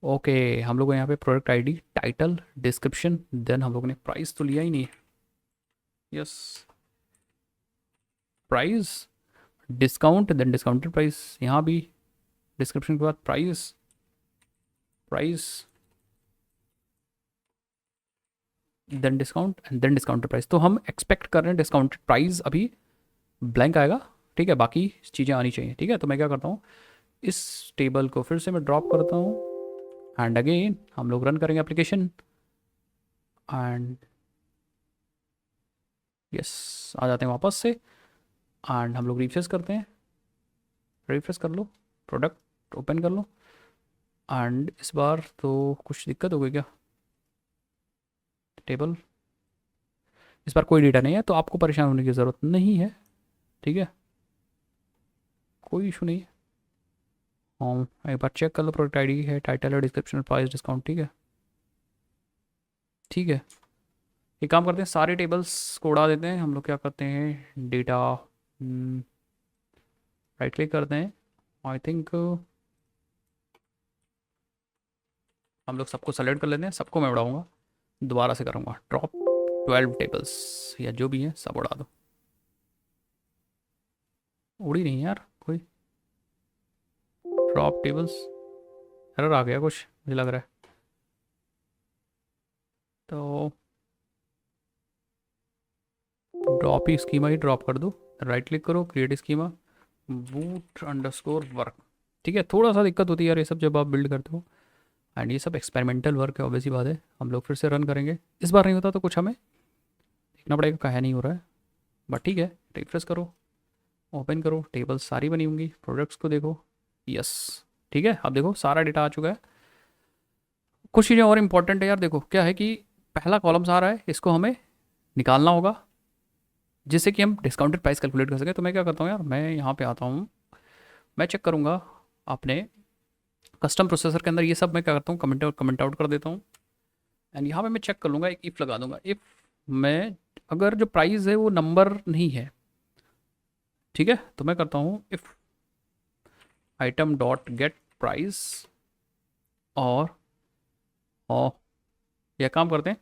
ओके, हम लोग को यहाँ पे product ID, title, description, then हम लोग ने प्राइस तो लिया ही नहीं है। Yes, price, discount, then discounted price, यहाँ भी डिस्क्रिप्शन के बाद price, price then discount and then discounted price. तो हम एक्सपेक्ट कर रहे हैं डिस्काउंटेड प्राइस अभी ब्लैंक आएगा। ठीक है, बाकी चीज़ें आनी चाहिए। ठीक है, तो मैं क्या करता हूँ, इस टेबल को फिर से मैं ड्रॉप करता हूँ एंड अगेन हम लोग रन करेंगे एप्लीकेशन एंड यस, आ जाते हैं वापस से एंड हम लोग रिफ्रेश करते हैं। रिफ्रेश कर लो, प्रोडक्ट ओपन कर लो एंड इस बार तो कुछ दिक्कत हो गई क्या, टेबल, इस बार कोई डेटा नहीं है तो आपको परेशान होने की ज़रूरत नहीं है। ठीक है, कोई इशू नहीं है। हाँ एक बार चेक कर लो, प्रोडक्ट आईडी है, टाइटल है, डिस्क्रिप्शन, प्राइस, डिस्काउंट। ठीक है, ठीक है, एक काम करते हैं, सारे टेबल्स को उड़ा देते हैं। हम लोग क्या करते हैं, डेटा राइट क्लिक करते हैं। आई थिंक हम लोग सबको सेलेक्ट कर लेते हैं, सबको मैं उड़ाऊंगा, दोबारा से करूँगा ड्रॉप 12 टेबल्स या जो भी है सब उड़ा दो। उड़ी नहीं यार कोई, ड्रॉप टेबल्स, एरर आ गया कुछ मुझे लग रहा है। तो ड्रॉप ही स्कीमा ही ड्रॉप कर दो, राइट क्लिक करो, create schema, boot underscore work. ठीक है, थोड़ा सा दिक्कत होती है यार ये सब जब आप बिल्ड करते हो, एंड ये सब एक्सपेरिमेंटल वर्क है, ऑब्वियस ही बात है। हम लोग फिर से रन करेंगे, इस बार नहीं होता तो कुछ हमें देखना पड़ेगा, काहे नहीं हो रहा है, बट ठीक है। रिफ्रेश करो, ओपन करो, टेबल्स सारी बनी होंगी, प्रोडक्ट्स को देखो, यस ठीक है। अब देखो सारा डेटा आ चुका है। कुछ चीज़ें और इंपॉर्टेंट है यार, देखो क्या है कि पहला कॉलम्स आ रहा है, इसको हमें निकालना होगा जिससे कि हम डिस्काउंटेड प्राइस कैलकुलेट कर सकें। तो मैं क्या करता हूँ यार, मैं यहाँ पे आता हूँ, मैं चेक करूँगा अपने कस्टम प्रोसेसर के अंदर, ये सब मैं क्या करता हूँ, कमेंट आउट कर देता हूँ एंड यहाँ पे मैं चेक कर लूँगा, एक इफ़ लगा दूंगा, इफ़ मैं अगर जो प्राइस है वो नंबर नहीं है, ठीक है, तो मैं करता हूँ if item dot get price, और यह काम करते हैं,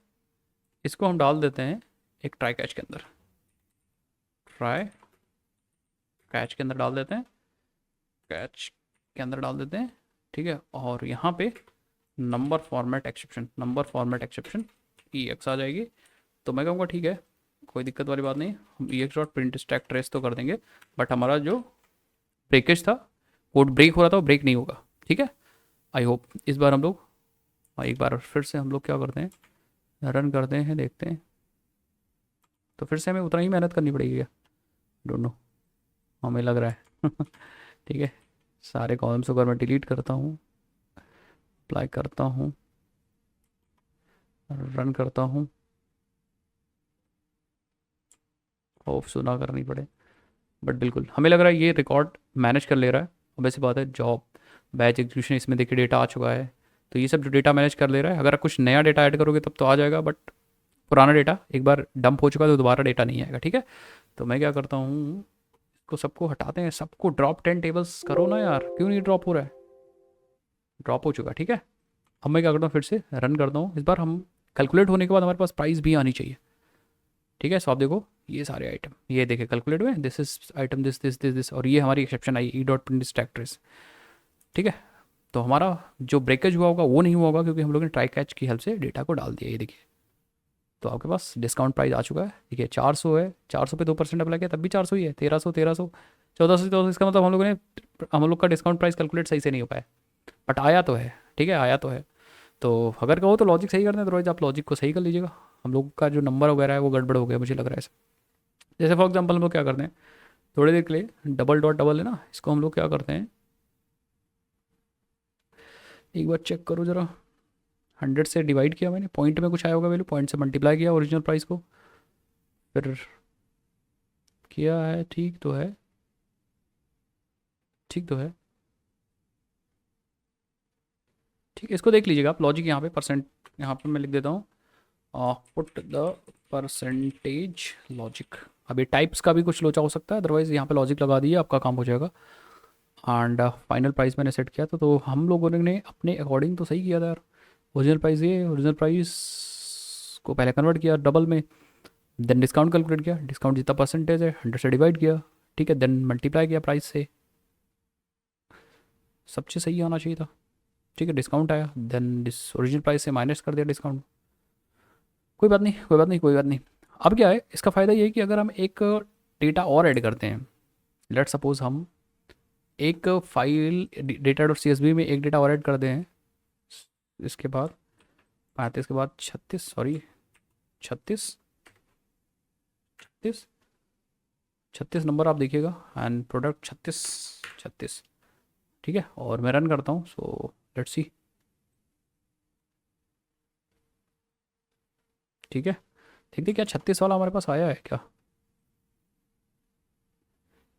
इसको हम डाल देते हैं एक ट्राई कैच के अंदर, ट्राई कैच के अंदर डाल देते हैं, कैच के अंदर डाल देते हैं। ठीक है, और यहाँ पे number format exception, number format exception E X आ जाएगी। तो मैं कहूँगा ठीक है, कोई दिक्कत वाली बात नहीं, हम E X dot print stack trace तो कर देंगे, बट हमारा जो ब्रेकेज था, कोड ब्रेक हो रहा था, वो ब्रेक नहीं होगा। ठीक है, आई होप इस बार हम लोग एक बार फिर से हम लोग क्या करते हैं, रन करते हैं, देखते हैं। तो फिर से हमें उतना ही मेहनत करनी पड़ेगी क्या, डोंट नो, हमें लग रहा है ठीक है, सारे कॉलम्स अगर मैं डिलीट करता हूँ, अप्लाई करता हूँ, रन करता हूँ, होप सुना करनी पड़े, बट बिल्कुल हमें लग रहा है ये रिकॉर्ड मैनेज कर ले रहा है। और वैसी बात है, जॉब, बैच एग्जीक्यूशन, इसमें देखिए डेटा आ चुका है, तो ये सब जो डेटा मैनेज कर ले रहा है। अगर आप कुछ नया डेटा ऐड करोगे तब तो आ जाएगा, बट पुराना डेटा एक बार डंप हो चुका है तो दोबारा डेटा नहीं आएगा। ठीक है, तो मैं क्या करता हूँ, इसको सबको हटाते हैं, सबको ड्रॉप 10 टेबल्स करो ना यार, क्यों नहीं ड्रॉप हो रहा है, ड्रॉप हो चुका है। ठीक है, अब मैं क्या करता हूँ, फिर से रन करता हूँ, इस बार हम कैलकुलेट होने के बाद हमारे पास प्राइस भी आनी चाहिए। ठीक है, सो आप देखो ये सारे आइटम, ये देखे कैलकुलेट हुए, this is item this this this this, और ये हमारी exception I E dot print stack trace. ठीक है, तो हमारा जो ब्रेकेज हुआ होगा वो नहीं हुआ होगा, क्योंकि हम लोग ने ट्राई कैच की हेल्प से डेटा को डाल दिया। ये देखिए, तो आपके पास डिस्काउंट प्राइस आ चुका है। देखिए 400 है, 400 पे 2% अप्लाई किया तब भी 400 ही है, 1300, 1300, 1400, 1400, इसका मतलब हम लोग का डिस्काउंट प्राइस कैलकुलेट सही से नहीं हो पाया, बट आया तो है। ठीक है, आया तो है। तो अगर कहो तो लॉजिक सही करना है, अदरवाइज आप लॉजिक को सही कर लीजिएगा। हम लोग का जो नंबर वगैरह है वो गड़बड़ हो गया मुझे लग रहा है ऐसे। जैसे फॉर एग्जाम्पल हम लोग क्या करते हैं, थोड़ी देर के लिए डबल डॉट डबल है ना, इसको हम लोग क्या करते हैं, एक बार चेक करो ज़रा। 100 से डिवाइड किया मैंने, पॉइंट में कुछ आया होगा वैल्यू, पॉइंट से मल्टीप्लाई किया ओरिजिनल प्राइस को, फिर किया है, ठीक तो है, ठीक तो है, ठीक है। इसको देख लीजिएगा आप, लॉजिक यहाँ पे परसेंट, यहाँ पे मैं लिख देता हूँ पुट द परसेंटेज लॉजिक। अभी टाइप्स का भी कुछ लोचा हो सकता है, अदरवाइज यहाँ पे लॉजिक लगा दिए, आपका काम हो जाएगा। एंड फाइनल प्राइस मैंने सेट किया था, तो हम लोगों ने अपने अकॉर्डिंग तो सही किया था यार। ओरिजिनल प्राइस, ये ओरिजिनल प्राइस को पहले कन्वर्ट किया डबल में, देन डिस्काउंट कैलकुलेट किया, डिस्काउंट जितना परसेंटेज है 100 से डिवाइड किया, ठीक है, देन मल्टीप्लाई किया प्राइस से, सब चीज़ सही आना चाहिए था, ठीक है। डिस्काउंट आया, देन ओरिजिनल प्राइस से माइनस कर दिया डिस्काउंट, कोई बात नहीं, कोई बात नहीं, कोई बात नहीं। अब क्या है, इसका फ़ायदा ये है कि अगर हम एक डेटा और ऐड करते हैं, लेट सपोज हम एक फाइल डेटा डॉट सी में एक डेटा और ऐड कर दें, इसके बाद 35 के बाद 36, सॉरी 36, 36, 36 नंबर आप देखिएगा, एंड प्रोडक्ट 36, 36, ठीक है। और मैं रन करता हूँ, सो लेट्स सी, ठीक है। देखते क्या 36 वाला हमारे पास आया है क्या,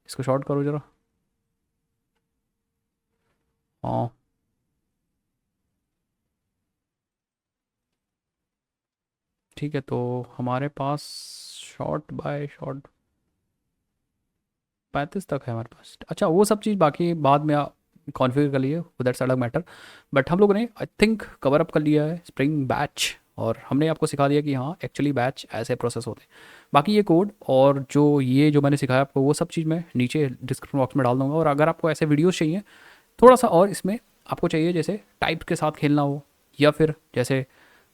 इसको शॉर्ट करो जरा, हाँ ठीक है। तो हमारे पास शॉर्ट बाय शॉर्ट 35 तक है हमारे पास, अच्छा वो सब चीज़ बाकी बाद में कॉन्फ़िगर कर लिए, वो दैट्स अलग मैटर। बट हम लोगों ने आई थिंक कवर अप कर लिया है स्प्रिंग बैच, और हमने आपको सिखा दिया कि हाँ एक्चुअली बैच ऐसे प्रोसेस होते हैं। बाकी ये कोड और जो ये जो मैंने सिखाया आपको, वो सब चीज़ मैं नीचे डिस्क्रिप्शन बॉक्स में डाल दूंगा। और अगर आपको ऐसे वीडियोस चाहिए थोड़ा सा, और इसमें आपको चाहिए जैसे टाइप के साथ खेलना हो, या फिर जैसे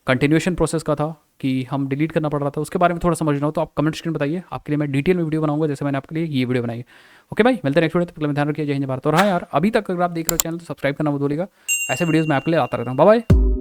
कंटिन्यूएशन प्रोसेस का था कि हम डिलीट करना पड़ रहा था, उसके बारे में थोड़ा समझना हो, तो आप कमेंट सेक्शन में बताइए, आपके लिए मैं डिटेल में वीडियो बनाऊंगा, जैसे मैंने आपके लिए ये वीडियो बनाई है। ओके भाई, मिलते हैं नेक्स्ट वीडियो, तब तक के लिए ध्यान रखिए, जय हिंद भारत। और हाँ यार, अभी तक अगर आप देख रहे हो चैनल तो सब्सक्राइब करना मत भूलिएगा, ऐसे वीडियोज़ मैं आपके लिए आता रहता हूँ। Bye bye.